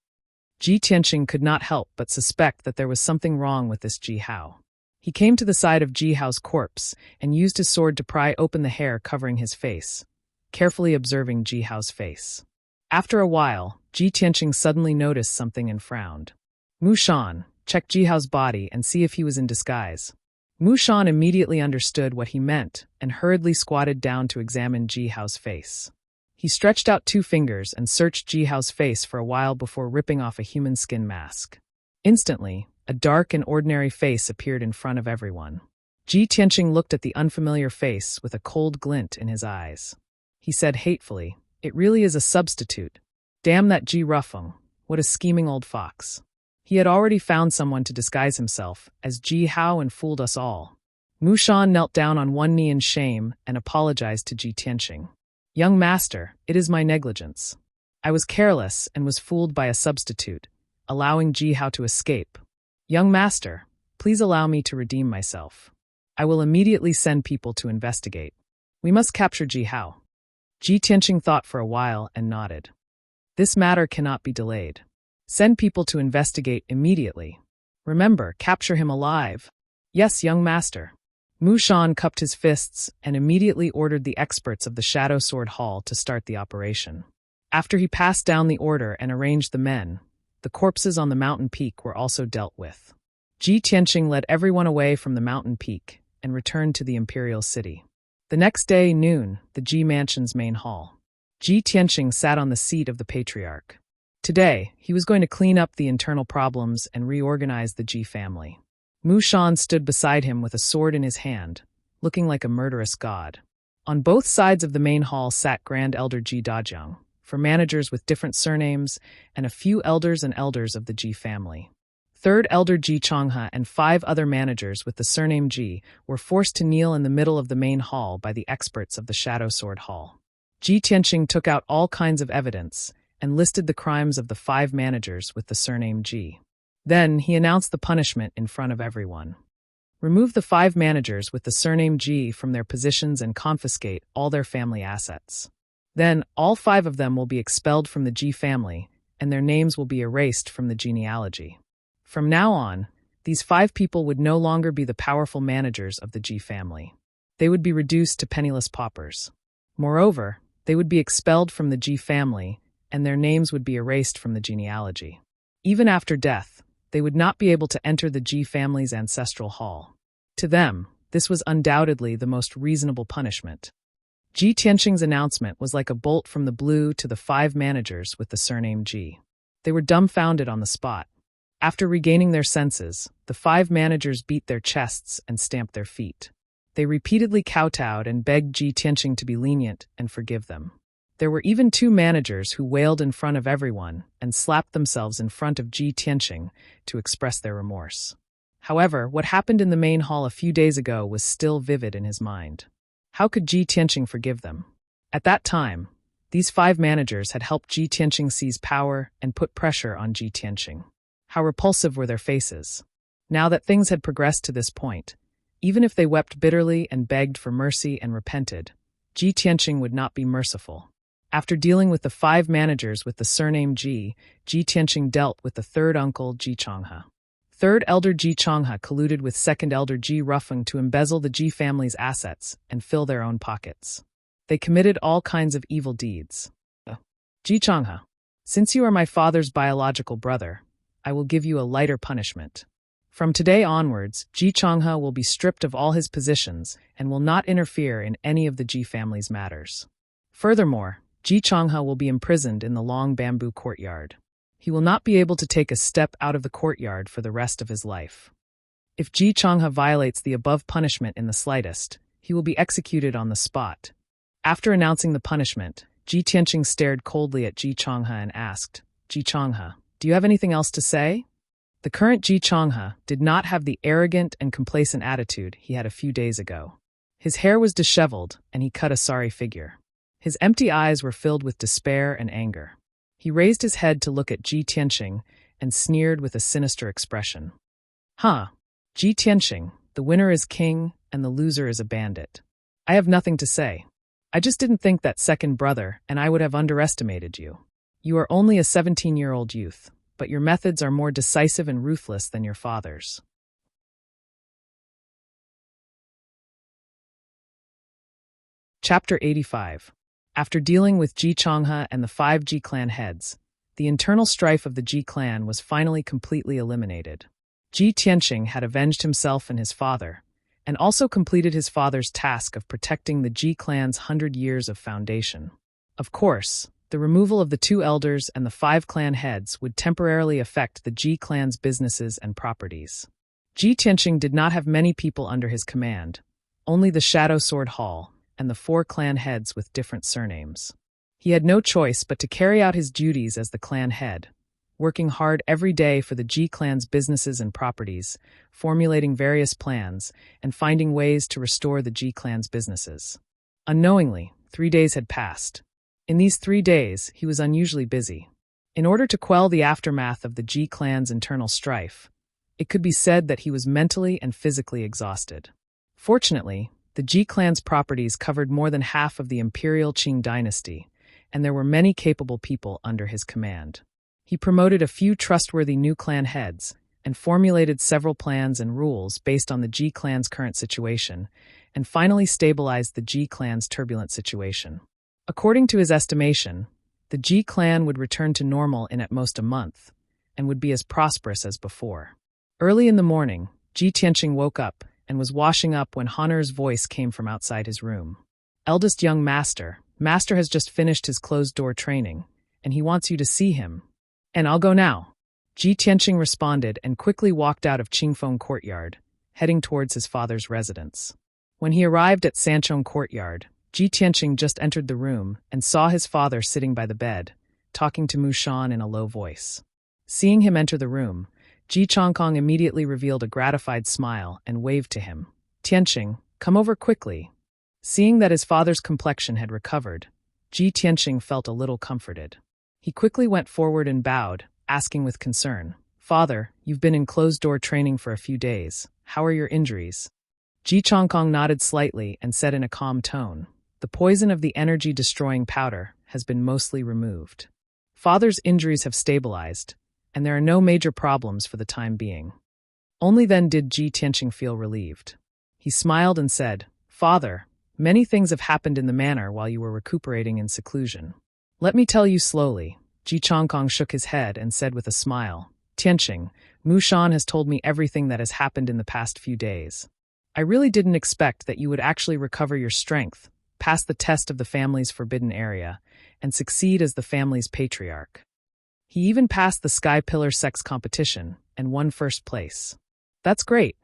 Ji Tianqing could not help but suspect that there was something wrong with this Ji Hao. He came to the side of Ji Hao's corpse and used his sword to pry open the hair covering his face, carefully observing Ji Hao's face. After a while, Ji Tianqing suddenly noticed something and frowned. "Mu Shan, check Ji Hao's body and see if he was in disguise." Mu Shan immediately understood what he meant and hurriedly squatted down to examine Ji Hao's face. He stretched out 2 fingers and searched Ji Hao's face for a while before ripping off a human skin mask. Instantly, a dark and ordinary face appeared in front of everyone. Ji Tianqing looked at the unfamiliar face with a cold glint in his eyes. He said hatefully, "It really is a substitute. Damn that Ji Rufeng, what a scheming old fox." He had already found someone to disguise himself as Ji Hao and fooled us all. Mu Shan knelt down on one knee in shame and apologized to Ji Tianqing. "Young master, it is my negligence. I was careless and was fooled by a substitute, allowing Ji Hao to escape. Young master, please allow me to redeem myself. I will immediately send people to investigate. We must capture Ji Hao." Ji Tianqing thought for a while and nodded. "This matter cannot be delayed. Send people to investigate immediately. Remember, capture him alive." "Yes, young master." Mu Shan cupped his fists and immediately ordered the experts of the Shadow Sword Hall to start the operation. After he passed down the order and arranged the men, the corpses on the mountain peak were also dealt with. Ji Tianqing led everyone away from the mountain peak and returned to the imperial city. The next day, noon, the Ji Mansion's main hall. Ji Tianqing sat on the seat of the patriarch. Today, he was going to clean up the internal problems and reorganize the Ji family. Mu Shan stood beside him with a sword in his hand, looking like a murderous god. On both sides of the main hall sat Grand Elder Ji Dajiang, for managers with different surnames, and a few elders and elders of the Ji family. Third Elder Ji Changhe and 5 other managers with the surname Ji were forced to kneel in the middle of the main hall by the experts of the Shadow Sword Hall. Ji Tianqing took out all kinds of evidence and listed the crimes of the 5 managers with the surname Ji. Then he announced the punishment in front of everyone. Remove the 5 managers with the surname Ji from their positions and confiscate all their family assets. Then all 5 of them will be expelled from the Ji family, and their names will be erased from the genealogy. From now on, these 5 people would no longer be the powerful managers of the Ji family. They would be reduced to penniless paupers. Moreover, they would be expelled from the Ji family, and their names would be erased from the genealogy. Even after death, they would not be able to enter the Ji family's ancestral hall. To them, this was undoubtedly the most reasonable punishment. Ji Tianqing's announcement was like a bolt from the blue to the 5 managers with the surname Ji. They were dumbfounded on the spot. After regaining their senses, the 5 managers beat their chests and stamped their feet. They repeatedly kowtowed and begged Ji Tianqing to be lenient and forgive them. There were even 2 managers who wailed in front of everyone and slapped themselves in front of Ji Tianqing to express their remorse. However, what happened in the main hall a few days ago was still vivid in his mind. How could Ji Tianqing forgive them? At that time, these 5 managers had helped Ji Tianqing seize power and put pressure on Ji Tianqing. How repulsive were their faces. Now that things had progressed to this point, Even if they wept bitterly and begged for mercy and repented, Ji Tianqing would not be merciful. After dealing with the 5 managers with the surname Ji, Ji Tianqing dealt with the third uncle Ji Changhe. Third elder Ji Changhe colluded with second elder Ji Rufeng to embezzle the Ji family's assets and fill their own pockets. They committed all kinds of evil deeds. Ji Changhe, since you are my father's biological brother, I will give you a lighter punishment. From today onwards, Ji Changhe will be stripped of all his positions and will not interfere in any of the Ji family's matters. Furthermore, Ji Changhe will be imprisoned in the long bamboo courtyard. He will not be able to take a step out of the courtyard for the rest of his life. If Ji Changhe violates the above punishment in the slightest, he will be executed on the spot. After announcing the punishment, Ji Tianqing stared coldly at Ji Changhe and asked, Ji Changhe, do you have anything else to say? The current Ji Changhe did not have the arrogant and complacent attitude he had a few days ago. His hair was disheveled, and he cut a sorry figure. His empty eyes were filled with despair and anger. He raised his head to look at Ji Tianqing and sneered with a sinister expression. Ji Tianqing, the winner is king and the loser is a bandit. I have nothing to say. I just didn't think that second brother and I would have underestimated you. You are only a 17-year-old youth, but your methods are more decisive and ruthless than your father's. Chapter 85. After dealing with Ji Changhe and the 5 Ji clan heads, the internal strife of the Ji clan was finally completely eliminated. Ji Tianqing had avenged himself and his father, and also completed his father's task of protecting the Ji clan's 100 years of foundation. Of course, the removal of the 2 elders and the 5 clan heads would temporarily affect the Ji clan's businesses and properties. Ji Tianqing did not have many people under his command, only the Shadow Sword Hall and the 4 clan heads with different surnames. He had no choice but to carry out his duties as the clan head, working hard every day for the Ji clan's businesses and properties, formulating various plans, and finding ways to restore the Ji clan's businesses. Unknowingly, 3 days had passed. In these 3 days, he was unusually busy. In order to quell the aftermath of the Ji clan's internal strife, it could be said that he was mentally and physically exhausted. Fortunately, the Ji clan's properties covered more than half of the imperial Qing dynasty, and there were many capable people under his command. He promoted a few trustworthy new clan heads and formulated several plans and rules based on the Ji clan's current situation, and finally stabilized the Ji clan's turbulent situation. According to his estimation, the Ji clan would return to normal in at most a month, and would be as prosperous as before. Early in the morning, Ji Tianqing woke up and was washing up when Honor's voice came from outside his room. Eldest young master, Master has just finished his closed-door training, and he wants you to see him. And I'll go now. Ji Tianqing responded and quickly walked out of Qingfeng Courtyard, heading towards his father's residence. When he arrived at Sanchong Courtyard, Ji Tianqing just entered the room and saw his father sitting by the bed, talking to Mu Shan in a low voice. Seeing him enter the room, Ji Changkong immediately revealed a gratified smile and waved to him. Tianqing, come over quickly. Seeing that his father's complexion had recovered, Ji Tianqing felt a little comforted. He quickly went forward and bowed, asking with concern, Father, you've been in closed-door training for a few days. How are your injuries? Ji Changkong nodded slightly and said in a calm tone, The poison of the energy-destroying powder has been mostly removed. Father's injuries have stabilized, and there are no major problems for the time being. Only then did Ji Tianqing feel relieved. He smiled and said, Father, many things have happened in the manor while you were recuperating in seclusion. Let me tell you slowly. Ji Changkong shook his head and said with a smile, Tianqing, Mu Shan has told me everything that has happened in the past few days. I really didn't expect that you would actually recover your strength, pass the test of the family's forbidden area, and succeed as the family's patriarch. He even passed the Sky Pillar sex competition and won first place. That's great.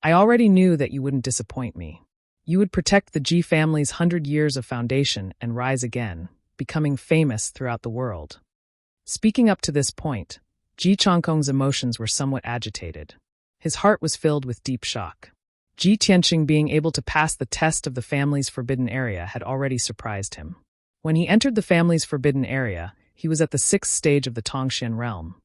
I already knew that you wouldn't disappoint me. You would protect the Ji family's 100 years of foundation and rise again, becoming famous throughout the world. Speaking up to this point, Ji Changkong's emotions were somewhat agitated. His heart was filled with deep shock. Ji Tianqing being able to pass the test of the family's forbidden area had already surprised him. When he entered the family's forbidden area, he was at the 6th stage of the Tongxian realm,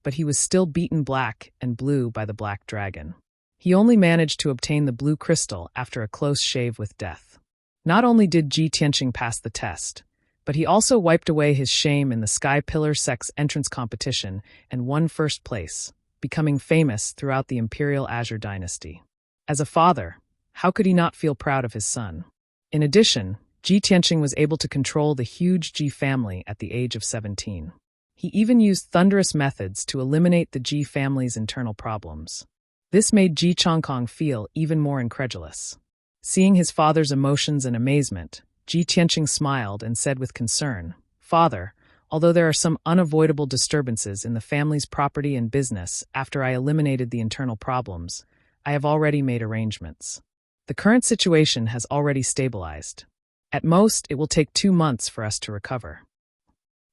but he was still beaten black and blue by the Black Dragon. He only managed to obtain the blue crystal after a close shave with death. Not only did Ji Tianqing pass the test, but he also wiped away his shame in the Sky Pillar Sect's entrance competition and won first place, becoming famous throughout the Imperial Azure dynasty. As a father, how could he not feel proud of his son? In addition, Ji Tianqing was able to control the huge Ji family at the age of 17. He even used thunderous methods to eliminate the Ji family's internal problems. This made Ji Chongkong feel even more incredulous. Seeing his father's emotions and amazement, Ji Tianqing smiled and said with concern, "Father, although there are some unavoidable disturbances in the family's property and business after I eliminated the internal problems, I have already made arrangements. The current situation has already stabilized. At most, it will take 2 months for us to recover.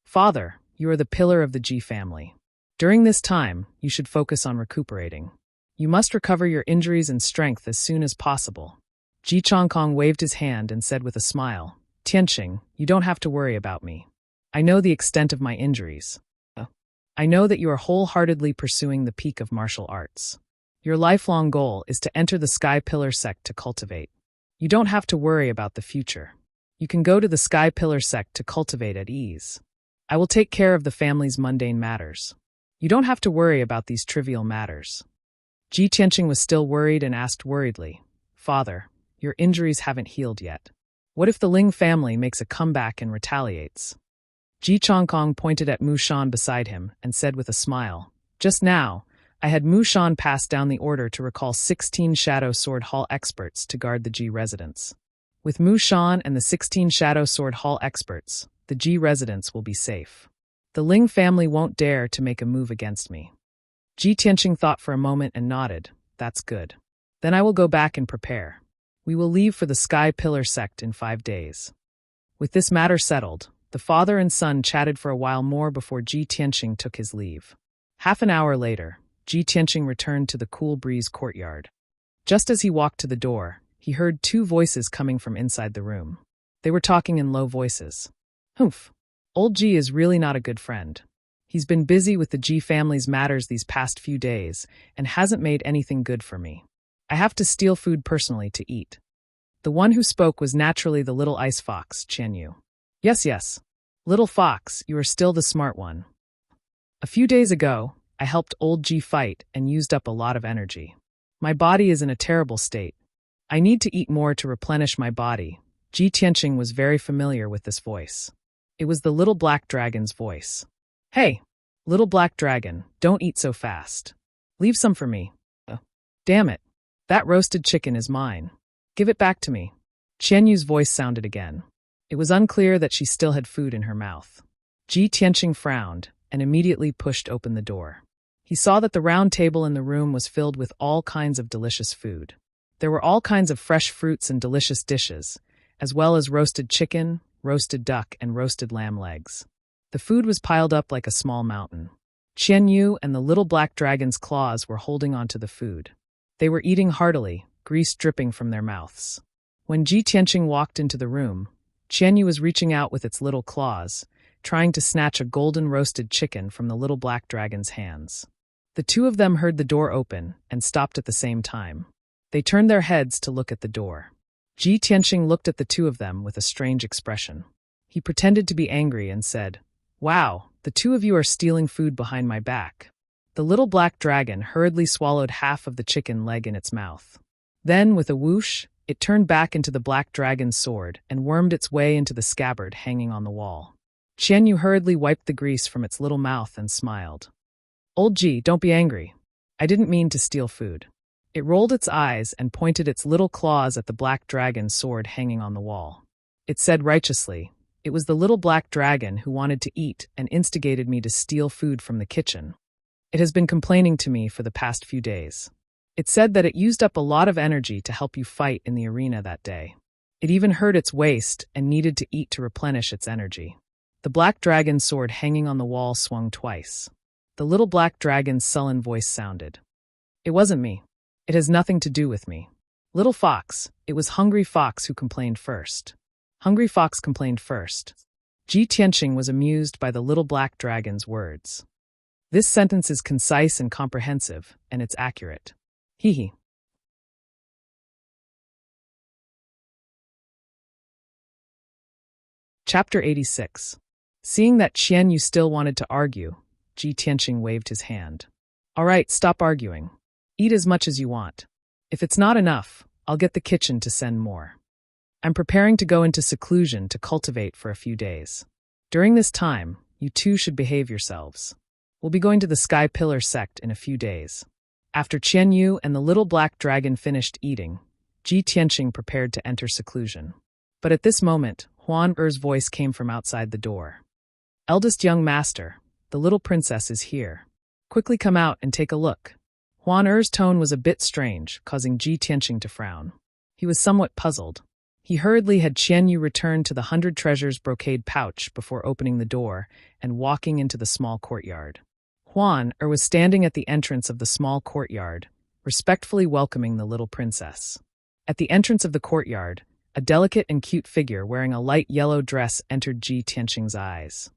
Father, you are the pillar of the Ji family. During this time, you should focus on recuperating. You must recover your injuries and strength as soon as possible." Ji Chongkong waved his hand and said with a smile, "Tianqing, you don't have to worry about me. I know the extent of my injuries. I know that you are wholeheartedly pursuing the peak of martial arts. Your lifelong goal is to enter the Sky Pillar Sect to cultivate. You don't have to worry about the future. You can go to the Sky Pillar Sect to cultivate at ease. I will take care of the family's mundane matters. You don't have to worry about these trivial matters." Ji Tianqing was still worried and asked worriedly, "Father, your injuries haven't healed yet. What if the Ling family makes a comeback and retaliates?" Ji Chongkong pointed at Mu Shan beside him and said with a smile, "Just now, I had Mu Shan pass down the order to recall 16 Shadow Sword Hall experts to guard the Ji residence. With Mu Shan and the 16 Shadow Sword Hall experts, the Ji residence will be safe. The Ling family won't dare to make a move against me." Ji Tianqing thought for a moment and nodded. "That's good. Then I will go back and prepare. We will leave for the Sky Pillar Sect in 5 days." With this matter settled, the father and son chatted for a while more before Ji Tianqing took his leave. Half an hour later, Ji Tianqing returned to the Cool Breeze courtyard. Just as he walked to the door, he heard 2 voices coming from inside the room. They were talking in low voices. "Humph. Old Ji is really not a good friend. He's been busy with the Ji family's matters these past few days and hasn't made anything good for me. I have to steal food personally to eat." The one who spoke was naturally the little ice fox, Qian Yu. Yes. Little fox, you are still the smart one. A few days ago, I helped old Ji fight and used up a lot of energy. My body is in a terrible state. I need to eat more to replenish my body." Ji Tianqing was very familiar with this voice. It was the little black dragon's voice. "Hey, little black dragon, don't eat so fast. Leave some for me." "Damn it. That roasted chicken is mine. Give it back to me." Qian Yu's voice sounded again. It was unclear that she still had food in her mouth. Ji Tianqing frowned and immediately pushed open the door. He saw that the round table in the room was filled with all kinds of delicious food. There were all kinds of fresh fruits and delicious dishes, as well as roasted chicken, roasted duck, and roasted lamb legs. The food was piled up like a small mountain. Qian Yu and the little black dragon's claws were holding onto the food. They were eating heartily, grease dripping from their mouths. When Ji Tianqing walked into the room, Qian Yu was reaching out with its little claws, trying to snatch a golden roasted chicken from the little black dragon's hands. The 2 of them heard the door open and stopped at the same time. They turned their heads to look at the door. Ji Tianqing looked at the 2 of them with a strange expression. He pretended to be angry and said, "Wow, the 2 of you are stealing food behind my back." The little black dragon hurriedly swallowed half of the chicken leg in its mouth. Then, with a whoosh, it turned back into the black dragon's sword and wormed its way into the scabbard hanging on the wall. Qian Yu hurriedly wiped the grease from its little mouth and smiled. "Old Ji, don't be angry. I didn't mean to steal food." It rolled its eyes and pointed its little claws at the black dragon's sword hanging on the wall. It said righteously, "It was the little black dragon who wanted to eat and instigated me to steal food from the kitchen. It has been complaining to me for the past few days. It said that it used up a lot of energy to help you fight in the arena that day. It even hurt its waist and needed to eat to replenish its energy." The black dragon's sword hanging on the wall swung twice. The little black dragon's sullen voice sounded. "It wasn't me. It has nothing to do with me. Little fox, it was Hungry Fox who complained first. Hungry Fox complained first." Ji Tianqing was amused by the little black dragon's words. This sentence is concise and comprehensive, and it's accurate. Hee hee. Chapter 86. Seeing that Qian Yu still wanted to argue, Ji Tianqing waved his hand. All right, stop arguing. Eat as much as you want. If it's not enough, I'll get the kitchen to send more. I'm preparing to go into seclusion to cultivate for a few days. During this time, you two should behave yourselves. We'll be going to the Sky Pillar sect in a few days. After Qian Yu and the little black dragon finished eating, Ji Tianqing prepared to enter seclusion. But at this moment, Huan Er's voice came from outside the door. Eldest young master, the little princess is here. Quickly come out and take a look. Huan Er's tone was a bit strange, causing Ji Tianqing to frown. He was somewhat puzzled. He hurriedly had Qian Yu return to the 100 treasures brocade pouch before opening the door and walking into the small courtyard. Huan Er was standing at the entrance of the small courtyard, respectfully welcoming the little princess. At the entrance of the courtyard, a delicate and cute figure wearing a light yellow dress entered Ji Tianqing's eyes.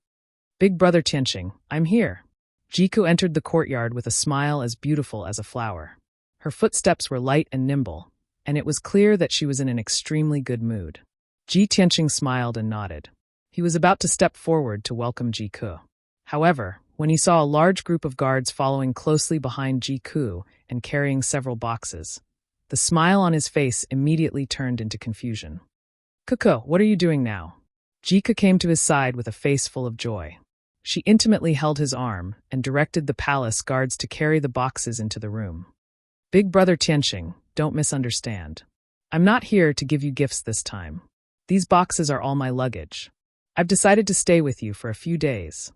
Big brother Tianqing, I'm here. Jiku entered the courtyard with a smile as beautiful as a flower. Her footsteps were light and nimble, and it was clear that she was in an extremely good mood. Ji Tianqing smiled and nodded. He was about to step forward to welcome Jiku. However, when he saw a large group of guards following closely behind Jiku and carrying several boxes, the smile on his face immediately turned into confusion. Kuku, what are you doing now? Jiku came to his side with a face full of joy. She intimately held his arm and directed the palace guards to carry the boxes into the room. Big brother Tianqing, don't misunderstand. I'm not here to give you gifts this time. These boxes are all my luggage. I've decided to stay with you for a few days.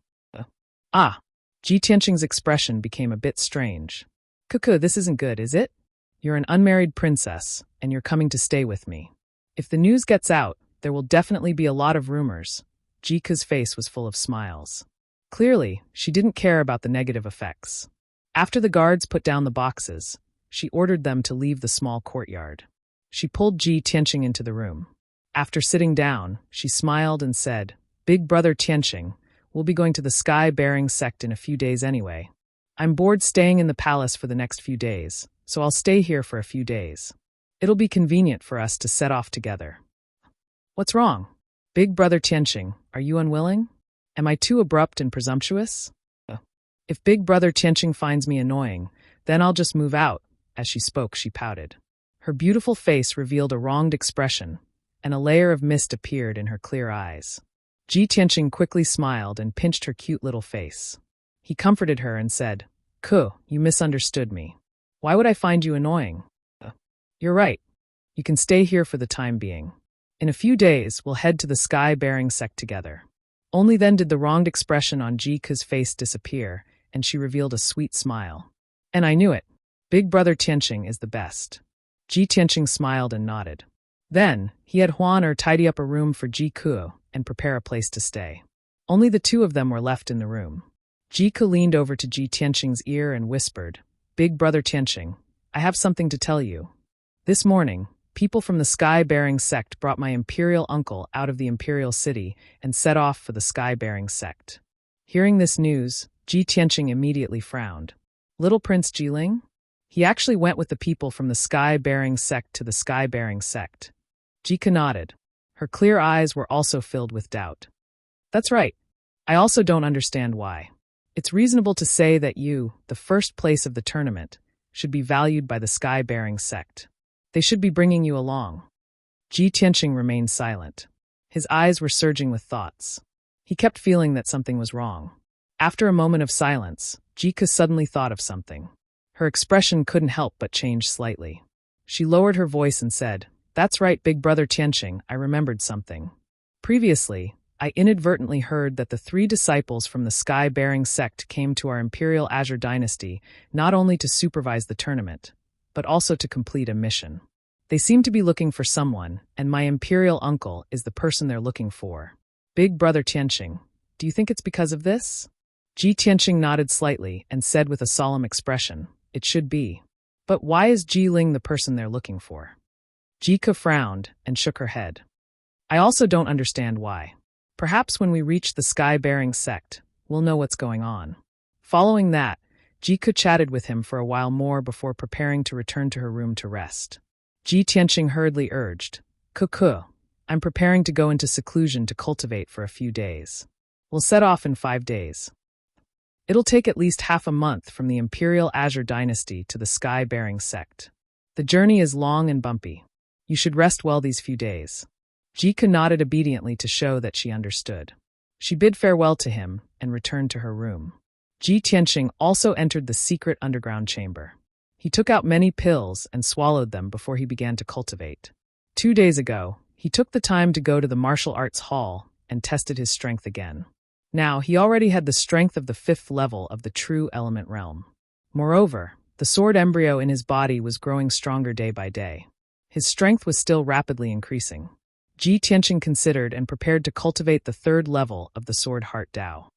Ji Tianqing's expression became a bit strange. Kuku, this isn't good, is it? You're an unmarried princess, and you're coming to stay with me. If the news gets out, there will definitely be a lot of rumors. Jiku's face was full of smiles. Clearly, she didn't care about the negative effects. After the guards put down the boxes, she ordered them to leave the small courtyard. She pulled Ji Tianqing into the room. After sitting down, she smiled and said, Big brother Tianqing, we'll be going to the Sky-bearing sect in a few days anyway. I'm bored staying in the palace for the next few days, so I'll stay here for a few days. It'll be convenient for us to set off together. What's wrong? Big brother Tianqing, are you unwilling? Am I too abrupt and presumptuous? If Big brother Tianqing finds me annoying, then I'll just move out. As she spoke, she pouted. Her beautiful face revealed a wronged expression, and a layer of mist appeared in her clear eyes. Ji Tianqing quickly smiled and pinched her cute little face. He comforted her and said, You misunderstood me. Why would I find you annoying? You're right. You can stay here for the time being. In a few days, we'll head to the Sky-bearing sect together. Only then did the wronged expression on Jiku's face disappear, and she revealed a sweet smile. And I knew it. Big brother Tianqing is the best. Ji Tianqing smiled and nodded. Then, he had Huan Er tidy up a room for Jiku and prepare a place to stay. Only the two of them were left in the room. Jiku leaned over to Ji Tianqing's ear and whispered, Big brother Tianqing, I have something to tell you. This morning, people from the Sky-bearing sect brought my imperial uncle out of the imperial city and set off for the Sky-bearing sect. Hearing this news, Ji Tianqing immediately frowned. Little Prince Jiling? He actually went with the people from the Sky-bearing sect to the Sky-bearing sect. Jiku nodded. Her clear eyes were also filled with doubt. That's right. I also don't understand why. It's reasonable to say that you, the first place of the tournament, should be valued by the Sky-bearing sect. They should be bringing you along. Ji Tianqing remained silent. His eyes were surging with thoughts. He kept feeling that something was wrong. After a moment of silence, Jiku suddenly thought of something. Her expression couldn't help but change slightly. She lowered her voice and said, That's right, big brother Tianqing, I remembered something. Previously, I inadvertently heard that the 3 disciples from the Sky-bearing sect came to our Imperial Azure dynasty not only to supervise the tournament, but also to complete a mission. They seem to be looking for someone, and my imperial uncle is the person they're looking for. Big brother Tianqing, do you think it's because of this? Ji Tianqing nodded slightly and said with a solemn expression, It should be. But why is Ji Ling the person they're looking for? Jiku frowned and shook her head. I also don't understand why. Perhaps when we reach the Sky-bearing sect, we'll know what's going on. Following that, Jiku chatted with him for a while more before preparing to return to her room to rest. Ji Tianqing hurriedly urged, Kuku, I'm preparing to go into seclusion to cultivate for a few days. We'll set off in 5 days. It'll take at least half a month from the Imperial Azure Dynasty to the Sky-bearing sect. The journey is long and bumpy. You should rest well these few days. Jika nodded obediently to show that she understood. She bid farewell to him and returned to her room. Ji Tianqing also entered the secret underground chamber. He took out many pills and swallowed them before he began to cultivate. 2 days ago, he took the time to go to the martial arts hall and tested his strength again. Now, he already had the strength of the 5th level of the true element realm. Moreover, the sword embryo in his body was growing stronger day by day. His strength was still rapidly increasing. Ji Tianqing considered and prepared to cultivate the 3rd level of the sword heart Dao.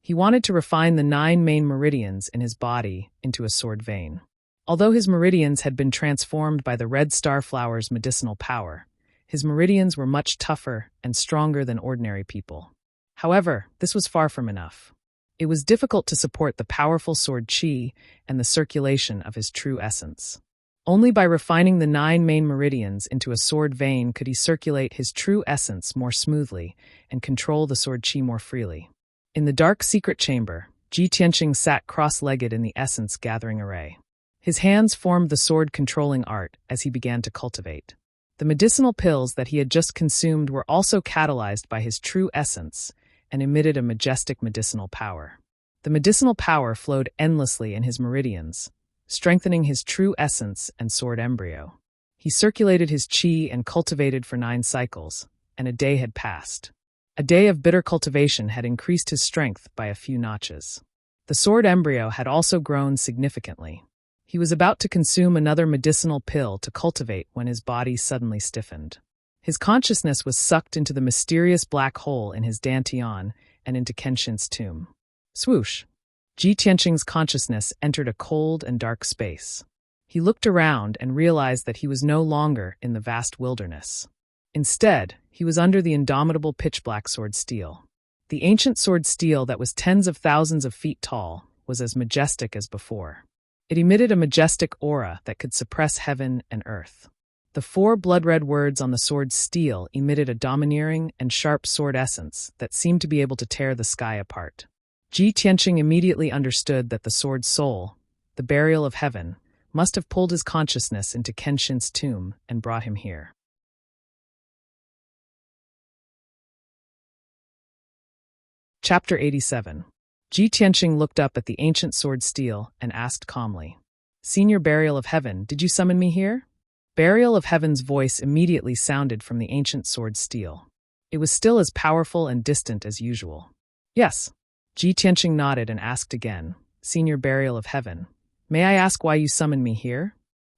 He wanted to refine the 9 main meridians in his body into a sword vein. Although his meridians had been transformed by the red star flower's medicinal power, his meridians were much tougher and stronger than ordinary people. However, this was far from enough. It was difficult to support the powerful sword qi and the circulation of his true essence. Only by refining the 9 main meridians into a sword vein could he circulate his true essence more smoothly and control the sword qi more freely. In the dark secret chamber, Ji Tianqing sat cross-legged in the essence-gathering array. His hands formed the sword-controlling art as he began to cultivate. The medicinal pills that he had just consumed were also catalyzed by his true essence and emitted a majestic medicinal power. The medicinal power flowed endlessly in his meridians, strengthening his true essence and sword embryo. He circulated his qi and cultivated for 9 cycles, and a day had passed. A day of bitter cultivation had increased his strength by a few notches. The sword embryo had also grown significantly. He was about to consume another medicinal pill to cultivate when his body suddenly stiffened. His consciousness was sucked into the mysterious black hole in his dantian and into Kenshin's tomb. Swoosh! Ji Tianqing's consciousness entered a cold and dark space. He looked around and realized that he was no longer in the vast wilderness. Instead, he was under the indomitable pitch-black sword steel. The ancient sword steel that was tens of thousands of feet tall was as majestic as before. It emitted a majestic aura that could suppress heaven and earth. The 4 blood-red words on the sword's steel emitted a domineering and sharp sword essence that seemed to be able to tear the sky apart. Ji Tianqing immediately understood that the sword's soul, the burial of heaven, must have pulled his consciousness into Kenshin's tomb and brought him here. Chapter 87. Ji Tianqing looked up at the ancient sword steel and asked calmly, "Senior Burial of Heaven, did you summon me here?" Burial of Heaven's voice immediately sounded from the ancient sword steel. It was still as powerful and distant as usual. "Yes." Ji Tianqing nodded and asked again, "Senior Burial of Heaven, may I ask why you summoned me here?"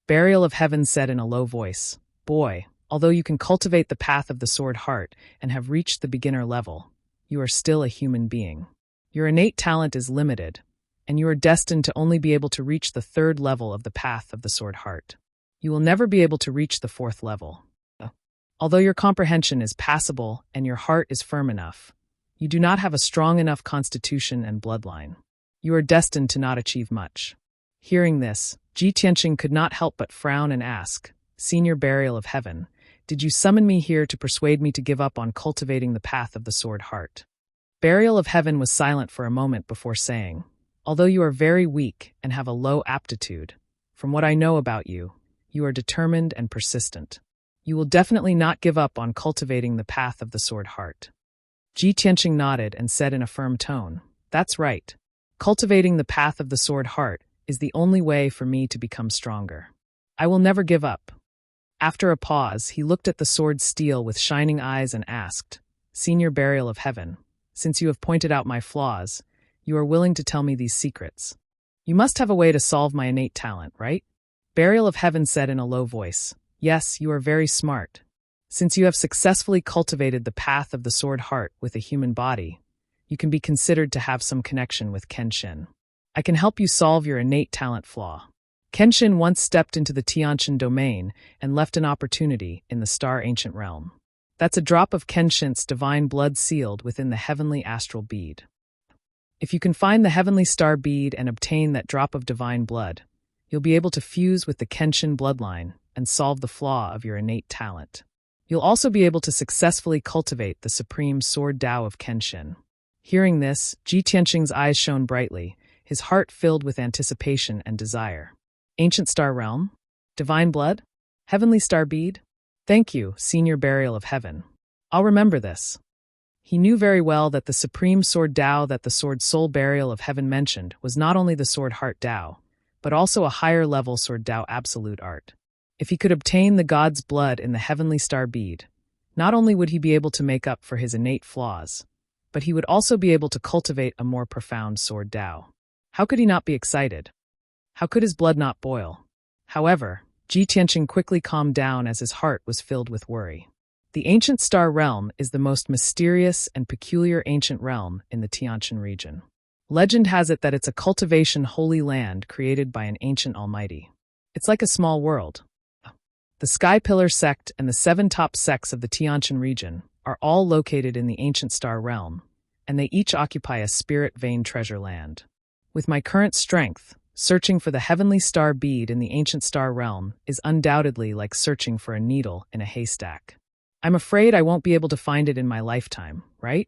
Burial of Heaven said in a low voice, "Boy, although you can cultivate the path of the sword heart and have reached the beginner level, you are still a human being. Your innate talent is limited, and you are destined to only be able to reach the 3rd level of the path of the sword heart. You will never be able to reach the 4th level. Although your comprehension is passable and your heart is firm enough, you do not have a strong enough constitution and bloodline. You are destined to not achieve much." Hearing this, Ji Tianqing could not help but frown and ask, "Senior Burial of Heaven, did you summon me here to persuade me to give up on cultivating the path of the sword heart?" Burial of Heaven was silent for a moment before saying, "Although you are very weak and have a low aptitude, from what I know about you, you are determined and persistent. You will definitely not give up on cultivating the path of the sword heart." Ji Tianqing nodded and said in a firm tone, "That's right. Cultivating the path of the sword heart is the only way for me to become stronger. I will never give up." After a pause, he looked at the sword steel with shining eyes and asked, "Senior Burial of Heaven, since you have pointed out my flaws, you are willing to tell me these secrets. You must have a way to solve my innate talent, right?" Burial of Heaven said in a low voice, "Yes, you are very smart. Since you have successfully cultivated the path of the sword heart with a human body, you can be considered to have some connection with Kenshin. I can help you solve your innate talent flaw. Kenshin once stepped into the Tianqian domain and left an opportunity in the Star Ancient Realm. That's a drop of Kenshin's divine blood sealed within the heavenly astral bead. If you can find the heavenly star bead and obtain that drop of divine blood, you'll be able to fuse with the Kenshin bloodline and solve the flaw of your innate talent. You'll also be able to successfully cultivate the supreme sword Tao of Kenshin. Hearing this, Ji Tianqing's eyes shone brightly, his heart filled with anticipation and desire. Ancient Star Realm? Divine Blood? Heavenly Star Bead? Thank you, Senior Burial of Heaven. I'll remember this. He knew very well that the supreme sword Tao that the sword Soul Burial of Heaven mentioned was not only the sword Heart Tao, but also a higher-level sword Tao absolute art. If he could obtain the god's blood in the Heavenly Star Bead, not only would he be able to make up for his innate flaws, but he would also be able to cultivate a more profound sword Tao. How could he not be excited? How could his blood not boil? However, Ji Tianqing quickly calmed down as his heart was filled with worry. The Ancient Star Realm is the most mysterious and peculiar ancient realm in the Tianjin region. Legend has it that it's a cultivation holy land created by an ancient almighty. It's like a small world. The Sky Pillar sect and the 7 top sects of the Tianjin region are all located in the Ancient Star Realm, and they each occupy a spirit vein treasure land. With my current strength, searching for the Heavenly Star Bead in the Ancient Star Realm is undoubtedly like searching for a needle in a haystack. I'm afraid I won't be able to find it in my lifetime, right?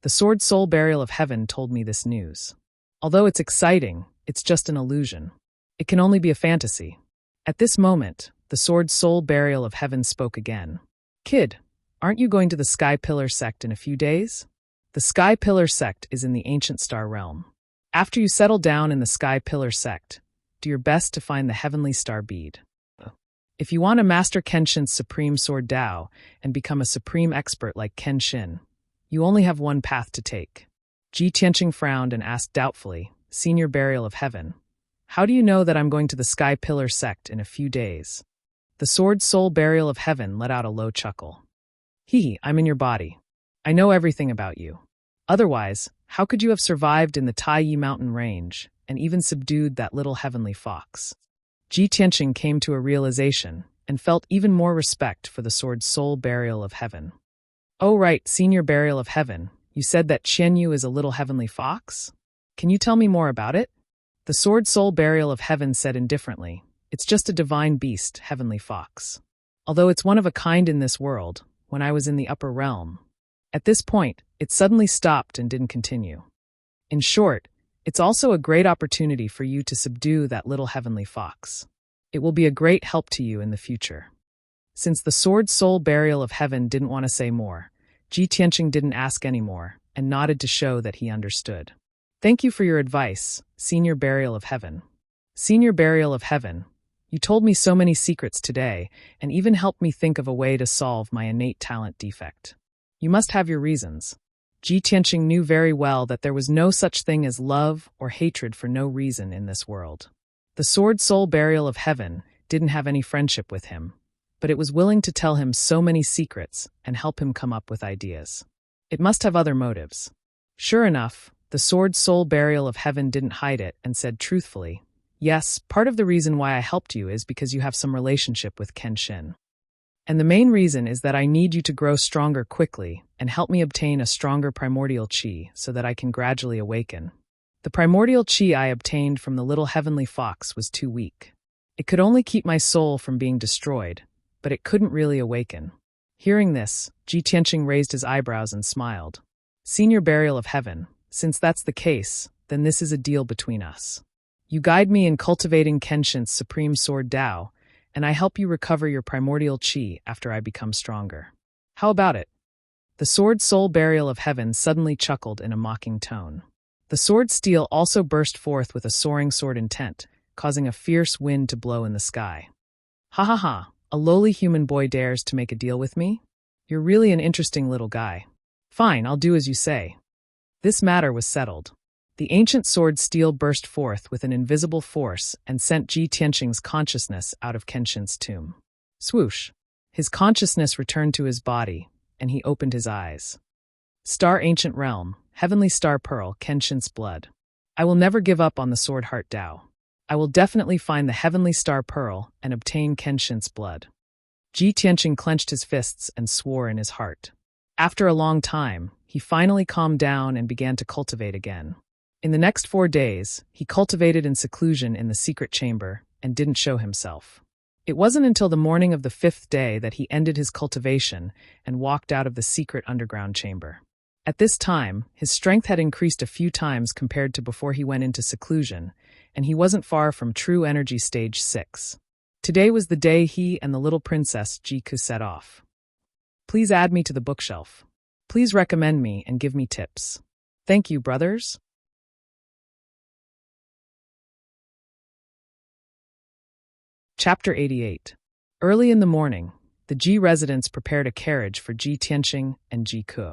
The Sword Soul Burial of Heaven told me this news. Although it's exciting, it's just an illusion. It can only be a fantasy. At this moment, the Sword Soul Burial of Heaven spoke again. Kid, aren't you going to the Sky Pillar sect in a few days? The Sky Pillar sect is in the Ancient Star Realm. After you settle down in the Sky Pillar sect, do your best to find the Heavenly Star Bead. If you want to master Kenshin's supreme sword Tao and become a supreme expert like Kenshin, you only have one path to take. Ji Tianqing frowned and asked doubtfully, Senior Burial of Heaven, how do you know that I'm going to the Sky Pillar sect in a few days? The Sword Soul Burial of Heaven let out a low chuckle. I'm in your body. I know everything about you. Otherwise, how could you have survived in the Taiyi mountain range and even subdued that little heavenly fox? Ji Tianqing came to a realization and felt even more respect for the Sword Soul Burial of Heaven. Oh right, Senior Burial of Heaven, you said that Qianyu is a little heavenly fox? Can you tell me more about it? The Sword Soul Burial of Heaven said indifferently, it's just a divine beast, heavenly fox. Although it's one of a kind in this world, when I was in the upper realm. At this point, it suddenly stopped and didn't continue. In short, it's also a great opportunity for you to subdue that little heavenly fox. It will be a great help to you in the future. Since the Sword Soul Burial of Heaven didn't want to say more, Ji Tianqing didn't ask any more and nodded to show that he understood. Thank you for your advice, Senior Burial of Heaven. Senior Burial of Heaven, you told me so many secrets today and even helped me think of a way to solve my innate talent defect. You must have your reasons. Ji Tianqing knew very well that there was no such thing as love or hatred for no reason in this world. The Sword Soul Burial of Heaven didn't have any friendship with him, but it was willing to tell him so many secrets and help him come up with ideas. It must have other motives. Sure enough, the Sword Soul Burial of Heaven didn't hide it and said truthfully, yes, part of the reason why I helped you is because you have some relationship with Kenshin. And the main reason is that I need you to grow stronger quickly and help me obtain a stronger primordial chi so that I can gradually awaken. The primordial chi I obtained from the little heavenly fox was too weak. It could only keep my soul from being destroyed, but it couldn't really awaken. Hearing this, Ji Tianqing raised his eyebrows and smiled. Senior Burial of Heaven, since that's the case, then this is a deal between us. You guide me in cultivating Kenshin's supreme sword Tao, and I help you recover your primordial chi after I become stronger. How about it? The Sword Soul Burial of Heaven suddenly chuckled in a mocking tone. The sword steel also burst forth with a soaring sword intent, causing a fierce wind to blow in the sky. Ha ha ha, a lowly human boy dares to make a deal with me? You're really an interesting little guy. Fine, I'll do as you say. This matter was settled. The ancient sword steel burst forth with an invisible force and sent Ji Tianqing's consciousness out of Kenshin's tomb. Swoosh! His consciousness returned to his body, and he opened his eyes. Star Ancient Realm, Heavenly Star Pearl, Kenshin's blood. I will never give up on the Sword Heart Tao. I will definitely find the Heavenly Star Pearl and obtain Kenshin's blood. Ji Tianqing clenched his fists and swore in his heart. After a long time, he finally calmed down and began to cultivate again. In the next 4 days, he cultivated in seclusion in the secret chamber and didn't show himself. It wasn't until the morning of the 5th day that he ended his cultivation and walked out of the secret underground chamber. At this time, his strength had increased a few times compared to before he went into seclusion, and he wasn't far from true energy stage 6. Today was the day he and the little princess Jiku set off. Please add me to the bookshelf. Please recommend me and give me tips. Thank you, brothers. Chapter 88. Early in the morning, the Ji residents prepared a carriage for Ji Tianqing and Ji Ku.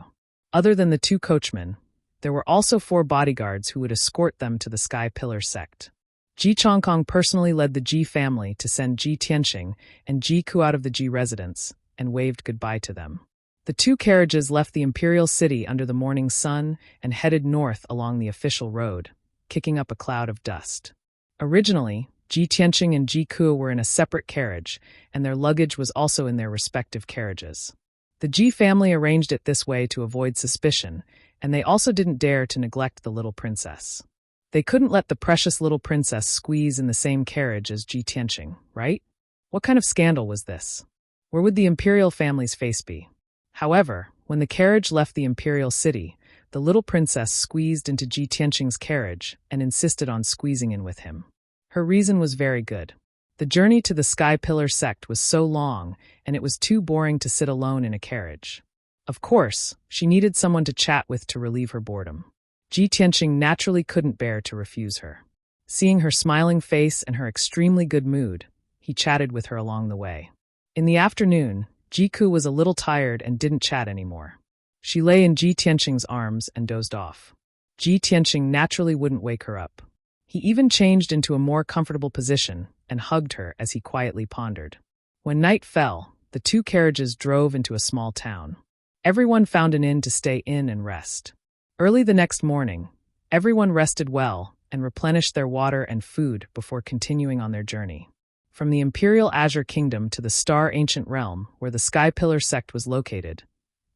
Other than the 2 coachmen, there were also 4 bodyguards who would escort them to the Sky Pillar sect. Ji Chongkong personally led the Ji family to send Ji Tianqing and Ji Ku out of the Ji residence and waved goodbye to them. The 2 carriages left the imperial city under the morning sun and headed north along the official road, kicking up a cloud of dust. Originally, Ji Tianqing and Ji Ku were in a separate carriage, and their luggage was also in their respective carriages. The Ji family arranged it this way to avoid suspicion, and they also didn't dare to neglect the little princess. They couldn't let the precious little princess squeeze in the same carriage as Ji Tianqing, right? What kind of scandal was this? Where would the imperial family's face be? However, when the carriage left the imperial city, the little princess squeezed into Ji Tianqing's carriage and insisted on squeezing in with him. Her reason was very good. The journey to the Sky Pillar sect was so long, and it was too boring to sit alone in a carriage. Of course, she needed someone to chat with to relieve her boredom. Ji Tianqing naturally couldn't bear to refuse her. Seeing her smiling face and her extremely good mood, he chatted with her along the way. In the afternoon, Ji Ku was a little tired and didn't chat anymore. She lay in Ji Tianqing's arms and dozed off. Ji Tianqing naturally wouldn't wake her up. He even changed into a more comfortable position and hugged her as he quietly pondered. When night fell, the 2 carriages drove into a small town. Everyone found an inn to stay in and rest. Early the next morning, everyone rested well and replenished their water and food before continuing on their journey. From the Imperial Azure Kingdom to the Star Ancient Realm, where the Sky Pillar sect was located,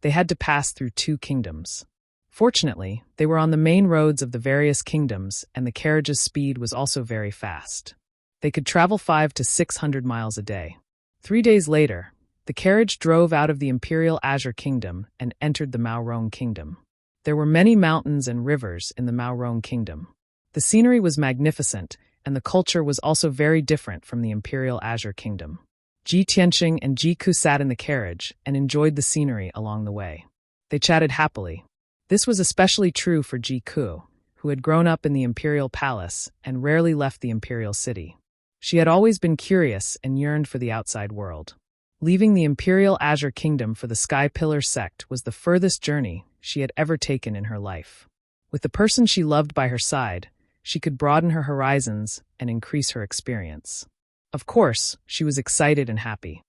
they had to pass through 2 kingdoms. Fortunately, they were on the main roads of the various kingdoms, and the carriage's speed was also very fast. They could travel 500 to 600 miles a day. 3 days later, the carriage drove out of the Imperial Azure Kingdom and entered the Maorong Kingdom. There were many mountains and rivers in the Maorong Kingdom. The scenery was magnificent, and the culture was also very different from the Imperial Azure Kingdom. Ji Tianqing and Ji Ku sat in the carriage and enjoyed the scenery along the way. They chatted happily. This was especially true for Ji Ku, who had grown up in the imperial palace and rarely left the imperial city. She had always been curious and yearned for the outside world. Leaving the Imperial Azure Kingdom for the Sky Pillar sect was the furthest journey she had ever taken in her life. With the person she loved by her side, she could broaden her horizons and increase her experience. Of course, she was excited and happy.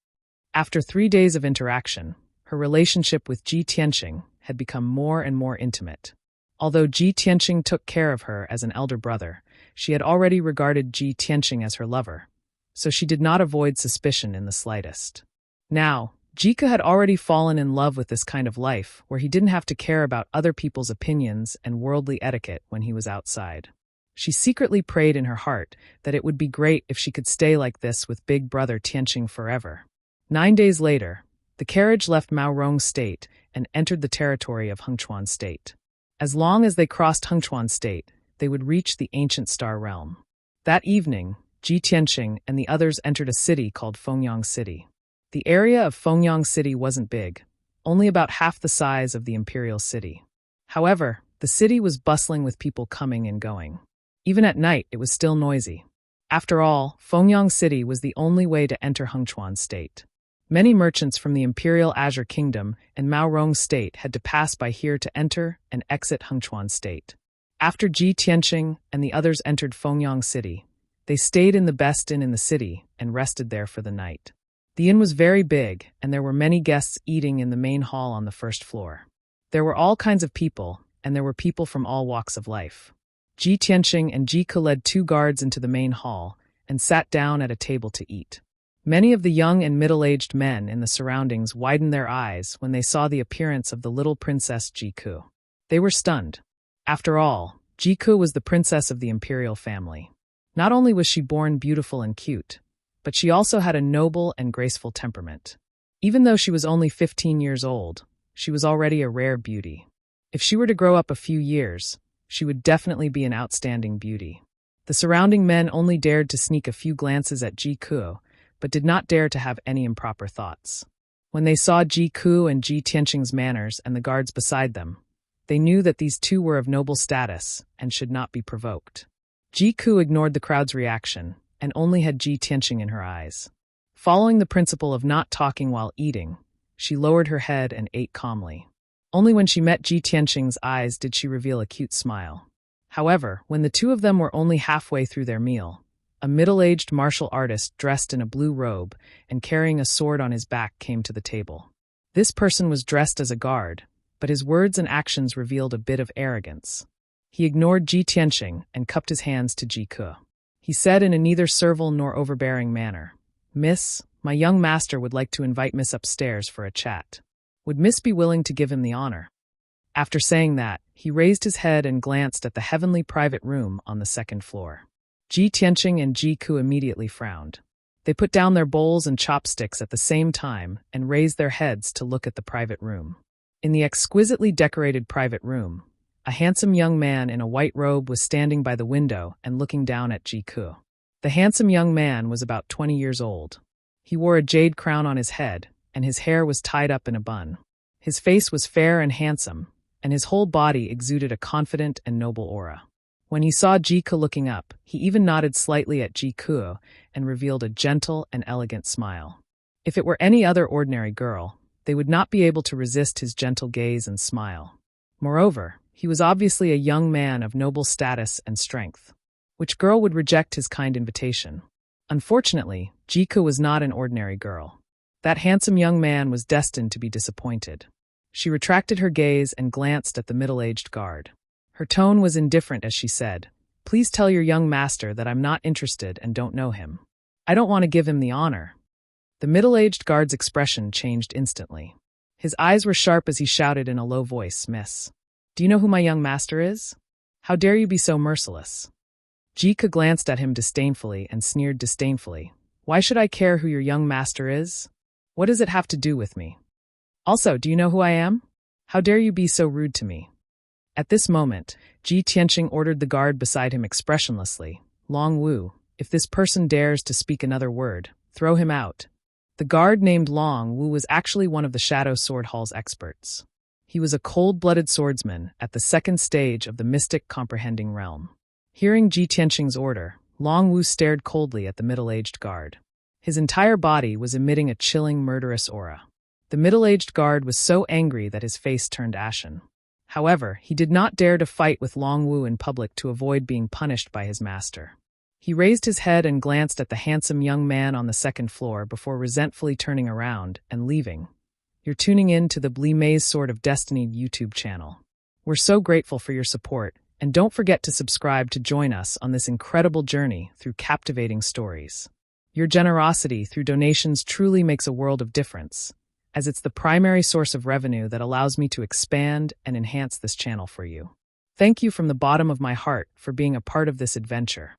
After 3 days of interaction, her relationship with Ji Tianqing had become more and more intimate. Although Ji Tianqing took care of her as an elder brother, she had already regarded Ji Tianqing as her lover, so she did not avoid suspicion in the slightest. Now, Ji Ku had already fallen in love with this kind of life where he didn't have to care about other people's opinions and worldly etiquette when he was outside. She secretly prayed in her heart that it would be great if she could stay like this with big brother Tianqing forever. 9 days later, the carriage left Maorong State and entered the territory of Hengchuan State. As long as they crossed Hengchuan State, they would reach the ancient Star Realm. That evening, Ji Tianqing and the others entered a city called Fengyang City. The area of Fengyang City wasn't big, only about half the size of the imperial city. However, the city was bustling with people coming and going. Even at night, it was still noisy. After all, Fengyang City was the only way to enter Hengchuan State. Many merchants from the Imperial Azure Kingdom and Maorong State had to pass by here to enter and exit Hengchuan State. After Ji Tianqing and the others entered Fengyang City, they stayed in the best inn in the city and rested there for the night. The inn was very big, and there were many guests eating in the main hall on the first floor. There were all kinds of people, and there were people from all walks of life. Ji Tianqing and Ji Ku led 2 guards into the main hall and sat down at a table to eat. Many of the young and middle-aged men in the surroundings widened their eyes when they saw the appearance of the little princess Ji Ku. They were stunned. After all, Ji Ku was the princess of the imperial family. Not only was she born beautiful and cute, but she also had a noble and graceful temperament. Even though she was only 15 years old, she was already a rare beauty. If she were to grow up a few years, she would definitely be an outstanding beauty. The surrounding men only dared to sneak a few glances at Ji Kuo, but did not dare to have any improper thoughts. When they saw Ji Kuo and Ji Tianqing's manners and the guards beside them, they knew that these two were of noble status and should not be provoked. Ji Kuo ignored the crowd's reaction and only had Ji Tianqing in her eyes. Following the principle of not talking while eating, she lowered her head and ate calmly. Only when she met Ji Tianqing's eyes did she reveal a cute smile. However, when the two of them were only halfway through their meal, a middle-aged martial artist dressed in a blue robe and carrying a sword on his back came to the table. This person was dressed as a guard, but his words and actions revealed a bit of arrogance. He ignored Ji Tianqing and cupped his hands to Ji Kuo. He said in a neither servile nor overbearing manner, "Miss, my young master would like to invite Miss upstairs for a chat. Would Miss be willing to give him the honor?" After saying that, he raised his head and glanced at the heavenly private room on the second floor. Ji Tianqing and Ji Kuo immediately frowned. They put down their bowls and chopsticks at the same time and raised their heads to look at the private room. In the exquisitely decorated private room, a handsome young man in a white robe was standing by the window and looking down at Ji Kuo. The handsome young man was about 20 years old. He wore a jade crown on his head, and his hair was tied up in a bun. His face was fair and handsome, and his whole body exuded a confident and noble aura. When he saw Ji Kuo looking up, he even nodded slightly at Ji Kuo and revealed a gentle and elegant smile. If it were any other ordinary girl, they would not be able to resist his gentle gaze and smile. Moreover, he was obviously a young man of noble status and strength. Which girl would reject his kind invitation? Unfortunately, Ji Kuo was not an ordinary girl. That handsome young man was destined to be disappointed. She retracted her gaze and glanced at the middle-aged guard. Her tone was indifferent as she said, "Please tell your young master that I'm not interested and don't know him. I don't want to give him the honor." The middle-aged guard's expression changed instantly. His eyes were sharp as he shouted in a low voice, "Miss, do you know who my young master is? How dare you be so merciless?" Ji Kuo glanced at him disdainfully and sneered disdainfully. "Why should I care who your young master is? What does it have to do with me? Also, do you know who I am? How dare you be so rude to me?" At this moment, Ji Tianqing ordered the guard beside him expressionlessly, "Long Wu, if this person dares to speak another word, throw him out." The guard named Long Wu was actually one of the Shadow Sword Hall's experts. He was a cold-blooded swordsman at the second stage of the mystic comprehending realm. Hearing Ji Tianqing's order, Long Wu stared coldly at the middle-aged guard. His entire body was emitting a chilling, murderous aura. The middle-aged guard was so angry that his face turned ashen. However, he did not dare to fight with Long Wu in public to avoid being punished by his master. He raised his head and glanced at the handsome young man on the second floor before resentfully turning around and leaving. "You're tuning in to the Blee Maze Sword of Destiny YouTube channel. We're so grateful for your support, and don't forget to subscribe to join us on this incredible journey through captivating stories. Your generosity through donations truly makes a world of difference, as it's the primary source of revenue that allows me to expand and enhance this channel for you. Thank you from the bottom of my heart for being a part of this adventure.